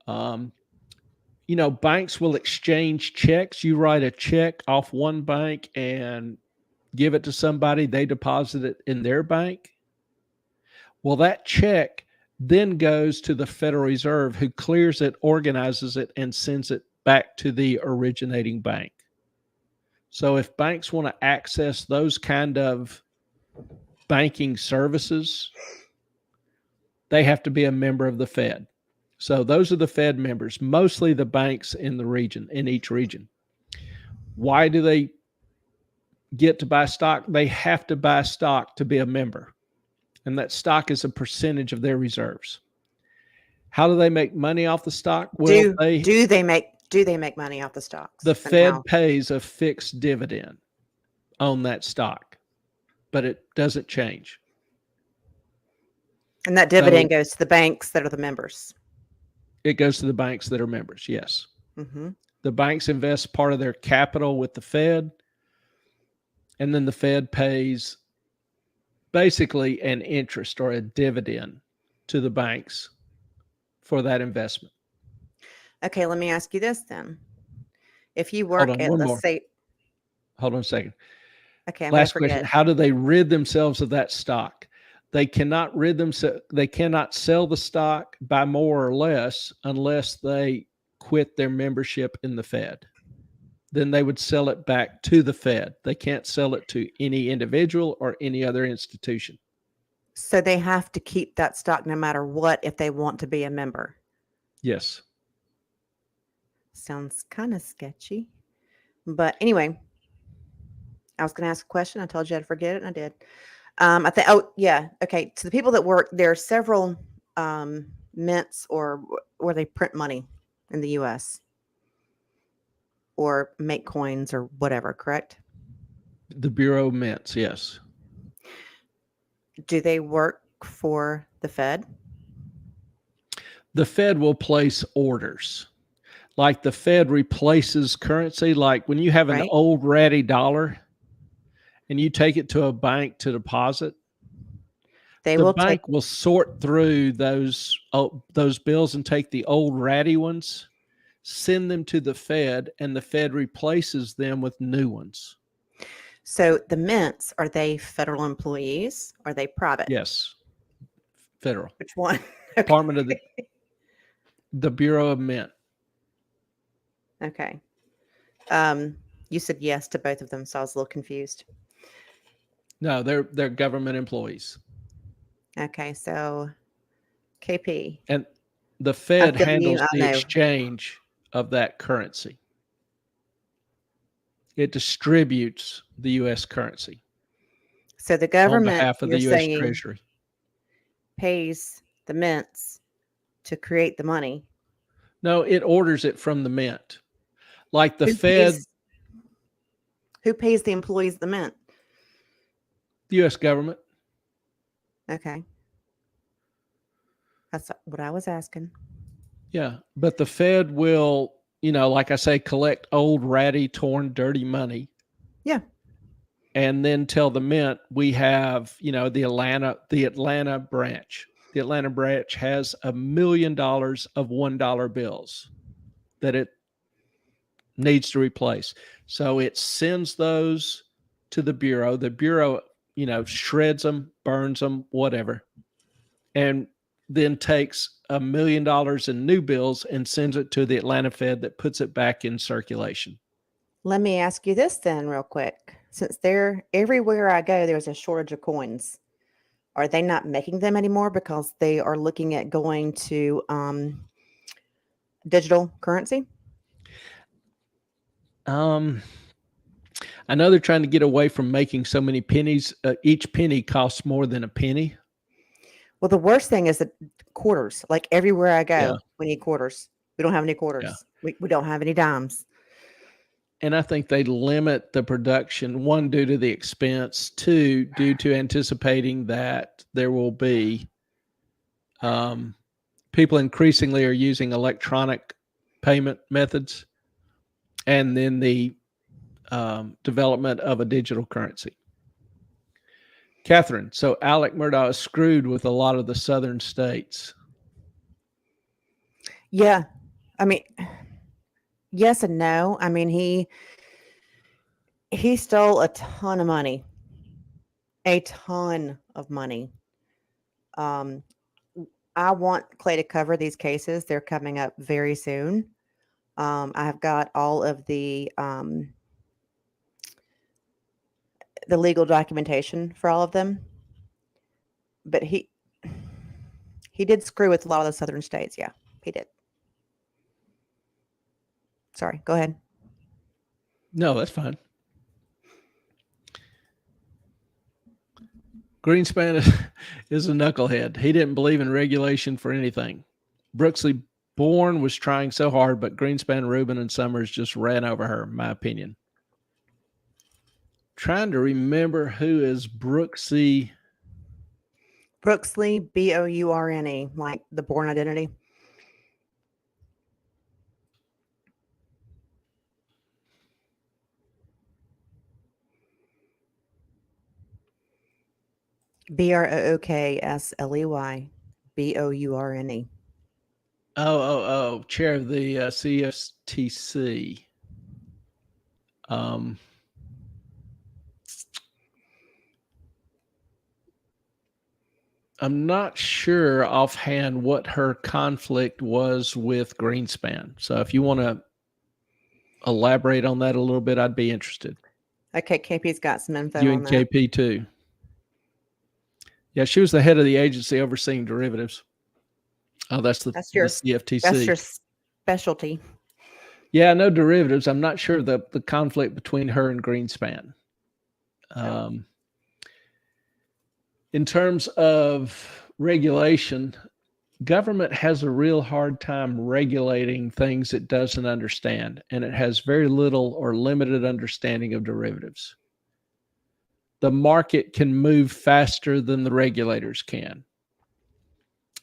[SPEAKER 1] banks will exchange checks. You write a check off one bank and give it to somebody, they deposit it in their bank. Well, that check then goes to the Federal Reserve, who clears it, organizes it, and sends it back to the originating bank. So if banks want to access those kind of banking services, they have to be a member of the Fed. So those are the Fed members, mostly the banks in the region, in each region. Why do they get to buy stock? They have to buy stock to be a member. And that stock is a percentage of their reserves. How do they make money off the stock? Well,
[SPEAKER 2] do they make money off the stocks?
[SPEAKER 1] The Fed pays a fixed dividend on that stock, but it doesn't change.
[SPEAKER 2] And that dividend goes to the banks that are the members.
[SPEAKER 1] It goes to the banks that are members, yes.
[SPEAKER 2] Mm-hmm.
[SPEAKER 1] The banks invest part of their capital with the Fed, and then the Fed pays basically an interest or a dividend to the banks for that investment.
[SPEAKER 2] Okay, let me ask you this then. If you work at, let's say...
[SPEAKER 1] Hold on a second.
[SPEAKER 2] Okay,
[SPEAKER 1] last question. How do they rid themselves of that stock? They cannot they cannot sell the stock by more or less unless they quit their membership in the Fed. Then they would sell it back to the Fed. They can't sell it to any individual or any other institution.
[SPEAKER 2] So they have to keep that stock no matter what if they want to be a member.
[SPEAKER 1] Yes.
[SPEAKER 2] Sounds kind of sketchy. But anyway, I was going to ask a question. I told you I'd forget it, and I did. I think, okay. To the people that work, there are several mints or where they print money in the U.S. or make coins or whatever, correct?
[SPEAKER 1] The Bureau of Mints, yes.
[SPEAKER 2] Do they work for the Fed?
[SPEAKER 1] The Fed will place orders. Like the Fed replaces currency. Like when you have an old ratty dollar and you take it to a bank to deposit, the bank will sort through those bills and take the old ratty ones, send them to the Fed, and the Fed replaces them with new ones.
[SPEAKER 2] So the mints, are they federal employees? Are they private?
[SPEAKER 1] Yes. Federal.
[SPEAKER 2] Which one?
[SPEAKER 1] Department of the Bureau of Mint.
[SPEAKER 2] Okay. You said yes to both of them, so I was a little confused.
[SPEAKER 1] No, they're government employees.
[SPEAKER 2] Okay, so KP.
[SPEAKER 1] And the Fed handles the exchange of that currency. It distributes the U.S. currency.
[SPEAKER 2] So the government,
[SPEAKER 1] on behalf of the U.S. Treasury,
[SPEAKER 2] pays the mints to create the money.
[SPEAKER 1] No, it orders it from the mint. Like the Fed.
[SPEAKER 2] Who pays the employees of the mint?
[SPEAKER 1] The U.S. government.
[SPEAKER 2] Okay. That's what I was asking.
[SPEAKER 1] Yeah, but the Fed will, like I say, collect old, ratty, torn, dirty money.
[SPEAKER 2] Yeah.
[SPEAKER 1] And then tell the mint we have, the Atlanta branch. The Atlanta branch has $1 million of $1 bills that it needs to replace. So it sends those to the Bureau. The Bureau, shreds them, burns them, whatever, and then takes $1 million in new bills and sends it to the Atlanta Fed that puts it back in circulation.
[SPEAKER 2] Let me ask you this then real quick. Since everywhere I go, there's a shortage of coins. Are they not making them anymore because they are looking at going to digital currency?
[SPEAKER 1] I know they're trying to get away from making so many pennies. Each penny costs more than a penny.
[SPEAKER 2] Well, the worst thing is that quarters. Like everywhere I go,
[SPEAKER 1] Yeah.
[SPEAKER 2] we need quarters. We don't have any quarters. We don't have any dimes.
[SPEAKER 1] And I think they limit the production, one, due to the expense, two, due to anticipating that there will be people increasingly are using electronic payment methods, and then the development of a digital currency. Catherine, so Alec Murdaugh is screwed with a lot of the southern states.
[SPEAKER 2] Yeah. I mean, yes and no. I mean, he stole a ton of money. A ton of money. I want Clay to cover these cases. They're coming up very soon. I have got all of the legal documentation for all of them. But he did screw with a lot of the southern states. Yeah, he did. Sorry, go ahead.
[SPEAKER 1] No, that's fine. Greenspan is a knucklehead. He didn't believe in regulation for anything. Brooksley Bourne was trying so hard, but Greenspan, Rubin, and Summers just ran over her, in my opinion. Trying to remember who is Brooksley.
[SPEAKER 2] Brooksley, Bourne, like the Bourne Identity. Brooksley, Bourne.
[SPEAKER 1] Oh, chair of the CFTC. I'm not sure offhand what her conflict was with Greenspan. So if you want to elaborate on that a little bit, I'd be interested.
[SPEAKER 2] Okay, KP's got some info
[SPEAKER 1] You
[SPEAKER 2] on
[SPEAKER 1] and
[SPEAKER 2] that.
[SPEAKER 1] KP too. Yeah, she was the head of the agency overseeing derivatives. Oh, that's your CFTC.
[SPEAKER 2] That's your specialty.
[SPEAKER 1] Yeah, no derivatives. I'm not sure the conflict between her and Greenspan. In terms of regulation, government has a real hard time regulating things it doesn't understand, and it has very little or limited understanding of derivatives. The market can move faster than the regulators can.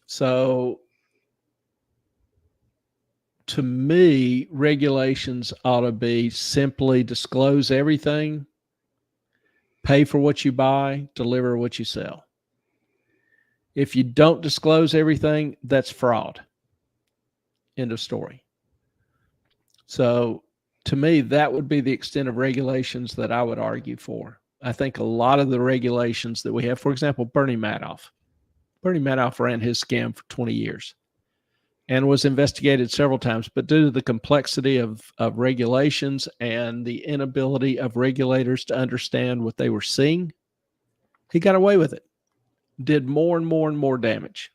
[SPEAKER 1] So, to me, regulations ought to be simply disclose everything, pay for what you buy, deliver what you sell. If you don't disclose everything, that's fraud. End of story. So to me, that would be the extent of regulations that I would argue for. I think a lot of the regulations that we have, for example, Bernie Madoff ran his scam for 20 years and was investigated several times, but due to the complexity of regulations and the inability of regulators to understand what they were seeing, he got away with it, did more and more and more damage.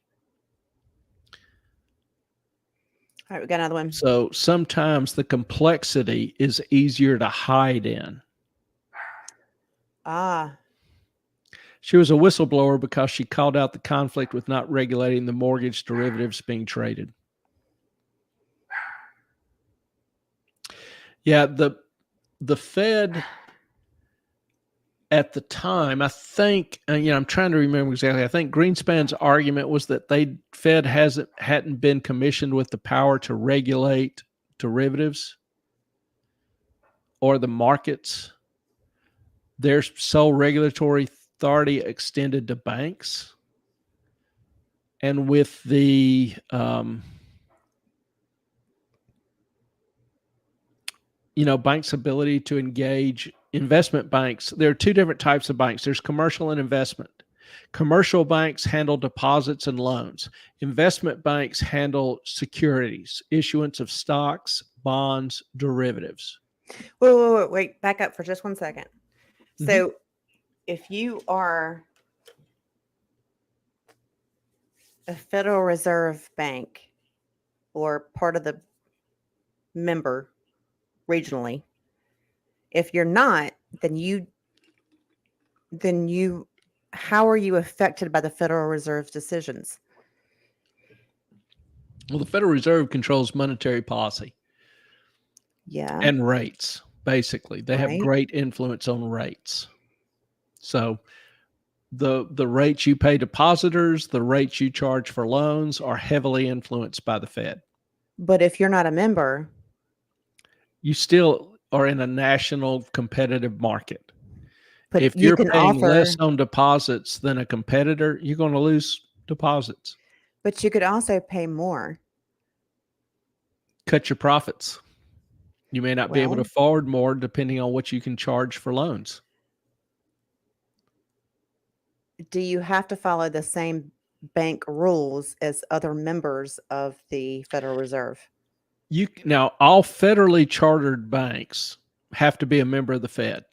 [SPEAKER 2] All right, we got another one.
[SPEAKER 1] So sometimes the complexity is easier to hide in. She was a whistleblower because she called out the conflict with not regulating the mortgage derivatives being traded. Yeah, the Fed at the time, I think, I'm trying to remember exactly. I think Greenspan's argument was that Fed hadn't been commissioned with the power to regulate derivatives or the markets. Their sole regulatory authority extended to banks. And with the banks' ability to engage investment banks, there are two different types of banks. There's commercial and investment. Commercial banks handle deposits and loans. Investment banks handle securities, issuance of stocks, bonds, derivatives.
[SPEAKER 2] Wait, back up for just 1 second. So if you are a Federal Reserve Bank or part of the member regionally, if you're not, then you how are you affected by the Federal Reserve's decisions?
[SPEAKER 1] Well, the Federal Reserve controls monetary policy
[SPEAKER 2] Yeah.
[SPEAKER 1] and rates. Basically, they have
[SPEAKER 2] Right.
[SPEAKER 1] great influence on rates. So the rates you pay depositors, the rates you charge for loans are heavily influenced by the Fed.
[SPEAKER 2] But if you're not a member,
[SPEAKER 1] You still are in a national competitive market.
[SPEAKER 2] but
[SPEAKER 1] If
[SPEAKER 2] you
[SPEAKER 1] you're
[SPEAKER 2] can
[SPEAKER 1] paying less
[SPEAKER 2] offer,
[SPEAKER 1] on deposits than a competitor, you're going to lose deposits.
[SPEAKER 2] but you could also pay more.
[SPEAKER 1] Cut your profits. You may not be able to
[SPEAKER 2] Well,
[SPEAKER 1] afford more depending on what you can charge for loans.
[SPEAKER 2] do you have to follow the same bank rules as other members of the Federal Reserve?
[SPEAKER 1] Now, all federally chartered banks have to be a member of the Fed.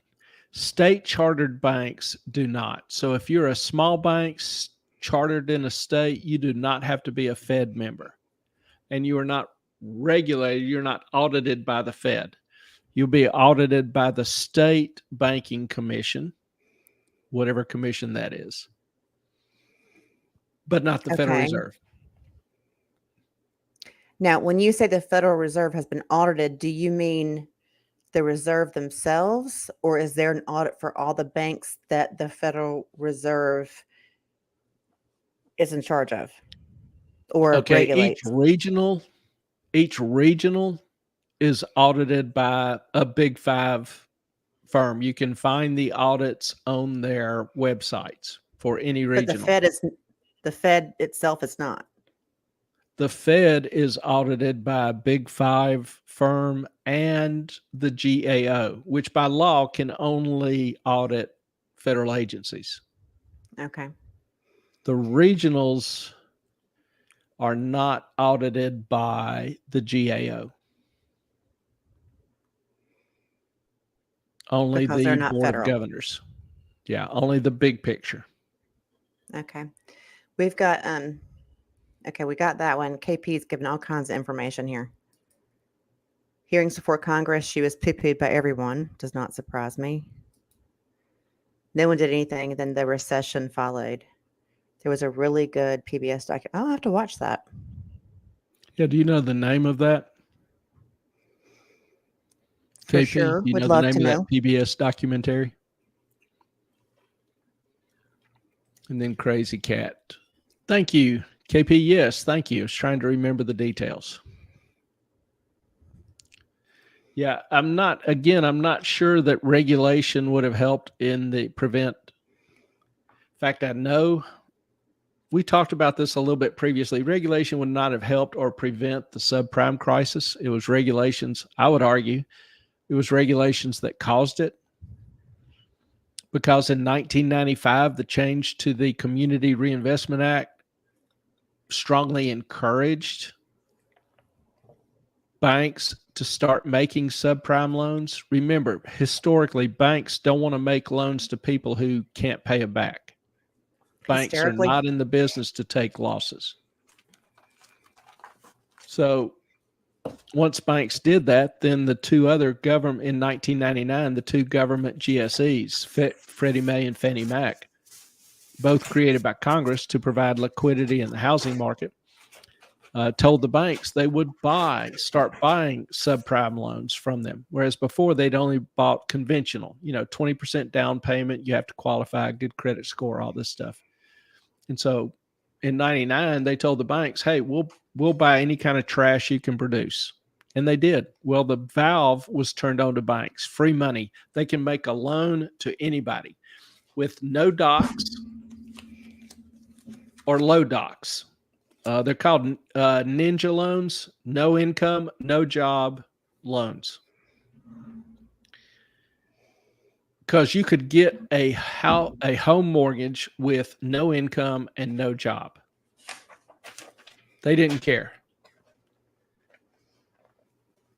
[SPEAKER 1] State chartered banks do not. So if you're a small bank chartered in a state, you do not have to be a Fed member. And you are not regulated, you're not audited by the Fed. You'll be audited by the state banking commission, whatever commission that is, but not the Federal
[SPEAKER 2] Okay.
[SPEAKER 1] Reserve.
[SPEAKER 2] Now, when you say the Federal Reserve has been audited, do you mean the Reserve themselves, or is there an audit for all the banks that the Federal Reserve is in charge of or
[SPEAKER 1] Okay,
[SPEAKER 2] regulates?
[SPEAKER 1] each regional is audited by a Big Five firm. You can find the audits on their websites for any
[SPEAKER 2] But
[SPEAKER 1] regional.
[SPEAKER 2] the Fed itself is not.
[SPEAKER 1] The Fed is audited by a Big Five firm and the GAO, which by law can only audit federal agencies.
[SPEAKER 2] Okay.
[SPEAKER 1] The regionals are not audited by the GAO. Only
[SPEAKER 2] Because they're
[SPEAKER 1] the
[SPEAKER 2] not
[SPEAKER 1] Board
[SPEAKER 2] federal.
[SPEAKER 1] of Governors. Yeah, only the big picture.
[SPEAKER 2] Okay. We've got okay, we got that one. KP's given all kinds of information here. Hearings before Congress, she was poo-pooed by everyone. Does not surprise me. No one did anything, and then the recession followed. There was a really good PBS documentary. I'll have to watch that.
[SPEAKER 1] Yeah, do you know the name of that?
[SPEAKER 2] For
[SPEAKER 1] KP,
[SPEAKER 2] sure.
[SPEAKER 1] do you
[SPEAKER 2] Would
[SPEAKER 1] know
[SPEAKER 2] love
[SPEAKER 1] the
[SPEAKER 2] to
[SPEAKER 1] name
[SPEAKER 2] know.
[SPEAKER 1] of that PBS documentary? And then Crazy Cat. Thank you, KP. Yes, thank you. I was trying to remember the details. Yeah, I'm not sure that regulation would have helped in the prevent. In fact, I know we talked about this a little bit previously. Regulation would not have helped or prevent the subprime crisis. It was regulations, I would argue, it was regulations that caused it. Because in 1995, the change to the Community Reinvestment Act strongly encouraged banks to start making subprime loans. Remember, historically, banks don't want to make loans to people who can't pay it back. Banks are
[SPEAKER 2] Hysterically?
[SPEAKER 1] not in the business to take losses. So once banks did that, then the two other government in 1999, the two government GSEs, Freddie Mae and Fannie Mac, both created by Congress to provide liquidity in the housing market, told the banks they would start buying subprime loans from them. Whereas before they'd only bought conventional, 20% down payment, you have to qualify, good credit score, all this stuff. And so in 99, they told the banks, hey, we'll buy any kind of trash you can produce. And they did. Well, the valve was turned on to banks, free money. They can make a loan to anybody with no docs or low docs. They're called ninja loans, no income, no job loans. Because you could get a home mortgage with no income and no job. They didn't care.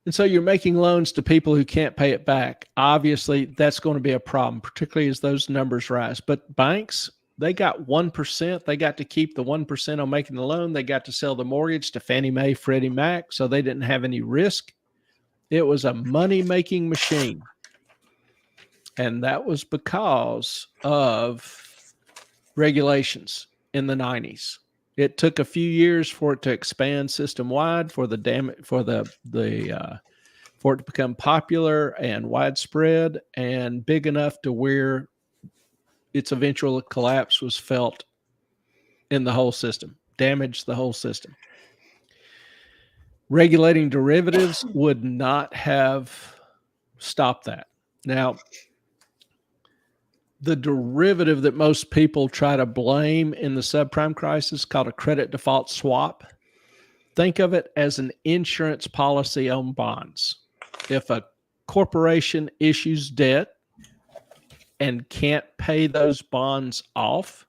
[SPEAKER 1] And so you're making loans to people who can't pay it back. Obviously, that's going to be a problem, particularly as those numbers rise. But banks, they got 1%. They got to keep the 1% on making the loan. They got to sell the mortgage to Fannie Mae, Freddie Mac, so they didn't have any risk. It was a money-making machine. And that was because of regulations in the 90s. It took a few years for it to expand system wide, for the for it to become popular and widespread and big enough to where its eventual collapse was felt in the whole system, damaged the whole system. Regulating derivatives would not have stopped that. Now, the derivative that most people try to blame in the subprime crisis, called a credit default swap, think of it as an insurance policy on bonds. If a corporation issues debt and can't pay those bonds off,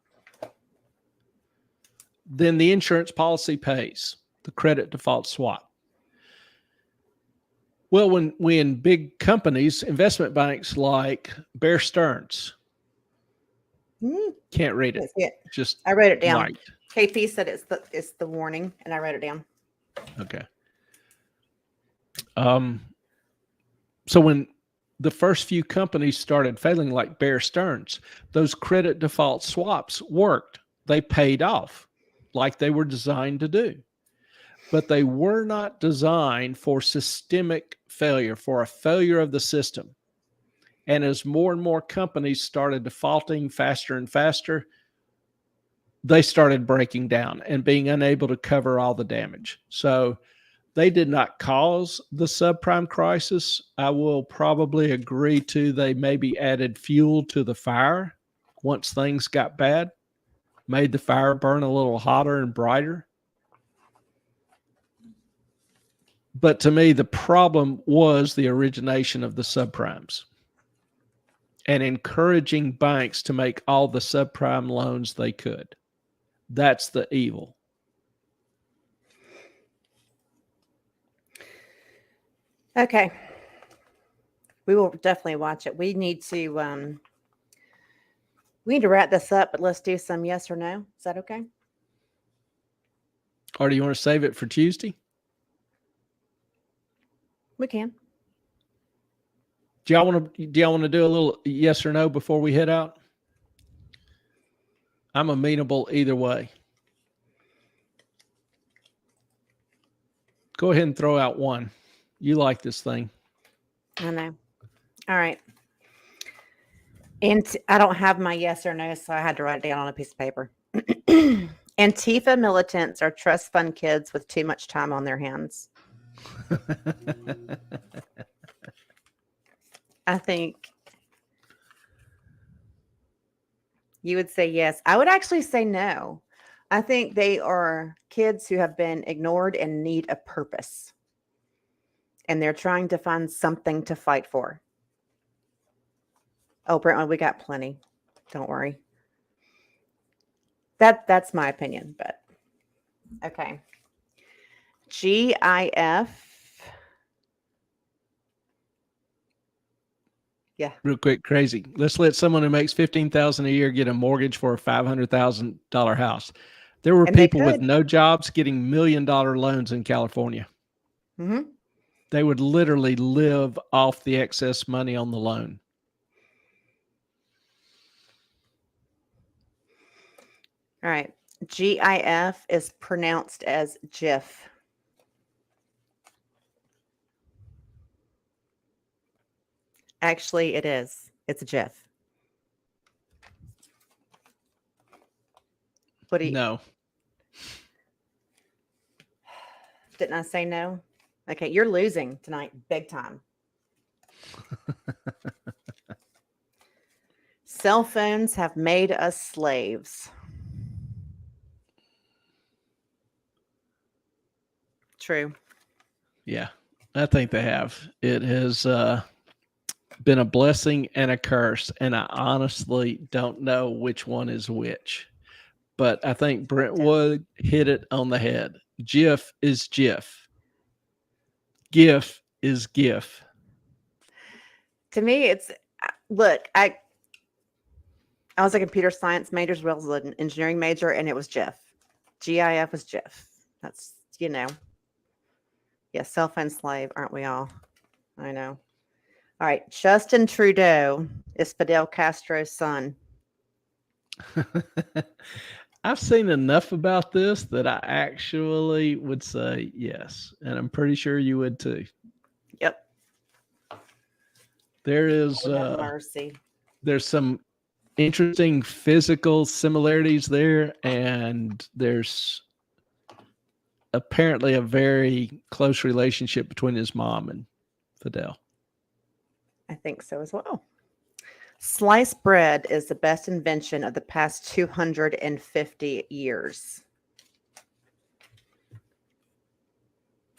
[SPEAKER 1] then the insurance policy pays the credit default swap. Well, when big companies, investment banks like Bear Stearns, can't read it. Just
[SPEAKER 2] I wrote it down.
[SPEAKER 1] might.
[SPEAKER 2] KP said it's the warning, and I wrote it down.
[SPEAKER 1] Okay. So when the first few companies started failing, like Bear Stearns, those credit default swaps worked. They paid off like they were designed to do. But they were not designed for systemic failure, for a failure of the system. And as more and more companies started defaulting faster and faster, they started breaking down and being unable to cover all the damage. So they did not cause the subprime crisis. I will probably agree to they maybe added fuel to the fire once things got bad, made the fire burn a little hotter and brighter. But to me, the problem was the origination of the subprimes and encouraging banks to make all the subprime loans they could. That's the evil.
[SPEAKER 2] Okay. We will definitely watch it. We need to wrap this up, but let's do some yes or no. Is that okay?
[SPEAKER 1] Or do you want to save it for Tuesday?
[SPEAKER 2] We can.
[SPEAKER 1] Do y'all want to do a little yes or no before we head out? I'm amenable either way. Go ahead and throw out one. You like this thing.
[SPEAKER 2] I know. All right. And I don't have my yes or no, so I had to write it down on a piece of paper. Antifa militants are trust fund kids with too much time on their hands. I think you would say yes. I would actually say no. I think they are kids who have been ignored and need a purpose. And they're trying to find something to fight for. Oh, Brentwood, we got plenty. Don't worry. That's my opinion, but okay. GIF. Yeah.
[SPEAKER 1] Real quick, crazy. Let's let someone who makes $15,000 a year get a mortgage for a $500,000 house. There were people with no jobs getting $1 million loans in California.
[SPEAKER 2] Mm-hmm.
[SPEAKER 1] They would literally live off the excess money on the loan.
[SPEAKER 2] All right. GIF is pronounced as GIF. Actually, it is. It's a GIF. What do you?
[SPEAKER 1] No.
[SPEAKER 2] Didn't I say no? Okay, you're losing tonight, big time. Cell phones have made us slaves. True.
[SPEAKER 1] Yeah, I think they have. It has been a blessing and a curse, and I honestly don't know which one is which. But I think Brentwood hit it on the head. GIF is GIF. GIF is GIF.
[SPEAKER 2] To me, it's look. I was a computer science major as well as an engineering major, and it was GIF. GIF was GIF. That's yeah, cell phone slave, aren't we all? I know. All right. Justin Trudeau is Fidel Castro's son.
[SPEAKER 1] I've seen enough about this that I actually would say yes, and I'm pretty sure you would too.
[SPEAKER 2] Yep.
[SPEAKER 1] There is
[SPEAKER 2] Lord have mercy.
[SPEAKER 1] there's some interesting physical similarities there, and there's apparently a very close relationship between his mom and Fidel.
[SPEAKER 2] I think so as well. Sliced bread is the best invention of the past 250 years.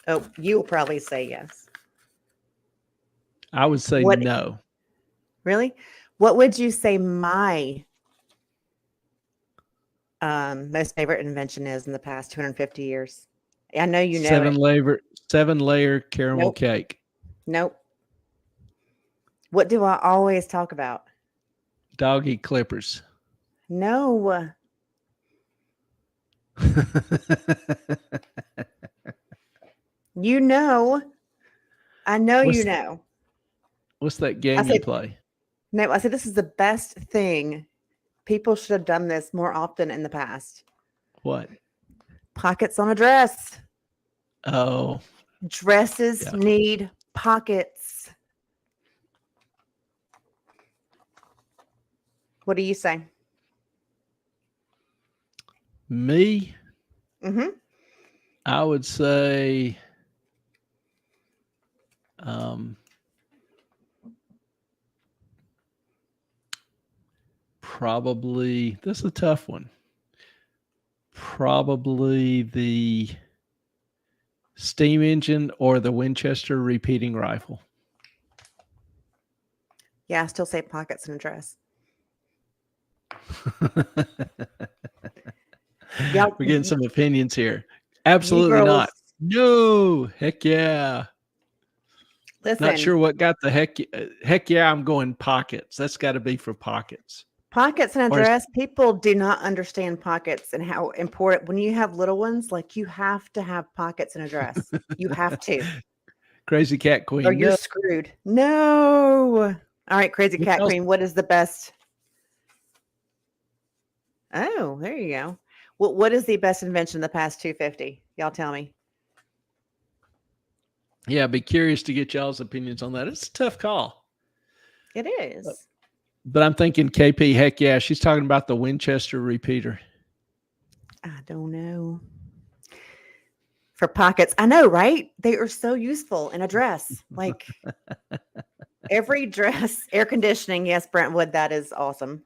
[SPEAKER 2] Oh, you will probably say yes.
[SPEAKER 1] I would say
[SPEAKER 2] What-
[SPEAKER 1] no.
[SPEAKER 2] Really? What would you say my most favorite invention is in the past 250 years? I know you know it.
[SPEAKER 1] Seven layer caramel
[SPEAKER 2] Nope.
[SPEAKER 1] cake.
[SPEAKER 2] Nope. What do I always talk about?
[SPEAKER 1] Doggy clippers.
[SPEAKER 2] No. You know. I know
[SPEAKER 1] What's
[SPEAKER 2] you
[SPEAKER 1] that?
[SPEAKER 2] know.
[SPEAKER 1] What's that game you
[SPEAKER 2] said-
[SPEAKER 1] play?
[SPEAKER 2] No, I said this is the best thing. People should have done this more often in the past.
[SPEAKER 1] What?
[SPEAKER 2] Pockets on a dress.
[SPEAKER 1] Oh,
[SPEAKER 2] Dresses
[SPEAKER 1] Yeah.
[SPEAKER 2] need pockets. What do you say?
[SPEAKER 1] me?
[SPEAKER 2] Mm-hmm.
[SPEAKER 1] I would say probably, this is a tough one. Probably the steam engine or the Winchester repeating rifle.
[SPEAKER 2] Yeah, I still say pockets in a dress. Y'all-
[SPEAKER 1] We're getting some opinions here. Absolutely
[SPEAKER 2] girls-
[SPEAKER 1] not. No. Heck yeah.
[SPEAKER 2] Listen,
[SPEAKER 1] Not sure what got the heck yeah. I'm going pockets. That's got to be for pockets.
[SPEAKER 2] pockets in a
[SPEAKER 1] Or is-
[SPEAKER 2] dress, people do not understand pockets and how important when you have little ones, like you have to have pockets in a dress. You have to,
[SPEAKER 1] Crazy Cat Queen.
[SPEAKER 2] or you're
[SPEAKER 1] No.
[SPEAKER 2] screwed. No. All right, Crazy
[SPEAKER 1] What
[SPEAKER 2] Cat
[SPEAKER 1] else?
[SPEAKER 2] Queen, what is the best? Oh, there you go. What is the best invention in the past 250? Y'all tell me.
[SPEAKER 1] Yeah, I'd be curious to get y'all's opinions on that. It's a tough call.
[SPEAKER 2] It is.
[SPEAKER 1] But I'm thinking KP, heck yeah, she's talking about the Winchester repeater.
[SPEAKER 2] I don't know. For pockets. I know, right? They are so useful in a dress. Like every dress, air conditioning. Yes, Brentwood, that is awesome.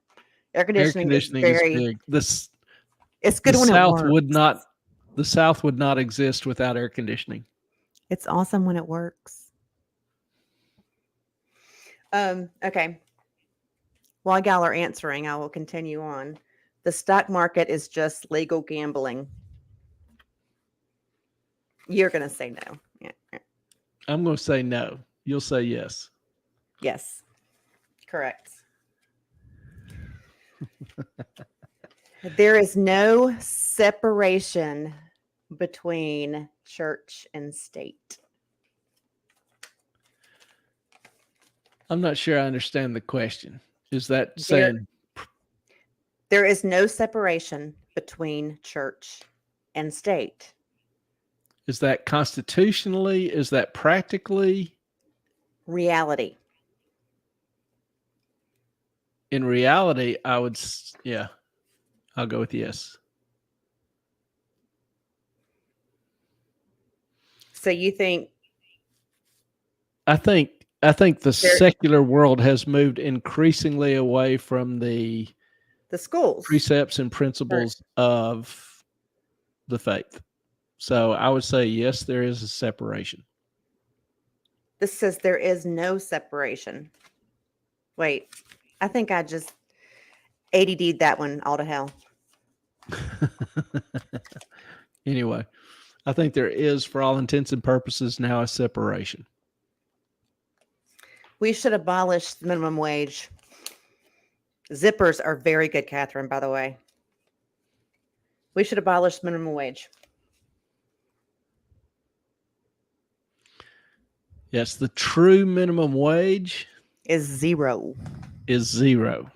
[SPEAKER 2] Air conditioning,
[SPEAKER 1] Air
[SPEAKER 2] is
[SPEAKER 1] conditioning
[SPEAKER 2] very,
[SPEAKER 1] is big.
[SPEAKER 2] it's good
[SPEAKER 1] The
[SPEAKER 2] when
[SPEAKER 1] South
[SPEAKER 2] it works.
[SPEAKER 1] would not exist without air conditioning.
[SPEAKER 2] It's awesome when it works. Okay. While y'all are answering, I will continue on. The stock market is just legal gambling. You're going to say no. Yeah.
[SPEAKER 1] I'm going to say no. You'll say yes.
[SPEAKER 2] Yes. Correct. There is no separation between church and state.
[SPEAKER 1] I'm not sure I understand the question. Is that saying
[SPEAKER 2] There is no separation between church and state.
[SPEAKER 1] is that constitutionally? Is that practically?
[SPEAKER 2] Reality.
[SPEAKER 1] In reality, I would, yeah, I'll go with yes.
[SPEAKER 2] So you think
[SPEAKER 1] I think the secular world has moved increasingly away from the
[SPEAKER 2] the schools?
[SPEAKER 1] precepts and principles of the faith. So I would say yes, there is a separation.
[SPEAKER 2] This says there is no separation. Wait, I think I just ADD'd that one all to hell.
[SPEAKER 1] Anyway, I think there is, for all intents and purposes, now a separation.
[SPEAKER 2] We should abolish the minimum wage. Zippers are very good, Catherine, by the way. We should abolish minimum wage.
[SPEAKER 1] Yes, the true minimum wage
[SPEAKER 2] Is zero.
[SPEAKER 1] is zero.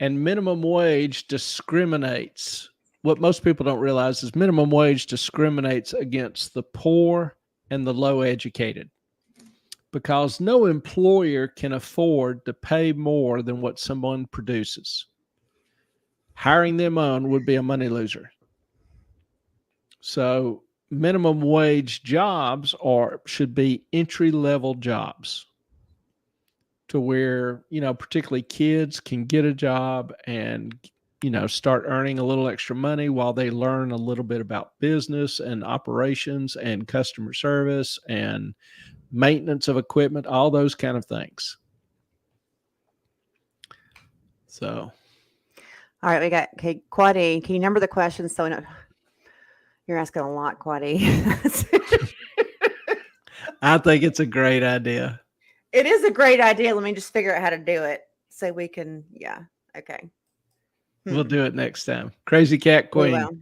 [SPEAKER 1] And minimum wage discriminates. What most people don't realize is minimum wage discriminates against the poor and the low educated, because no employer can afford to pay more than what someone produces. Hiring them on would be a money loser. So minimum wage jobs should be entry-level jobs, to where, particularly kids can get a job and, start earning a little extra money while they learn a little bit about business and operations and customer service and maintenance of equipment, all those kind of things. So.
[SPEAKER 2] All right, we got, okay, Quaddy, can you number the questions? So you're asking a lot, Quaddy.
[SPEAKER 1] I think it's a great idea.
[SPEAKER 2] It is a great idea. Let me just figure out how to do it so we can, yeah, okay.
[SPEAKER 1] We'll do it next time. Crazy Cat
[SPEAKER 2] We
[SPEAKER 1] Queen.
[SPEAKER 2] will.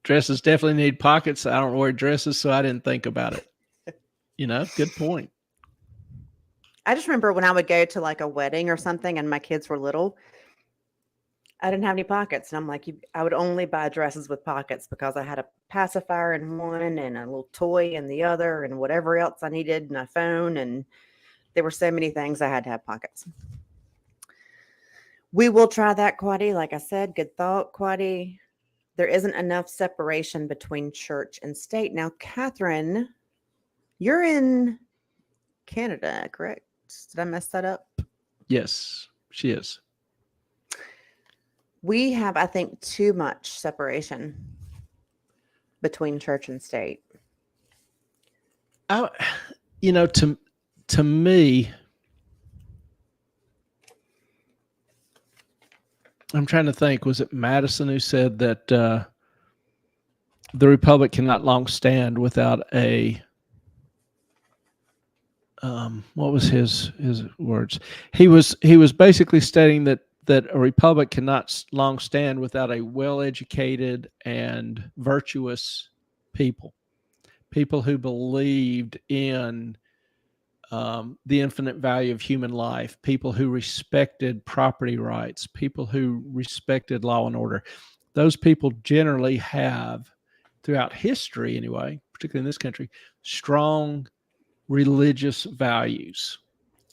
[SPEAKER 1] Dresses definitely need pockets. I don't wear dresses, so I didn't think about it. Good point.
[SPEAKER 2] I just remember when I would go to like a wedding or something and my kids were little, I didn't have any pockets. And I'm like, I would only buy dresses with pockets because I had a pacifier in one and a little toy in the other and whatever else I needed and a phone. And there were so many things I had to have pockets. We will try that, Quaddy. Like I said, good thought, Quaddy. There isn't enough separation between church and state. Now, Catherine, you're in Canada, correct? Did I mess that up?
[SPEAKER 1] Yes, she is.
[SPEAKER 2] We have, I think, too much separation between church and state.
[SPEAKER 1] To me, I'm trying to think, was it Madison who said that the republic cannot long stand without a, what was his words? He was basically stating that a republic cannot long stand without a well-educated and virtuous people who believed in the infinite value of human life, people who respected property rights, people who respected law and order. Those people generally have, throughout history anyway, particularly in this country, strong religious values.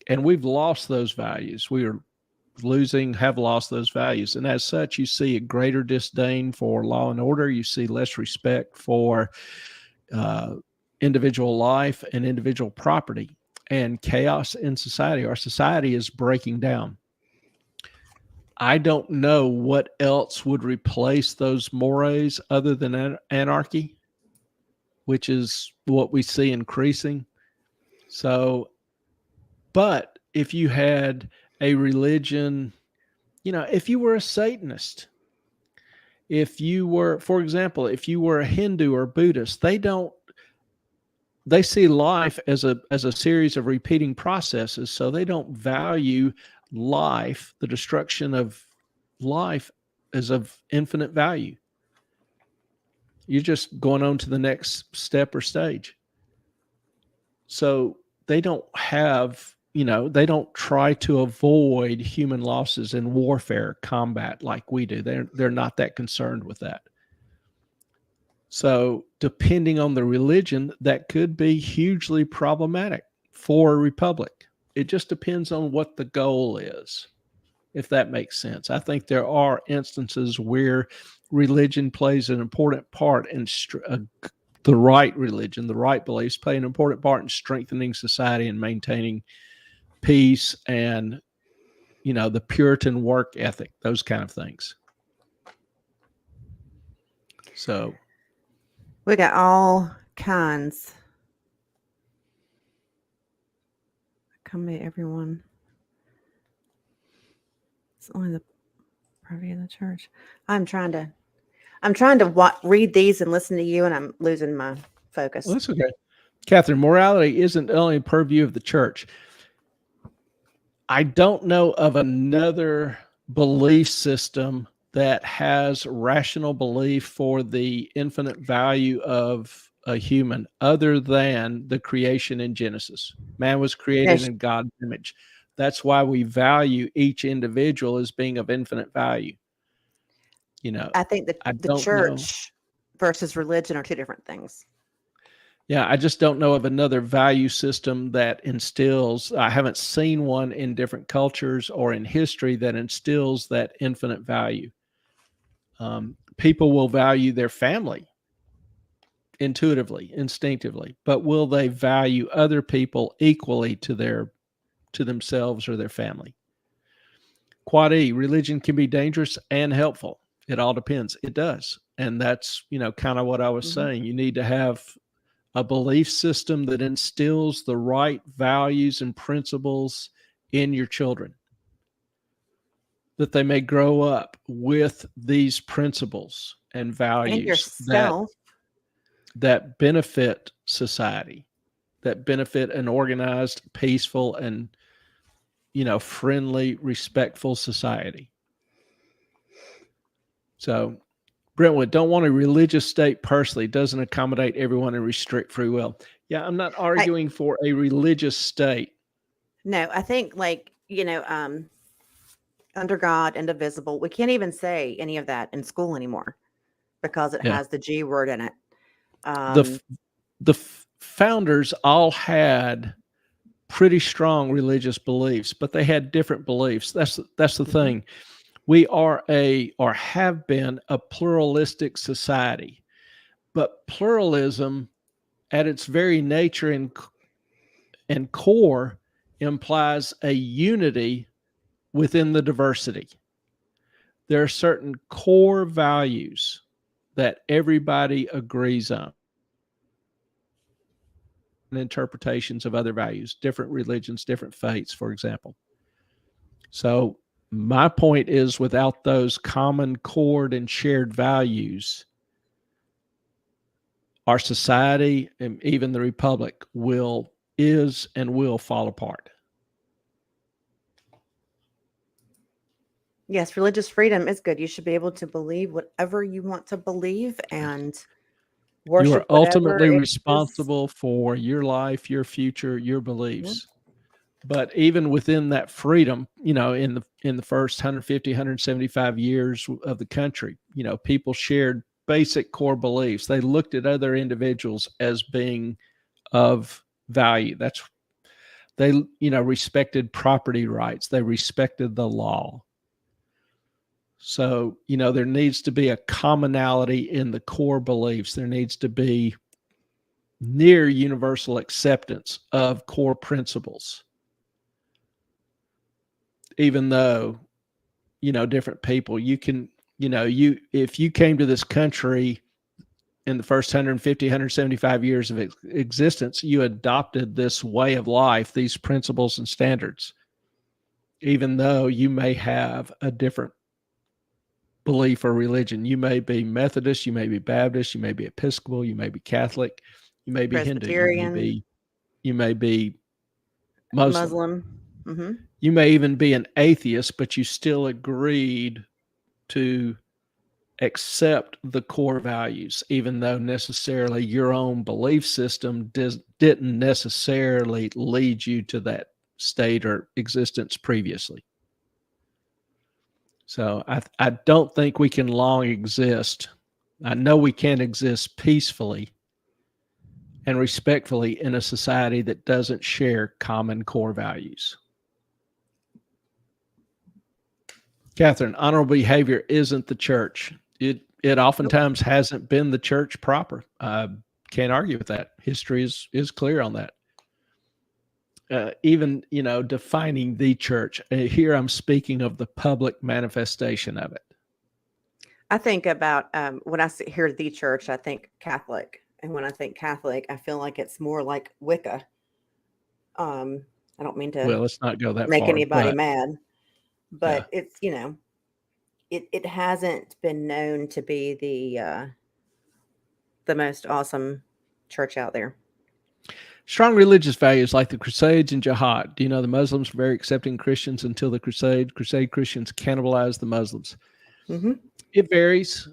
[SPEAKER 1] And we've lost those values. We have lost those values. And as such, you see a greater disdain for law and order. You see less respect for individual life and individual property, and chaos in society. Our society is breaking down. I don't know what else would replace those mores other than anarchy, which is what we see increasing. So, but if you had a religion, if you were a Satanist, if you were, for example, if you were a Hindu or Buddhist, they see life as a series of repeating processes. So they don't value life, the destruction of life, as of infinite value. You're just going on to the next step or stage. So they don't have, they don't try to avoid human losses in warfare, combat like we do. They're not that concerned with that. So depending on the religion, that could be hugely problematic for a republic. It just depends on what the goal is, if that makes sense. I think there are instances where religion plays an important part in the right religion, the right beliefs play an important part in strengthening society and maintaining peace and, the Puritan work ethic, those kind of things. So
[SPEAKER 2] We got all kinds. Come to everyone. It's only the privy of the church. I'm trying to read these and listen to you, and I'm losing my focus.
[SPEAKER 1] Well, that's okay. Catherine, morality isn't only purview of the church. I don't know of another belief system that has rational belief for the infinite value of a human other than the creation in Genesis. Man was created in God's image. That's why we value each individual as being of infinite value. You know,
[SPEAKER 2] I think
[SPEAKER 1] I
[SPEAKER 2] the
[SPEAKER 1] don't know.
[SPEAKER 2] church versus religion are two different things.
[SPEAKER 1] Yeah, I just don't know of another value system that instills, I haven't seen one in different cultures or in history that instills that infinite value. People will value their family intuitively, instinctively, but will they value other people equally to themselves or their family? Quad E, religion can be dangerous and helpful. It all depends. It does. And that's, kind of what I was saying. You need to have a belief system that instills the right values and principles in your children, that they may grow up with these principles and values
[SPEAKER 2] And yourself.
[SPEAKER 1] that benefit society, that benefit an organized, peaceful, and friendly, respectful society. So, Brentwood, don't want a religious state personally. Doesn't accommodate everyone and restrict free will. Yeah, I'm not arguing for a religious state.
[SPEAKER 2] No, I think under God, indivisible. We can't even say any of that in school anymore because it has the G word in it.
[SPEAKER 1] The founders all had pretty strong religious beliefs, but they had different beliefs. That's the thing. We are or have been a pluralistic society, but pluralism at its very nature and core implies a unity within the diversity. There are certain core values that everybody agrees on. Interpretations of other values, different religions, different faiths, for example. So my point is, without those common core and shared values, our society and even the republic is and will fall apart.
[SPEAKER 2] Yes, religious freedom is good. You should be able to believe whatever you want to believe and worship.
[SPEAKER 1] You are ultimately responsible for your life, your future, your beliefs. But even within that freedom, in the first 150, 175 years of the country, people shared basic core beliefs. They looked at other individuals as being of value. They respected property rights. They respected the law. So, there needs to be a commonality in the core beliefs. There needs to be near universal acceptance of core principles. Even though, different people, if you came to this country in the first 150, 175 years of existence, you adopted this way of life, these principles and standards, even though you may have a different belief or religion. You may be Methodist, you may be Baptist, you may be Episcopal, you may be Catholic, you may be Hindu, you may be Muslim.
[SPEAKER 2] Mm-hmm.
[SPEAKER 1] You may even be an atheist, but you still agreed to accept the core values, even though necessarily your own belief system didn't necessarily lead you to that state or existence previously. So I don't think we can long exist. I know we can't exist peacefully and respectfully in a society that doesn't share common core values. Catherine, honorable behavior isn't the church. It oftentimes hasn't been the church proper. Can't argue with that. History is clear on that. Even, defining the church. Here I'm speaking of the public manifestation of it.
[SPEAKER 2] I think about when I hear the church, I think Catholic. And when I think Catholic, I feel like it's more like Wicca. I don't mean to
[SPEAKER 1] let's not go that
[SPEAKER 2] make
[SPEAKER 1] far,
[SPEAKER 2] anybody mad, but it's, it hasn't been known to be the most awesome church out there.
[SPEAKER 1] Strong religious values like the Crusades and Jihad. The Muslims were very accepting Christians until the Crusade. Crusade Christians cannibalized the Muslims.
[SPEAKER 2] Mm-hmm.
[SPEAKER 1] It varies.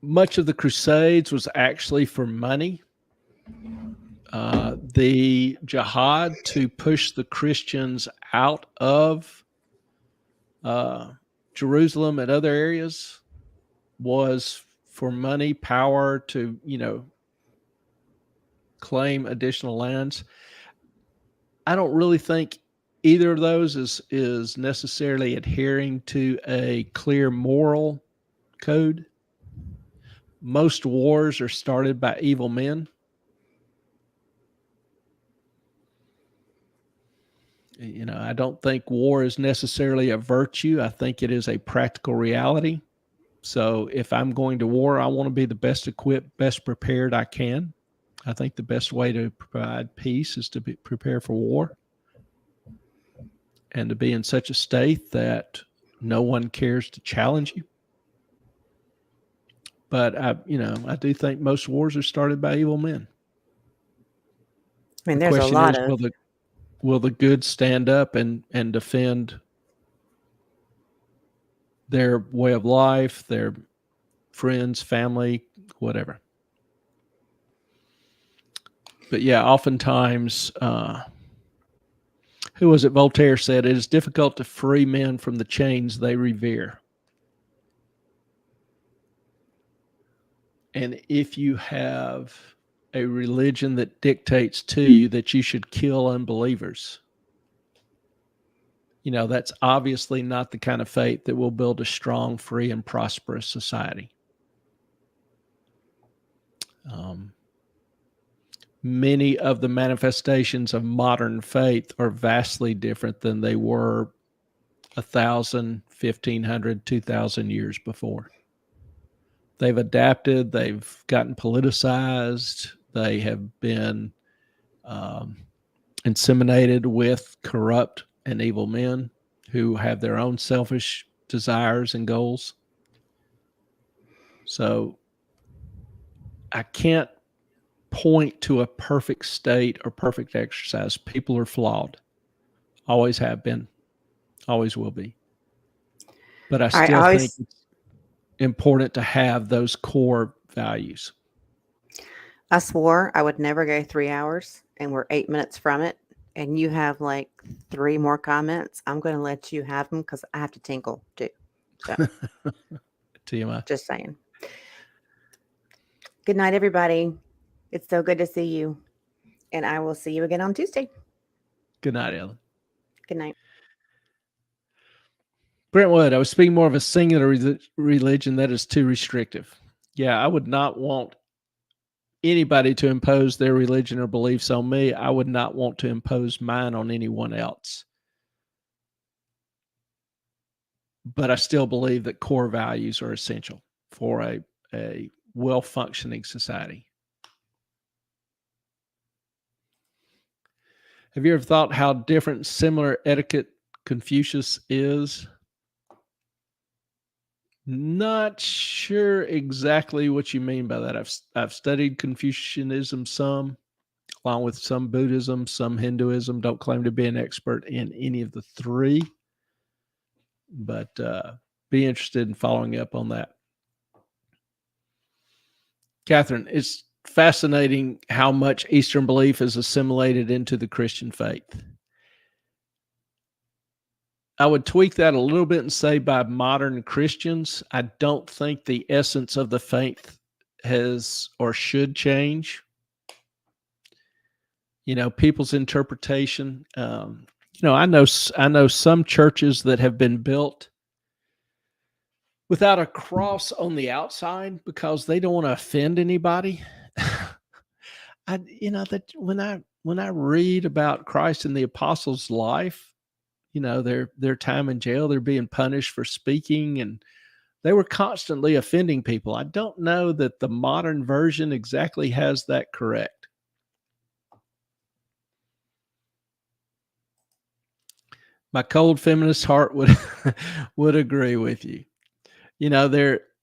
[SPEAKER 1] much of the Crusades was actually for money. The jihad to push the Christians out of Jerusalem and other areas was for money, power, to, claim additional lands. I don't really think either of those is necessarily adhering to a clear moral code. Most wars are started by evil men. I don't think war is necessarily a virtue. I think it is a practical reality. So if I'm going to war, I want to be the best equipped, best prepared I can. I think the best way to provide peace is to prepare for war and to be in such a state that no one cares to challenge you. But I do think most wars are started by evil men.
[SPEAKER 2] I mean,
[SPEAKER 1] The
[SPEAKER 2] there's a
[SPEAKER 1] question
[SPEAKER 2] lot
[SPEAKER 1] is,
[SPEAKER 2] of
[SPEAKER 1] will the good stand up and defend their way of life, their friends, family, whatever? But yeah, oftentimes, who was it? Voltaire said, "It is difficult to free men from the chains they revere." And if you have a religion that dictates to you that you should kill unbelievers, that's obviously not the kind of faith that will build a strong, free, and prosperous society. Many of the manifestations of modern faith are vastly different than they were 1,000, 1,500, 2,000 years before. They've adapted. They've gotten politicized. They have been inseminated with corrupt and evil men who have their own selfish desires and goals. So I can't point to a perfect state or perfect exercise. People are flawed. Always have been. Always will be. But I still think it's important to have those core values.
[SPEAKER 2] I swore I would never go 3 hours, and we're 8 minutes from it. And you have like 3 more comments. I'm going to let you have them because I have to tinkle too. So,
[SPEAKER 1] TMI.
[SPEAKER 2] just saying. Good night, everybody. It's so good to see you. And I will see you again on Tuesday.
[SPEAKER 1] Good night, Ellen.
[SPEAKER 2] Good night.
[SPEAKER 1] Brentwood, I was speaking more of a singular religion that is too restrictive. Yeah, I would not want anybody to impose their religion or beliefs on me. I would not want to impose mine on anyone else. But I still believe that core values are essential for a well-functioning society. Have you ever thought how different similar etiquette Confucius is? Not sure exactly what you mean by that. I've studied Confucianism some, along with some Buddhism, some Hinduism. Don't claim to be an expert in any of the three, but be interested in following up on that. Catherine, it's fascinating how much Eastern belief is assimilated into the Christian faith. I would tweak that a little bit and say by modern Christians, I don't think the essence of the faith has or should change. People's interpretation. I know some churches that have been built without a cross on the outside because they don't want to offend anybody. That when I read about Christ and the apostles' life, their time in jail, they're being punished for speaking, and they were constantly offending people. I don't know that the modern version exactly has that correct. My cold feminist heart would agree with you.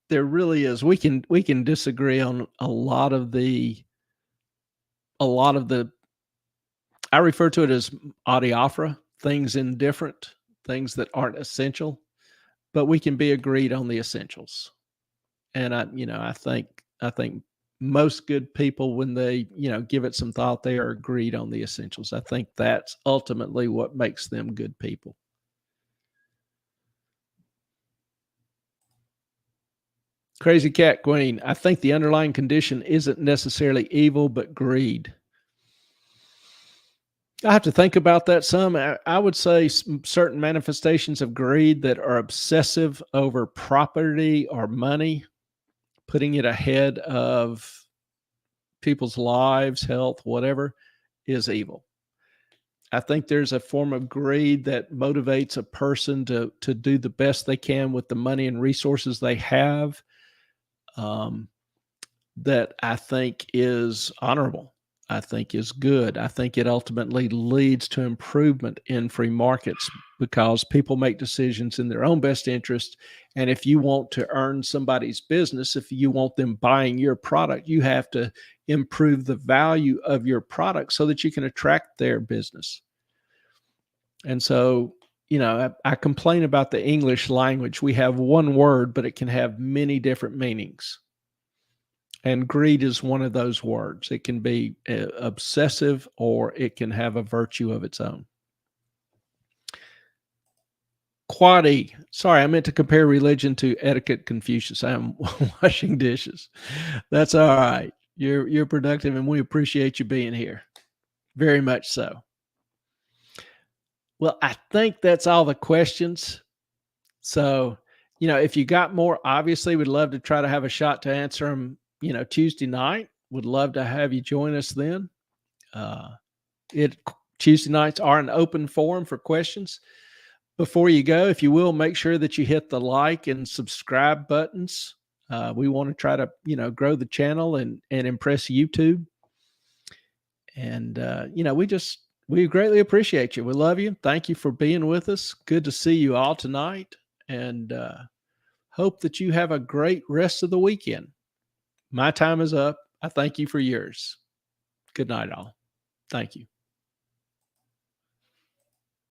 [SPEAKER 1] There really is. We can disagree on a lot of the. I refer to it as adiaphora, things indifferent, things that aren't essential, but we can be agreed on the essentials. And I think most good people, when they, give it some thought, they are agreed on the essentials. I think that's ultimately what makes them good people. Crazy Cat Queen, I think the underlying condition isn't necessarily evil, but greed. I have to think about that some. I would say certain manifestations of greed that are obsessive over property or money, putting it ahead of people's lives, health, whatever, is evil. I think there's a form of greed that motivates a person to do the best they can with the money and resources they have, that I think is honorable. I think is good. I think it ultimately leads to improvement in free markets because people make decisions in their own best interest. And if you want to earn somebody's business, if you want them buying your product, you have to improve the value of your product so that you can attract their business. And so, I complain about the English language. We have one word, but it can have many different meanings. And greed is one of those words. It can be obsessive, or it can have a virtue of its own. Quaddy, sorry, I meant to compare religion to etiquette Confucius. I am washing dishes. That's all right. You're productive, and we appreciate you being here. Very much so. Well, I think that's all the questions. So, if you got more, obviously we'd love to try to have a shot to answer them, Tuesday night. Would love to have you join us then. Tuesday nights are an open forum for questions. Before you go, if you will, make sure that you hit the like and subscribe buttons. We want to try to, grow the channel and impress YouTube. And, we greatly appreciate you. We love you. Thank you for being with us. Good to see you all tonight, and hope that you have a great rest of the weekend. My time is up. I thank you for yours. Good night, all. Thank you.